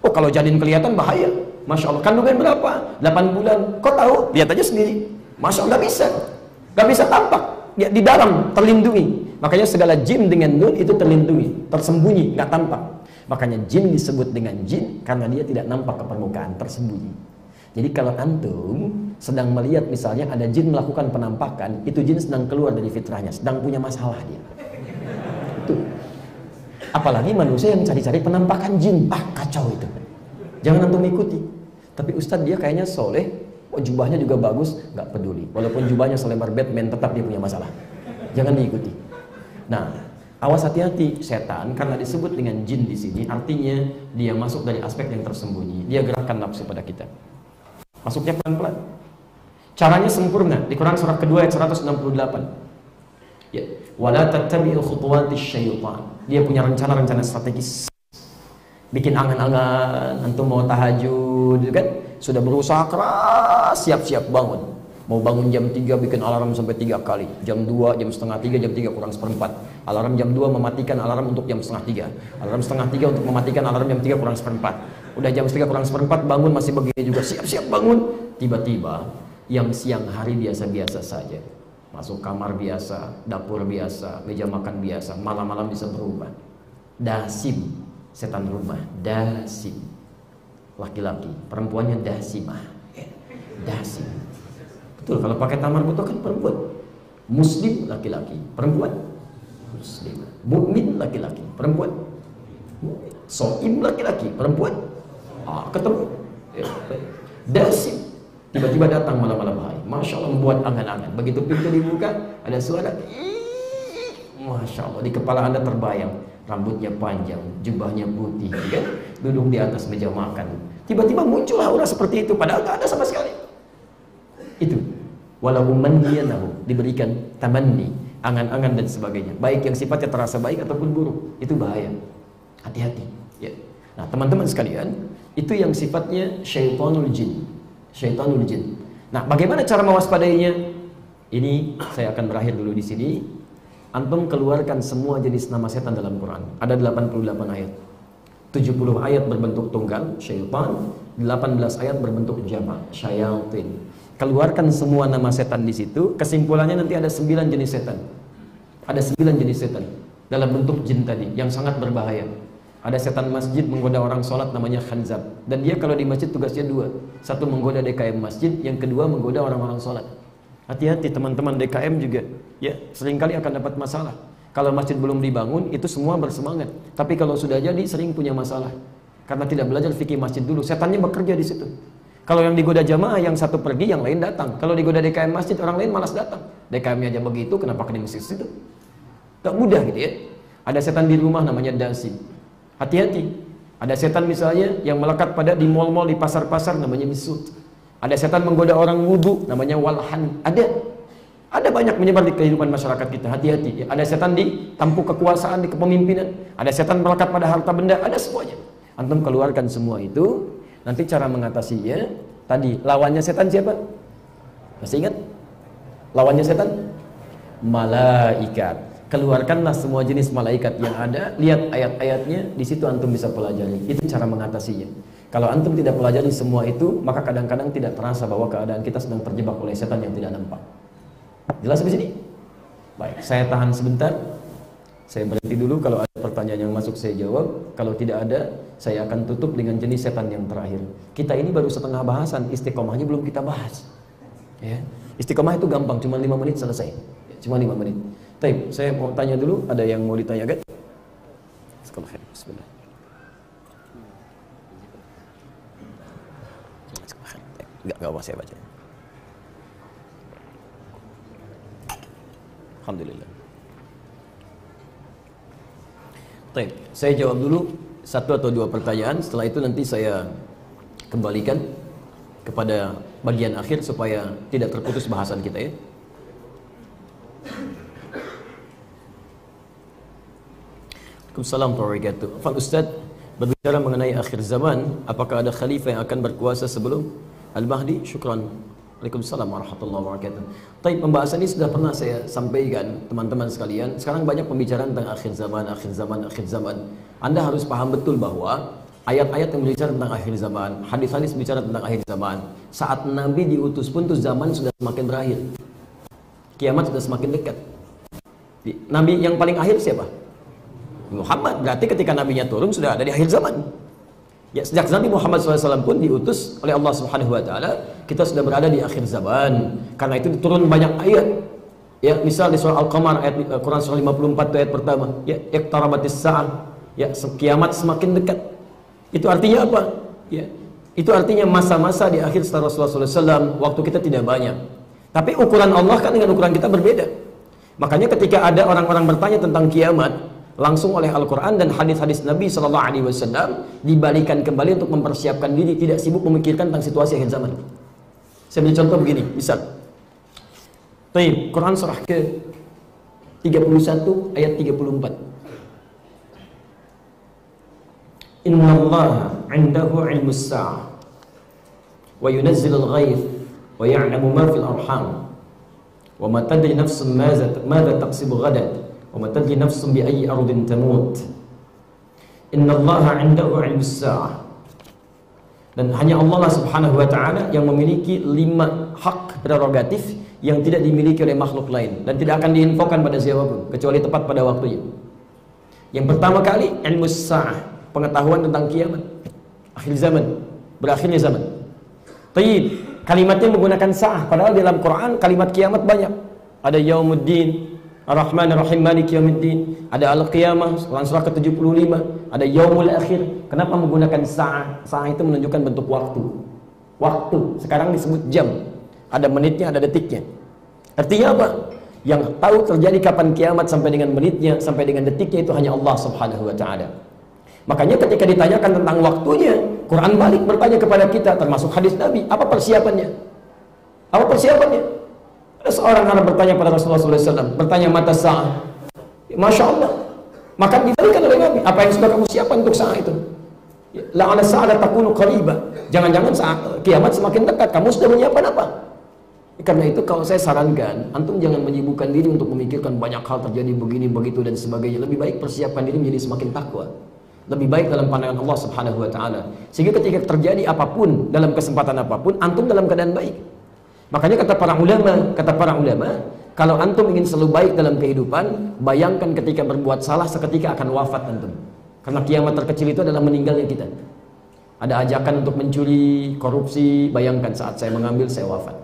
Oh, kalau janin kelihatan bahaya. Masya Allah, kandungan berapa? 8 bulan. Kok tahu? Lihat aja sendiri. Masya Allah, nggak bisa tampak. Ya, di dalam terlindungi. Makanya segala jin dengan nun itu terlindungi, tersembunyi, nggak tampak. Makanya jin disebut dengan jin karena dia tidak nampak ke permukaan, tersembunyi. Jadi kalau antum sedang melihat misalnya ada jin melakukan penampakan, itu jin sedang keluar dari fitrahnya, sedang punya masalah dia. Itu. Apalagi manusia yang cari-cari penampakan jin, kacau itu. Jangan antum ikuti. Tapi Ustadz dia kayaknya soleh, jubahnya juga bagus, nggak peduli. Walaupun jubahnya selebar Batman, tetap dia punya masalah. Jangan diikuti. Nah, awas hati-hati, setan karena disebut dengan jin di sini, artinya dia masuk dari aspek yang tersembunyi. Dia gerakan nafsu pada kita. Masuknya pelan-pelan. Caranya sempurna di Quran surah kedua ayat 168. Ya, wala tattabi'u khutuwatis syaitan. Dia punya rencana-rencana strategis. Bikin angan-angan, antum mau tahajud, gitu kan? Sudah berusaha keras, siap-siap bangun. Mau bangun jam 3 bikin alarm sampai 3 kali. Jam 2, jam setengah 3, jam 3 kurang seperempat. Alarm jam 2 mematikan alarm untuk jam setengah 3. Alarm setengah 3 untuk mematikan alarm jam 3 kurang seperempat. Udah jam 3 kurang seperempat bangun masih begini juga. Siap-siap bangun. Tiba-tiba yang siang hari biasa-biasa saja. Masuk kamar biasa, dapur biasa, meja makan biasa. Malam-malam bisa berubah. Dasim, setan rumah. Dasim. Laki-laki, perempuannya dasimah. Dasim. Betul, kalau pakai tamar butuh kan perempuan. Muslim laki-laki, perempuan muslim. Mukmin laki-laki, perempuan mukmin. Soim laki-laki, perempuan. Ketemu. Dasim. Tiba-tiba datang malam-malam hari. Masya Allah membuat angan-angan. Begitu pintu dibuka, ada suara. Masya Allah, di kepala Anda terbayang. Rambutnya panjang, jubahnya putih, kan? Duduk di atas meja makan. Tiba-tiba muncul aura seperti itu, padahal nggak ada sama sekali. Itu walau manniyanahu, diberikan tamanni, angan-angan dan sebagainya, baik yang sifatnya terasa baik ataupun buruk. Itu bahaya, hati-hati ya. Nah teman-teman sekalian, itu yang sifatnya syaitanul jin. Syaitanul jin. Nah bagaimana cara mewaspadainya? Ini saya akan berakhir dulu di sini. Antum keluarkan semua jenis nama setan dalam Quran. Ada 88 ayat. 70 ayat berbentuk tunggal, syaitan. 18 ayat berbentuk jamak, syayatin. Keluarkan semua nama setan di situ. Kesimpulannya nanti ada 9 jenis setan. Ada 9 jenis setan dalam bentuk jin tadi yang sangat berbahaya. Ada setan masjid menggoda orang sholat namanya khanzab. Dan dia kalau di masjid tugasnya 2. Satu menggoda DKM masjid, yang kedua menggoda orang-orang sholat. Hati-hati teman-teman DKM juga ya, seringkali akan dapat masalah. Kalau masjid belum dibangun itu semua bersemangat. Tapi kalau sudah jadi sering punya masalah. Karena tidak belajar fikih masjid dulu. Setannya bekerja di situ. Kalau yang digoda jamaah, yang satu pergi, yang lain datang. Kalau digoda DKM masjid, orang lain malas datang. DKM-nya aja begitu, kenapa ke masjid situ? Tak mudah gitu ya. Ada setan di rumah namanya dasim. Hati-hati. Ada setan misalnya yang melekat pada di mal-mal, di pasar-pasar namanya misut. Ada setan menggoda orang wudu namanya walhan. Ada banyak menyebar di kehidupan masyarakat kita. Hati-hati. Ada setan di tampuk kekuasaan, di kepemimpinan. Ada setan melekat pada harta benda. Ada semuanya. Antum keluarkan semua itu. Nanti cara mengatasinya, tadi lawannya setan siapa? Masih ingat? Lawannya setan? Malaikat. Keluarkanlah semua jenis malaikat yang ada, lihat ayat-ayatnya, di situ antum bisa pelajari. Itu cara mengatasinya. Kalau antum tidak pelajari semua itu, maka kadang-kadang tidak terasa bahwa keadaan kita sedang terjebak oleh setan yang tidak nampak. Jelas di sini? Baik, saya tahan sebentar. Saya berhenti dulu, kalau ada pertanyaan yang masuk saya jawab. Kalau tidak ada, saya akan tutup dengan jenis setan yang terakhir. Kita ini baru setengah bahasan, istiqomahnya belum kita bahas ya. Istiqomah itu gampang, cuma 5 menit selesai ya, cuma 5 menit. Baik, saya mau tanya dulu, ada yang mau ditanyakan? Bismillah. Enggak apa saya baca. Alhamdulillah. Baik, saya jawab dulu 1 atau 2 pertanyaan. Setelah itu nanti saya kembalikan kepada bagian akhir supaya tidak terputus bahasan kita ya. Waalaikumsalam warahmatullahi wabarakatuh. Pak Ustaz, berbicara mengenai akhir zaman, apakah ada khalifah yang akan berkuasa sebelum Al-Mahdi? Syukran. Waalaikumsalam warahmatullahi wabarakatuh. Tapi pembahasan ini sudah pernah saya sampaikan teman-teman sekalian. Sekarang banyak pembicaraan tentang akhir zaman, akhir zaman, akhir zaman. Anda harus paham betul bahwa ayat-ayat yang berbicara tentang akhir zaman, hadis-hadis bicara tentang akhir zaman. Saat Nabi diutus pun tuh zaman sudah semakin berakhir. Kiamat sudah semakin dekat. Nabi yang paling akhir siapa? Muhammad. Berarti ketika nabinya turun sudah ada di akhir zaman. Ya, sejak Nabi Muhammad SAW pun diutus oleh Allah Subhanahu Wa Taala, kita sudah berada di akhir zaman. Karena itu turun banyak ayat. Ya, misal di surah Al-Qamar ayat Quran surah 54 ayat pertama, ya, iqtarabatis sa'ah, ya, kiamat semakin dekat. Itu artinya apa? Ya, itu artinya masa-masa di akhir setelah Rasulullah SAW, waktu kita tidak banyak. Tapi ukuran Allah kan dengan ukuran kita berbeda. Makanya ketika ada orang-orang bertanya tentang kiamat, langsung oleh Al-Quran dan hadis-hadis Nabi SAW dibalikan kembali untuk mempersiapkan diri, tidak sibuk memikirkan tentang situasi akhir zaman. Saya beri contoh begini, misal Quran surah ke 31 ayat 34. Inna Allah 'indahu 'ilmus sa'ah wa yunazzilul ghaith wa ya'lamu ma fil arham wa ma tadri nafsun madza taksibu ghadan wa ma tadri nafsun bi ayyi ardin tamut. Innallaha 'indahu 'ilmus sa'ah. Dan hanya Allah Subhanahu wa taala yang memiliki 5 hak prerogatif yang tidak dimiliki oleh makhluk lain dan tidak akan diinfokan pada siapapun kecuali tepat pada waktunya. Yang pertama kali ilmus sa'ah, pengetahuan tentang kiamat, akhir zaman, berakhirnya zaman. Tayyib, kalimatnya menggunakan sa'ah, padahal dalam Quran kalimat kiamat banyak. Ada yaumuddin, Ar-Rahman Ar-Rahim Maliki Yaumiddin, ada Al-Qiyamah, surah ke-75, ada Yaumul Akhir. Kenapa menggunakan sa'ah? Sa'ah itu menunjukkan bentuk waktu. Waktu, sekarang disebut jam. Ada menitnya, ada detiknya. Artinya apa? Yang tahu terjadi kapan kiamat sampai dengan menitnya, sampai dengan detiknya itu hanya Allah Subhanahu wa taala. Makanya ketika ditanyakan tentang waktunya, Quran balik bertanya kepada kita, termasuk hadis Nabi, apa persiapannya? Apa persiapannya? Ada seorang Arab bertanya pada Rasulullah SAW, bertanya mata sa'ah. Masya Allah. Maka dibalikan oleh Nabi, apa yang sudah kamu siapkan untuk sa'ah itu? La'ala sa'ada takunu qariba. Jangan-jangan saat kiamat semakin dekat, kamu sudah menyiapkan apa? Karena itu kalau saya sarankan, antum jangan menyibukkan diri untuk memikirkan banyak hal terjadi begini, begitu dan sebagainya. Lebih baik persiapkan diri menjadi semakin takwa. Lebih baik dalam pandangan Allah Subhanahu wa taala. Sehingga ketika terjadi apapun, dalam kesempatan apapun, antum dalam keadaan baik. Makanya kata para ulama, kalau antum ingin selalu baik dalam kehidupan, bayangkan ketika berbuat salah seketika akan wafat antum. Karena kiamat terkecil itu adalah meninggalnya kita. Ada ajakan untuk mencuri, korupsi, bayangkan saat saya mengambil, saya wafat.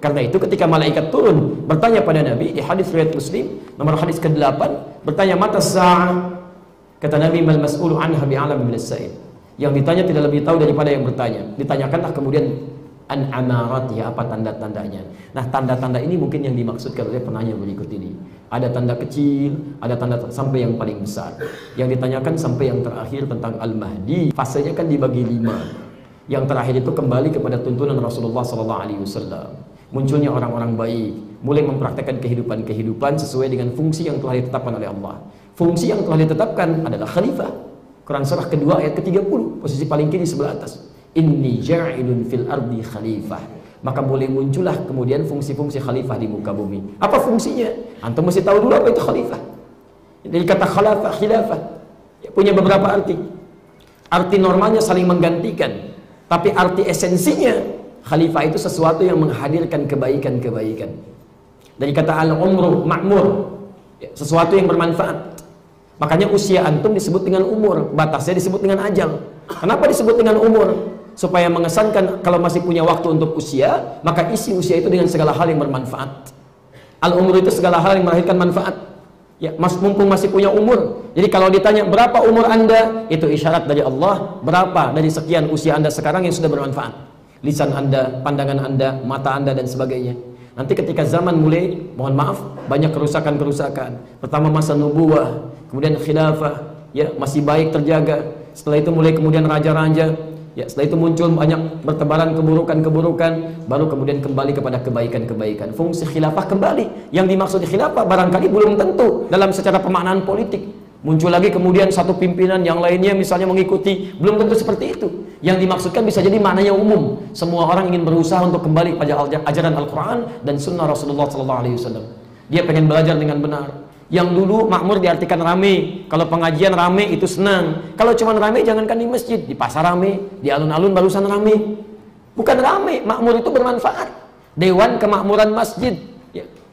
Karena itu ketika malaikat turun bertanya pada Nabi di hadis riwayat Muslim nomor hadis ke-8, bertanya mata sa'ah, kata Nabi mal mas'ulu anha bi'alam minas sa'il. Yang ditanya tidak lebih tahu daripada yang bertanya. Ditanyakanlah kemudian an amaratnya, apa tanda-tandanya. Nah, tanda-tanda ini mungkin yang dimaksudkan oleh penanya berikut ini. Ada tanda kecil, ada tanda sampai yang paling besar. Yang ditanyakan sampai yang terakhir tentang Al-Mahdi, fasenya kan dibagi 5. Yang terakhir itu kembali kepada tuntunan Rasulullah SAW. Munculnya orang-orang baik, mulai mempraktekkan kehidupan-kehidupan sesuai dengan fungsi yang telah ditetapkan oleh Allah. Fungsi yang telah ditetapkan adalah khalifah. Quran surah kedua ayat ke-30, posisi paling kiri sebelah atas. Inni ja'ilun fil ardi khalifah. Maka boleh muncullah kemudian fungsi-fungsi khalifah di muka bumi. Apa fungsinya? Antum mesti tahu dulu apa itu khalifah. Dari kata khilafah punya beberapa arti. Arti normalnya saling menggantikan. Tapi arti esensinya, khalifah itu sesuatu yang menghadirkan kebaikan-kebaikan. Dari kata al-umru ma'mur, sesuatu yang bermanfaat. Makanya usia antum disebut dengan umur, batasnya disebut dengan ajal. Kenapa disebut dengan umur? Supaya mengesankan kalau masih punya waktu untuk usia, maka isi usia itu dengan segala hal yang bermanfaat. Al-umur itu segala hal yang melahirkan manfaat. Ya, mumpung masih punya umur. Jadi kalau ditanya berapa umur Anda, itu isyarat dari Allah, berapa dari sekian usia Anda sekarang yang sudah bermanfaat. Lisan Anda, pandangan Anda, mata Anda dan sebagainya. Nanti ketika zaman mulai, mohon maaf, banyak kerusakan-kerusakan. Pertama masa nubuwah, kemudian khilafah, ya masih baik terjaga. Setelah itu mulai kemudian raja-raja. Ya, setelah itu muncul banyak bertebaran keburukan-keburukan, baru kemudian kembali kepada kebaikan-kebaikan. Fungsi khilafah kembali. Yang dimaksud khilafah barangkali belum tentu dalam secara pemaknaan politik. Muncul lagi kemudian satu pimpinan yang lainnya misalnya mengikuti, belum tentu seperti itu. Yang dimaksudkan bisa jadi maknanya umum. Semua orang ingin berusaha untuk kembali pada ajaran Al-Quran dan Sunnah Rasulullah SAW. Dia pengen belajar dengan benar. Yang dulu makmur diartikan rame. Kalau pengajian rame itu senang. Kalau cuma rame jangankan di masjid, di pasar rame, di alun-alun barusan rame. Bukan rame, makmur itu bermanfaat. Dewan kemakmuran masjid.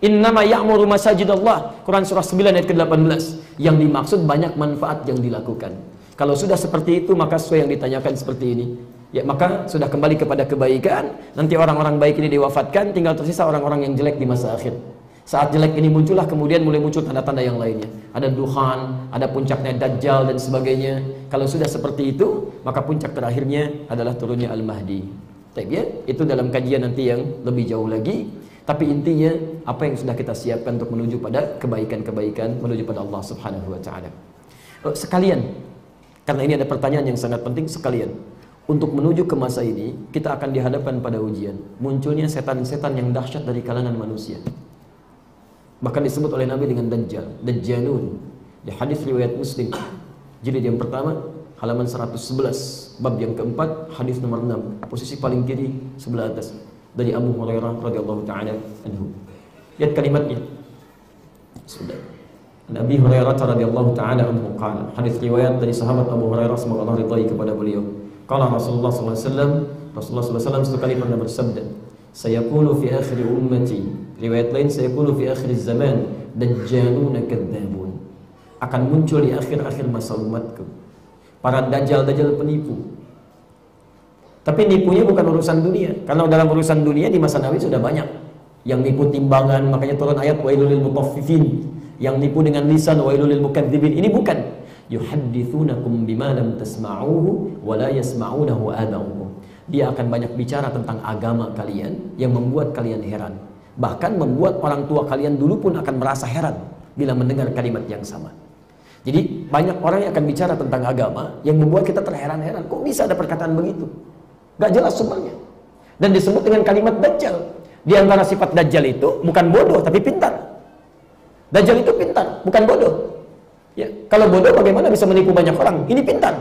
Innama ya'muru masajidallah. Quran surah 9 ayat ke-18. Yang dimaksud banyak manfaat yang dilakukan. Kalau sudah seperti itu, maka sesuai yang ditanyakan seperti ini. Ya, maka sudah kembali kepada kebaikan. Nanti orang-orang baik ini diwafatkan, tinggal tersisa orang-orang yang jelek di masa akhir. Saat jelek ini muncullah, kemudian mulai muncul tanda-tanda yang lainnya. Ada duhan, ada puncaknya Dajjal dan sebagainya. Kalau sudah seperti itu, maka puncak terakhirnya adalah turunnya Al-Mahdi. Ya, itu dalam kajian nanti yang lebih jauh lagi. Tapi intinya, apa yang sudah kita siapkan untuk menuju pada kebaikan-kebaikan, menuju pada Allah Subhanahu wa Ta'ala. Sekalian, karena ini ada pertanyaan yang sangat penting, sekalian. Untuk menuju ke masa ini, kita akan dihadapkan pada ujian. Munculnya setan-setan yang dahsyat dari kalangan manusia. Bahkan disebut oleh Nabi dengan Dajjal, Dajjalun. Di hadis riwayat Muslim, jilid yang pertama, halaman 111, bab yang keempat, hadis nomor 6, posisi paling kiri sebelah atas. dari Abu Hurairah radhiyallahu taala anhu. Lihat kalimatnya. Sudah. Nabi Hurairah radhiyallahu taala anhu qala, hadis riwayat dari sahabat Abu Hurairah semoga Allah ridai kepada beliau. Qala Rasulullah sallallahu alaihi wasallam, Rasulullah sallallahu alaihi wasallam sekali pernah bersabda, sayakunu fi akhir ummati, riwayat lain sayakunu fi akhir zaman dajjaluna kadzdzabun. Akan muncul di akhir-akhir masa umatku para dajjal-dajjal penipu. Tapi nipunya bukan urusan dunia. Karena dalam urusan dunia di masa Nabi sudah banyak yang nipu timbangan, makanya turun ayat wailul lil mutaffifin. Yang nipu dengan lisan wailul lil mukadzibin. Ini bukan. Yuhadditsunakum bima lam tasma'uhu wa la yasma'unahu aba'ukum. Dia akan banyak bicara tentang agama kalian yang membuat kalian heran. Bahkan membuat orang tua kalian dulu pun akan merasa heran bila mendengar kalimat yang sama. Jadi banyak orang yang akan bicara tentang agama yang membuat kita terheran-heran. Kok bisa ada perkataan begitu? Gak jelas sumbernya. Dan disebut dengan kalimat Dajjal. Di antara sifat Dajjal itu bukan bodoh tapi pintar. Dajjal itu pintar, bukan bodoh. Ya, kalau bodoh bagaimana bisa menipu banyak orang? Ini pintar,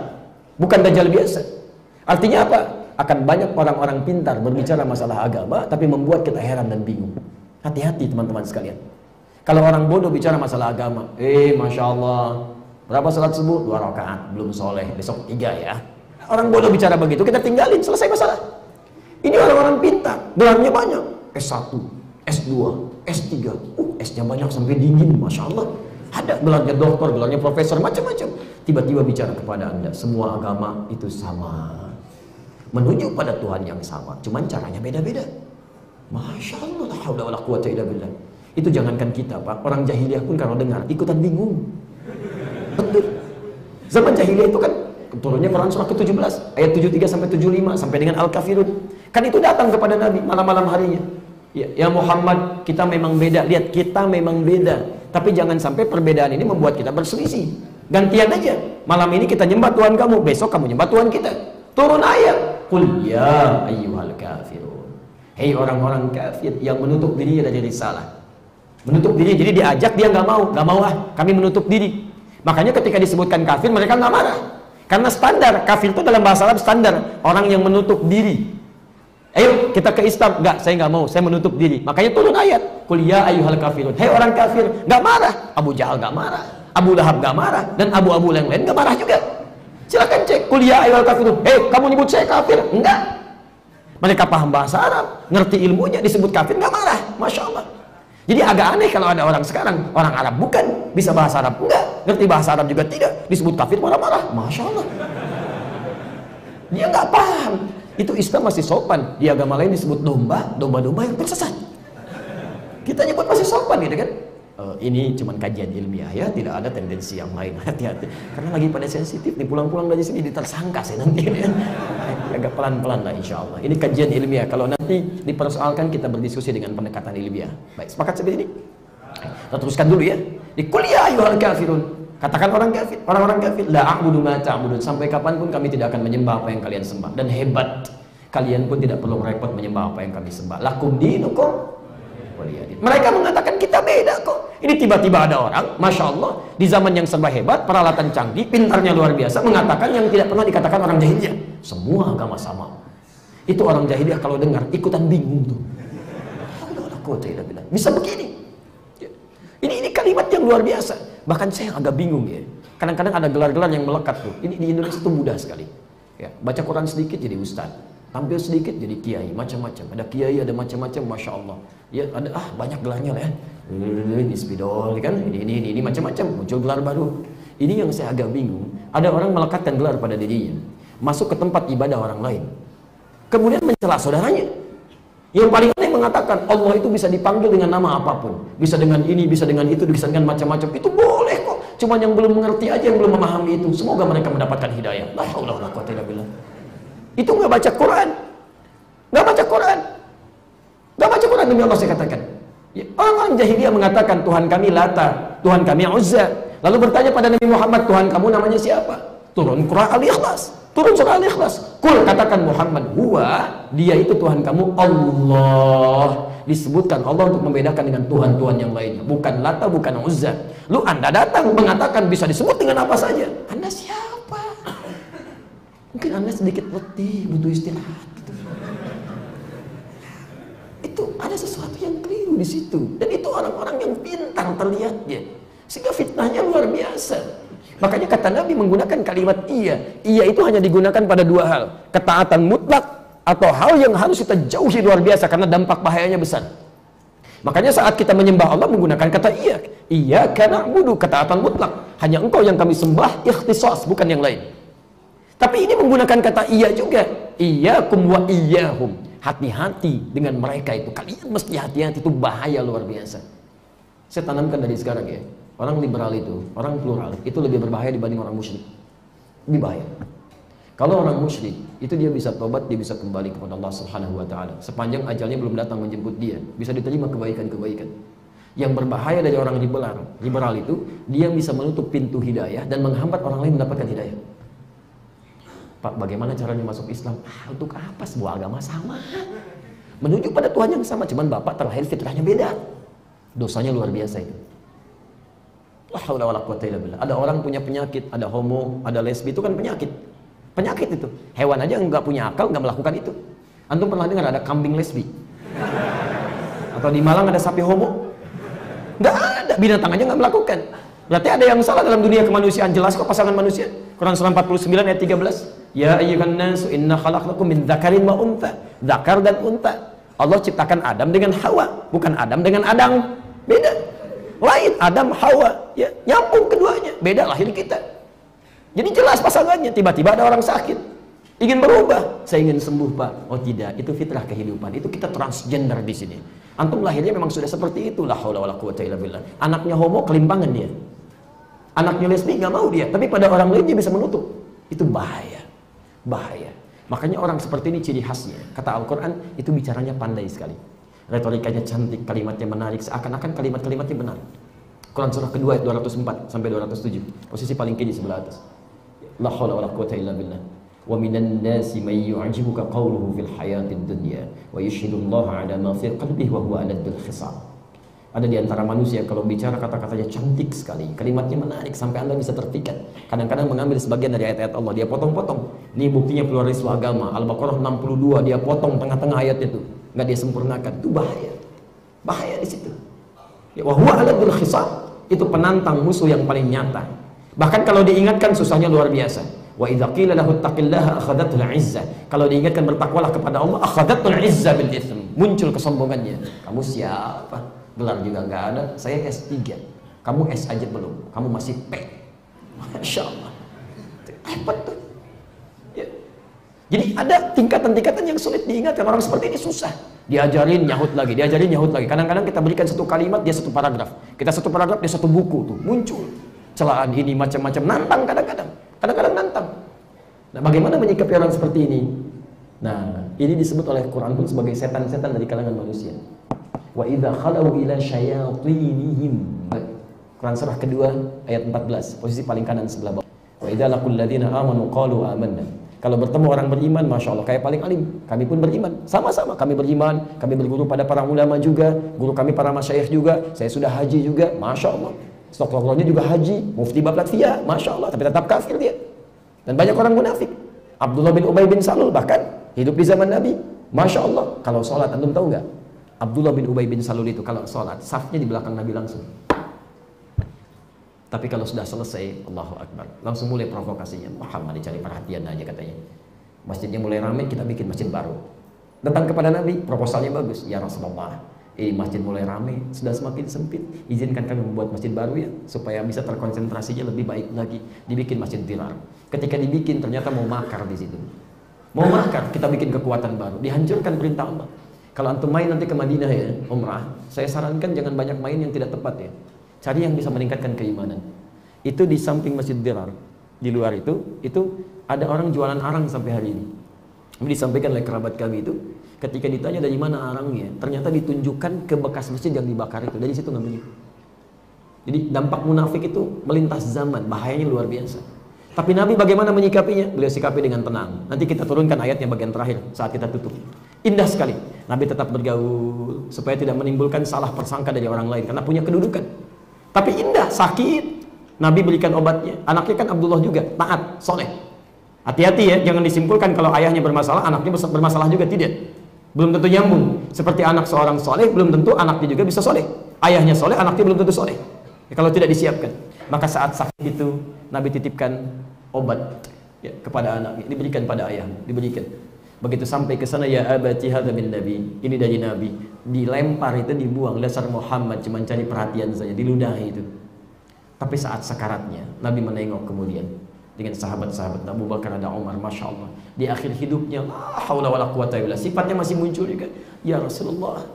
bukan Dajjal biasa. Artinya apa? Akan banyak orang-orang pintar berbicara masalah agama tapi membuat kita heran dan bingung. Hati-hati teman-teman sekalian. Kalau orang bodoh bicara masalah agama, Masya Allah, berapa salat subuh? 2 rakaat, belum soleh, besok 3 ya. Orang bodoh bicara begitu, kita tinggalin, selesai masalah. Ini orang-orang pintar, gelarnya banyak. S1, S2, S3, S-nya banyak sampai dingin, Masya Allah. Ada gelarnya doktor, gelarnya profesor, macam-macam. Tiba-tiba bicara kepada Anda, semua agama itu sama. Menuju pada Tuhan yang sama, cuman caranya beda-beda. Masya Allah, la haula wala quwwata illa billah. Itu jangankan kita, Pak. Orang jahiliyah pun kalau dengar, ikutan bingung. Betul. Zaman jahiliyah itu kan turunnya Quran surah ke-17 ayat 73 sampai 75 sampai dengan Al-Kafirun. Kan itu datang kepada Nabi malam-malam harinya. Ya Muhammad, kita memang beda. Lihat, kita memang beda. Tapi jangan sampai perbedaan ini membuat kita berselisih. Gantian aja. Malam ini kita nyembah Tuhan kamu, besok kamu nyembah Tuhan kita. Turun ayat. Qul ya ayyuhal kafirun. Hei orang-orang kafir yang menutup dirinya dari risalah. Menutup diri, jadi diajak dia nggak mau kami menutup diri. Makanya ketika disebutkan kafir mereka nggak marah. Karena standar, kafir itu dalam bahasa Arab standar, orang yang menutup diri. Ayo kita ke Islam, enggak, saya nggak mau, saya menutup diri. Makanya turun ayat, Qul ya ayyuhal kafirun. Hei orang kafir, nggak marah. Abu Jahal nggak marah, Abu Lahab nggak marah, dan abu-abu yang lain nggak marah juga. Silakan cek, Qul ya ayyuhal kafirun. Hei, kamu nyebut saya kafir? Enggak. Mereka paham bahasa Arab, ngerti ilmunya, disebut kafir nggak marah. Masya Allah. Jadi agak aneh kalau ada orang sekarang, orang Arab bukan, bisa bahasa Arab enggak, ngerti bahasa Arab juga tidak, disebut kafir marah-marah. Masya Allah. Dia nggak paham. Itu Islam masih sopan. Di agama lain disebut domba-domba yang tersesat. Kita nyebut masih sopan gitu kan. Ini cuma kajian ilmiah ya, tidak ada tendensi yang lain. Hati-hati. Karena lagi pada sensitif, nih pulang-pulang dari sini ditersangka saya nanti. Agak pelan-pelan lah insya Allah. Ini kajian ilmiah. Kalau nanti dipersoalkan kita berdiskusi dengan pendekatan ilmiah. Baik, sepakat seperti ini? Kita teruskan dulu ya. Di kuliah ayyuhal kafirun. Katakan orang-orang kafir, la a'budu ma ta'budun. Sampai kapanpun kami tidak akan menyembah apa yang kalian sembah. Dan hebat, kalian pun tidak perlu repot menyembah apa yang kami sembah. Lakum dinukum waliyadin. Mereka mengatakan kita beda kok. Ini tiba-tiba ada orang, Masya Allah, di zaman yang serba hebat, peralatan canggih, pintarnya luar biasa, mengatakan yang tidak pernah dikatakan orang jahiliyah. Semua agama sama. Itu orang jahiliyah kalau dengar, ikutan bingung tuh. Bisa begini. Ini kalimat yang luar biasa. Bahkan saya agak bingung ya. Kadang-kadang ada gelar-gelar yang melekat tuh. Ini di Indonesia itu mudah sekali. Ya, baca Quran sedikit jadi ustaz, tampil sedikit jadi kiai, macam-macam. Ada kiai, ada macam-macam, Masya Allah. Ya ada banyak gelarnya lah ya. Ini spidol kan, ini macam-macam. Muncul gelar baru. Ini yang saya agak bingung. Ada orang melekatkan gelar pada dirinya, masuk ke tempat ibadah orang lain, kemudian mencela saudaranya. Yang paling aneh mengatakan Allah itu bisa dipanggil dengan nama apapun, bisa dengan ini, bisa dengan itu, bisa dengan macam-macam. Itu boleh kok. Cuman yang belum mengerti aja, yang belum memahami itu. Semoga mereka mendapatkan hidayah. La haula wala quwwata illa billah. Itu nggak baca Quran, nggak baca Quran, nggak baca Quran demi Allah saya katakan. Ya, orang-orang jahiliyah mengatakan Tuhan kami Lata, Tuhan kami Uzza. Lalu bertanya pada Nabi Muhammad, Tuhan kamu namanya siapa? Turun Quran Al-Ikhlas. Turun surah Al-Ikhlas. Kul, katakan Muhammad, huwa, dia itu Tuhan kamu Allah. Disebutkan Allah untuk membedakan dengan Tuhan-Tuhan yang lainnya. Bukan Lata, bukan Uzza. Lu Anda datang mengatakan bisa disebut dengan apa saja. Anda siapa? Mungkin Anda sedikit letih, butuh istirahat gitu. Itu ada sesuatu yang keliru di situ. Dan itu orang-orang yang pintar terlihatnya. Sehingga fitnahnya luar biasa. Makanya kata Nabi menggunakan kalimat iya. Iya itu hanya digunakan pada dua hal. Ketaatan mutlak atau hal yang harus kita jauhi luar biasa karena dampak bahayanya besar. Makanya saat kita menyembah Allah menggunakan kata iya. Iya karena na'budu, ketaatan mutlak. Hanya engkau yang kami sembah, ikhtisas, bukan yang lain. Tapi ini menggunakan kata iya juga. Iyyakum wa iyyahum. Hati-hati dengan mereka itu. Kalian mesti hati-hati, itu bahaya luar biasa. Saya tanamkan dari sekarang ya. Orang liberal itu, orang plural, itu lebih berbahaya dibanding orang musyrik. Lebih bahaya. Kalau orang musyrik, itu dia bisa tobat, dia bisa kembali kepada Allah Subhanahu wa Ta'ala. Sepanjang ajalnya belum datang menjemput dia, bisa diterima kebaikan-kebaikan. Yang berbahaya dari orang liberal itu, dia bisa menutup pintu hidayah dan menghambat orang lain mendapatkan hidayah. Pak, bagaimana caranya masuk Islam? Untuk apa? Sebuah agama sama, menuju pada Tuhan yang sama, cuman bapak terlahir fitrahnya beda. Dosanya luar biasa itu. Ada orang punya penyakit, ada homo, ada lesbi, itu kan penyakit. Penyakit itu. Hewan aja nggak punya akal, nggak melakukan itu. Antum pernah dengar ada kambing lesbi? Atau di Malang ada sapi homo? Nggak ada, binatang aja nggak melakukan. Berarti ada yang salah dalam dunia kemanusiaan. Jelas kok pasangan manusia. Quran surah 49 ayat 13. Ya ayyuhan nasu inna khalaqnakum min dzakarin wa untha. Dzakar dan unta. Allah ciptakan Adam dengan Hawa, bukan Adam dengan Adang. Beda. Lain Adam Hawa, ya, nyambung keduanya. Beda lahir kita. Jadi jelas pasangannya. Tiba-tiba ada orang sakit, ingin berubah. Saya ingin sembuh, Pak. Oh tidak, itu fitrah kehidupan. Itu kita transgender di sini. Antum lahirnya memang sudah seperti itu. La haula wala quwwata illa billah. Anaknya homo kelimpangan dia. Anaknya lesbi nggak mau dia, tapi pada orang lain dia bisa menutup. Itu bahaya. Bahaya. Makanya orang seperti ini ciri khasnya. Kata Al-Quran, itu bicaranya pandai sekali. Retorikanya cantik, kalimatnya menarik, seakan-akan kalimat-kalimatnya benar. Quran surah kedua ayat 204 sampai 207. Posisi paling kiri sebelah atas. La haula wala quwwata illa billah. Wa minan nasi may yu'jibuka qawluhu fil hayatid dunya wa yashhadullaha 'ala ma fi qalbihi wa huwa aladul khisam. Ada di antara manusia kalau bicara kata-katanya cantik sekali, kalimatnya menarik sampai Anda bisa terpikat. Kadang-kadang mengambil sebagian dari ayat-ayat Allah, dia potong-potong. Ini buktinya pluralisme agama. Al-Baqarah 62 dia potong tengah-tengah ayatnya itu, nggak dia sempurnakan. Itu bahaya. Bahaya di situ. Ya, wa huwa aladul khisam. Itu penantang musuh yang paling nyata. Bahkan kalau diingatkan susahnya luar biasa. Wa idza qila lahu taqillaha akhadatul izzah. Kalau diingatkan bertakwalah kepada Allah, akhadatul izzah bil itsm. Muncul kesombongannya. Kamu siapa? Gelar juga nggak ada, saya S3. Kamu S aja belum, kamu masih P. Masya Allah. Hebat tuh. Ya. Jadi ada tingkatan-tingkatan yang sulit diingatkan. Orang seperti ini susah. Diajarin nyahut lagi, diajarin nyahut lagi. Kadang-kadang kita berikan satu kalimat, dia satu paragraf. Kita satu paragraf, dia satu buku tuh. Muncul celaan ini macam-macam, nantang kadang-kadang. Kadang-kadang nantang. Nah, bagaimana menyikapi orang seperti ini? Nah, ini disebut oleh Quran pun sebagai setan-setan dari kalangan manusia. Wa idza khalau ila syayatinihim. Quran surah kedua ayat 14, posisi paling kanan sebelah bawah. Wa idza laqul ladzina amanu qalu amanna. Kalau bertemu orang beriman, Masya Allah, kayak paling alim. Kami pun beriman, sama-sama kami beriman. Kami berguru pada para ulama juga, guru kami para masyayikh juga. Saya sudah haji juga, Masya Allah. Stokrohnya juga haji, mufti Batlatvia, Masya Allah, tapi tetap kafir dia. Dan banyak orang munafik. Abdullah bin Ubay bin Salul bahkan hidup di zaman Nabi, Masya Allah. Kalau sholat, antum tahu nggak? Abdullah bin Ubay bin Salul itu kalau sholat, safnya di belakang Nabi langsung. Tapi kalau sudah selesai, Allahu Akbar, langsung mulai provokasinya. Muhammad dicari perhatian aja katanya. Masjidnya mulai ramai, kita bikin masjid baru. Datang kepada Nabi, proposalnya bagus. Ya Rasulullah, ini masjid mulai ramai, sudah semakin sempit. Izinkan kami membuat masjid baru ya, supaya bisa terkonsentrasinya lebih baik lagi. Dibikin masjid dirar. Ketika dibikin, ternyata mau makar di situ. Mau makar, kita bikin kekuatan baru. Dihancurkan perintah Allah. Kalau antum main nanti ke Madinah ya, umrah, saya sarankan jangan banyak main yang tidak tepat ya. Cari yang bisa meningkatkan keimanan. Itu di samping Masjid Dirar, di luar itu ada orang jualan arang sampai hari ini. Ini disampaikan oleh kerabat kami itu, ketika ditanya dari mana arangnya, ternyata ditunjukkan ke bekas masjid yang dibakar itu. Dari situ ngambilnya. Jadi dampak munafik itu melintas zaman, bahayanya luar biasa. Tapi Nabi bagaimana menyikapinya? Beliau sikapi dengan tenang. Nanti kita turunkan ayatnya bagian terakhir saat kita tutup. Indah sekali. Nabi tetap bergaul supaya tidak menimbulkan salah persangka dari orang lain karena punya kedudukan. Tapi indah, sakit. Nabi berikan obatnya. Anaknya kan Abdullah juga, taat, soleh. Hati-hati ya, jangan disimpulkan kalau ayahnya bermasalah, anaknya bermasalah juga, tidak. belum tentu nyambung. Seperti anak seorang soleh, belum tentu anaknya juga bisa soleh. Ayahnya soleh, anaknya belum tentu soleh. Ya, kalau tidak disiapkan. Maka saat sakit itu, Nabi titipkan obat ya, kepada anaknya, diberikan pada ayah, diberikan. Begitu sampai ke sana, ya abati hadza min nabi, ini dari Nabi. Dilempar itu, dibuang. Dasar Muhammad cuma cari perhatian saja, diludahi itu. Tapi saat sakaratnya, Nabi menengok kemudian dengan sahabat-sahabat Abu Bakar, ada Umar, masya Allah. Di akhir hidupnya, la haula wala quwata illa billah, sifatnya masih muncul juga. Ya Rasulullah,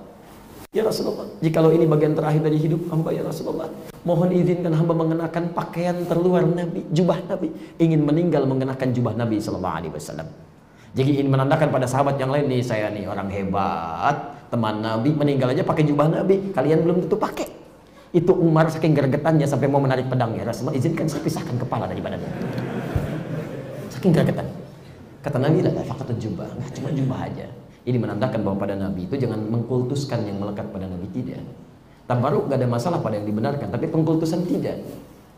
ya Rasulullah, jikalau ini bagian terakhir dari hidup hamba ya Rasulullah, mohon izinkan hamba mengenakan pakaian terluar Nabi, jubah Nabi. Ingin meninggal mengenakan jubah Nabi sallallahu alaihi wasallam. Jadi ini menandakan pada sahabat yang lain, nih saya nih orang hebat, teman Nabi, meninggal aja pakai jubah Nabi, kalian belum tentu pakai. Itu Umar saking gregetannya sampai mau menarik pedang, ya Rasulullah izinkan saya pisahkan kepala dari badannya. Saking gregetan. Kata Nabi, la faqat jubah, nggak cuma jubah aja. Ini menandakan bahwa pada Nabi itu jangan mengkultuskan yang melekat pada Nabi, tidak. Tabaruk gak ada masalah pada yang dibenarkan, tapi pengkultusan tidak.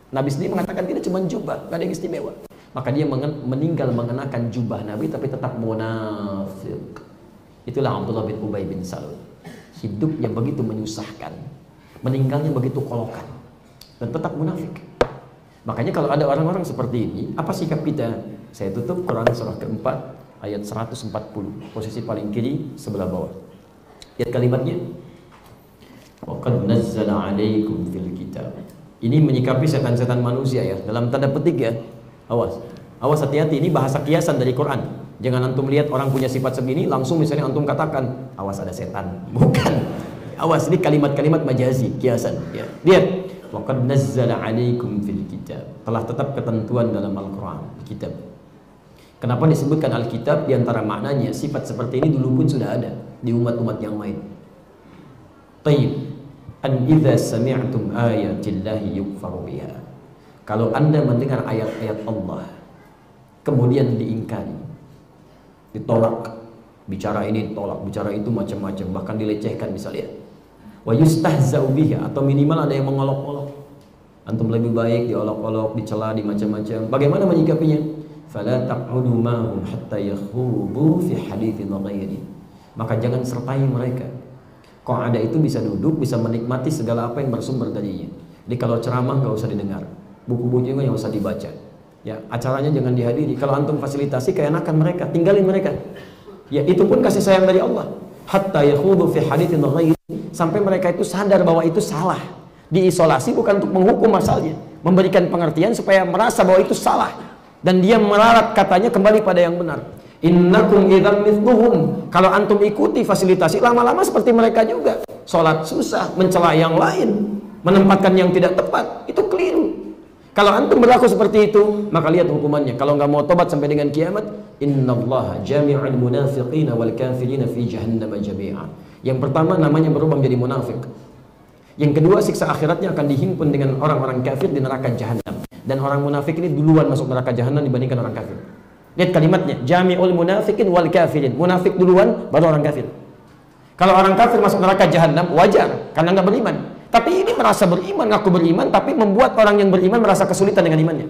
Nabi sendiri mengatakan tidak cuma jubah, gak ada yang istimewa. Maka dia meninggal mengenakan jubah Nabi tapi tetap munafik. Itulah Abdullah bin Ubay bin Salul. Hidupnya begitu menyusahkan, meninggalnya begitu kolokan, dan tetap munafik. Makanya kalau ada orang-orang seperti ini, apa sikap kita? Saya tutup Quran surah keempat ayat 140, posisi paling kiri sebelah bawah. Lihat kalimatnya. Wa qad nazzala 'alaikum fil kitab. Ini menyikapi setan-setan manusia ya, dalam tanda petik ya. Awas. Awas, hati-hati, ini bahasa kiasan dari Quran. Jangan antum lihat orang punya sifat segini langsung misalnya antum katakan, awas ada setan. Bukan. Awas, ini kalimat-kalimat majazi, kiasan ya. Lihat. Wa qad nazzala 'alaikum fil kitab. Telah tetap ketentuan dalam Al-Qur'an, kitab. Kenapa disebutkan Alkitab? Di antara maknanya, sifat seperti ini dulu pun sudah ada di umat-umat yang lain. Tayyib. An idza sami'tum ayatillahi yukfaru biha. Kalau Anda mendengar ayat-ayat Allah kemudian diingkari, ditolak, bicara ini ditolak, bicara itu macam-macam, bahkan dilecehkan misalnya. Wa yustahza'u biha, atau minimal ada yang mengolok-olok. Antum lebih baik diolok-olok, dicela, di macam-macam. Bagaimana menyikapinya? Fala taq'udu ma'hum hatta yakhudu fi haditsin ghairi. Maka jangan sertai mereka. Qa'ada itu bisa duduk, bisa menikmati segala apa yang bersumber darinya. Jadi kalau ceramah nggak usah didengar, buku-bukunya nggak usah dibaca. Ya, acaranya jangan dihadiri. Kalau antum fasilitasi keenakan mereka, tinggalin mereka. Ya, itu pun kasih sayang dari Allah. Hatta yakhudu fi haditsin ghairi, sampai mereka itu sadar bahwa itu salah. Diisolasi bukan untuk menghukum asalnya, memberikan pengertian supaya merasa bahwa itu salah. Dan dia melarat katanya kembali pada yang benar. Innakum idzam mithluhum. Kalau antum ikuti fasilitasi, lama-lama seperti mereka juga. Sholat susah, mencela yang lain, menempatkan yang tidak tepat, itu keliru. Kalau antum berlaku seperti itu, maka lihat hukumannya. Kalau nggak mau tobat sampai dengan kiamat, innallaha jami'ul munafiqina wal kafirina fi jahannam jami'a. Yang pertama namanya berubah menjadi munafik. Yang kedua, siksa akhiratnya akan dihimpun dengan orang-orang kafir di neraka jahanam. Dan orang munafik ini duluan masuk neraka jahanam dibandingkan orang kafir. Lihat kalimatnya, jami'ul munafiqin wal kafirin. Munafik duluan, baru orang kafir. Kalau orang kafir masuk neraka jahanam, wajar, karena nggak beriman. Tapi ini merasa beriman, ngaku beriman, tapi membuat orang yang beriman merasa kesulitan dengan imannya.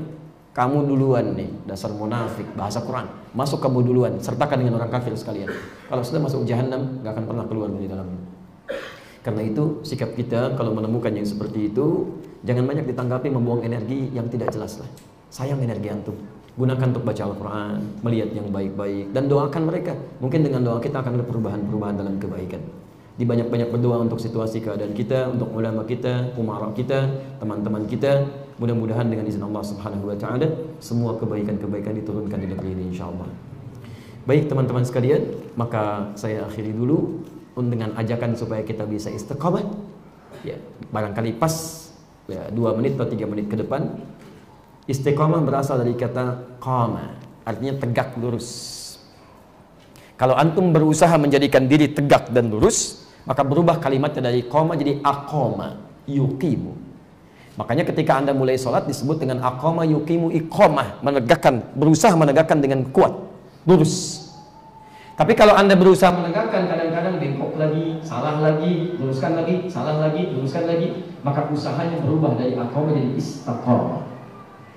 Kamu duluan nih, dasar munafik, bahasa Quran. Masuk kamu duluan, sertakan dengan orang kafir sekalian. Kalau sudah masuk jahanam, nggak akan pernah keluar dari dalamnya. Karena itu sikap kita kalau menemukan yang seperti itu, jangan banyak ditanggapi membuang energi yang tidak jelas lah. Sayang energi antum. Gunakan untuk baca Al-Quran, melihat yang baik-baik, dan doakan mereka. Mungkin dengan doa kita akan ada perubahan-perubahan dalam kebaikan. Dibanyak-banyak berdoa untuk situasi keadaan kita, untuk ulama kita, umara kita, teman-teman kita. Mudah-mudahan dengan izin Allah Subhanahu wa Ta'ala, semua kebaikan-kebaikan diturunkan di negeri ini insyaAllah. Baik teman-teman sekalian, maka saya akhiri dulu dengan ajakan supaya kita bisa istiqamah. Ya, barangkali pas ya, 2 menit atau 3 menit ke depan. Istiqamah berasal dari kata qama, artinya tegak lurus. Kalau antum berusaha menjadikan diri tegak dan lurus, maka berubah kalimatnya dari qama jadi aqama, yuqimu. Makanya ketika Anda mulai sholat disebut dengan aqama yuqimu iqamah, menegakkan, berusaha menegakkan dengan kuat, lurus. Tapi kalau Anda berusaha menegakkan, kadang-kadang bengkok lagi, salah lagi, luruskan lagi, salah lagi, luruskan lagi, maka usahanya berubah dari aqama jadi istaqamah.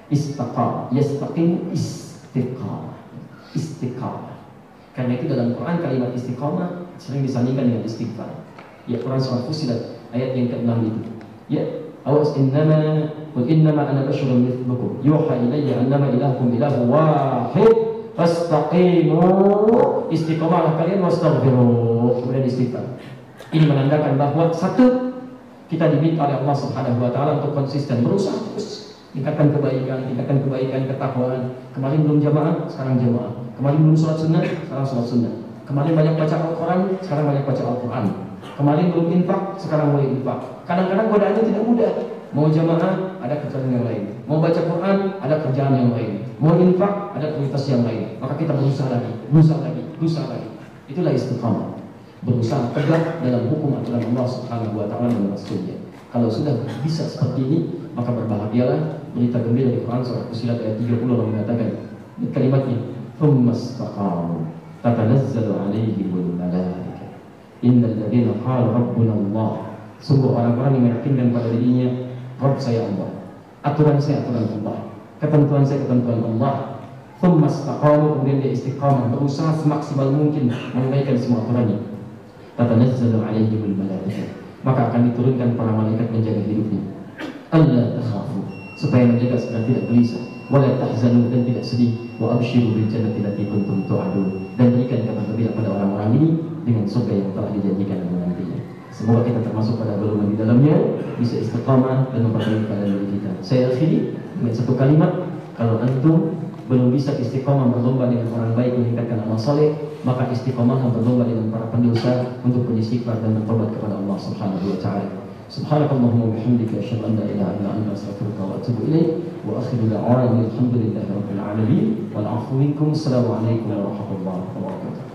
Istaqamah, yastaqim istiqamah. Istiqamah. Karena itu dalam Quran kalimat istiqamah sering disandingkan dengan istighfar. Ya, Quran surah Fussilat ayat yang ke-6 itu. Ya, awas innama qul innama ana basyarun mithlukum yuha ilayya annama ilahukum ilahu wahid fastaqimu, istiqomahlah kalian, wastaghfiru, kemudian istighfar. Ini menandakan bahwa satu, kita diminta oleh Allah Subhanahu wa taala untuk konsisten berusaha terus tingkatkan kebaikan, ketakwaan. Kemarin belum jamaah, sekarang jamaah. Kemarin belum sholat sunnah, sekarang sholat sunnah. Kemarin banyak baca Al-Quran, sekarang banyak baca Al-Quran. Kemarin belum infak, sekarang mulai infak. Kadang-kadang godaannya tidak mudah. Mau jamaah, ada kerjaan yang lain. Mau baca Quran, ada kerjaan yang lain. Mau infak, ada prioritas yang lain. Maka kita berusaha lagi. Itulah istiqamah. Berusaha tegak dalam hukum aturan Allah Subhanahu wa taala dan Rasulnya. Kalau sudah bisa seperti ini, maka berbahagialah. Berita gembira di Quran surah Fussilat ayat 30 Allah mengatakan kalimatnya, "Tsumastaqamu tatanazzalu 'alaihimul malaikah innal ladzina qalu rabbuna Allah." Sungguh orang-orang yang meyakinkan pada dirinya, Rabb saya Allah, aturan saya aturan Allah, ketentuan saya ketentuan Allah. Tsumastaqamu, kemudian dia istiqamah, berusaha semaksimal mungkin menunaikan semua aturannya. Tatanazzalu 'alaihimul malaikah, maka akan diturunkan para malaikat menjaga hidupnya. Allah takhafu, supaya menjaga supaya tidak gelisah, wala tahzanu, dan tidak sedih, wa absyiru bil jannati allati kuntum tu'adun, dan berikan kabar gembira pada orang-orang ini dengan surga yang telah dijanjikan nantinya. Semoga kita termasuk pada golongan di dalamnya, bisa istiqamah dan memperbaiki keadaan diri kita. Saya akhiri dengan satu kalimat, kalau antum belum bisa istiqamah berlomba dengan orang baik meningkatkan amal saleh, maka istiqamah berlomba dengan para pendosa untuk beristighfar dan bertobat kepada Allah Subhanahu wa taala. Subhanakallahumma wa bihamdika asyhadu an la ilaha illa anta astaghfiruka wa atubu ilaik wa akhiru da'wana alhamdulillahi rabbil alamin wal 'afwu minkum. Assalamualaikum warahmatullahi wabarakatuh.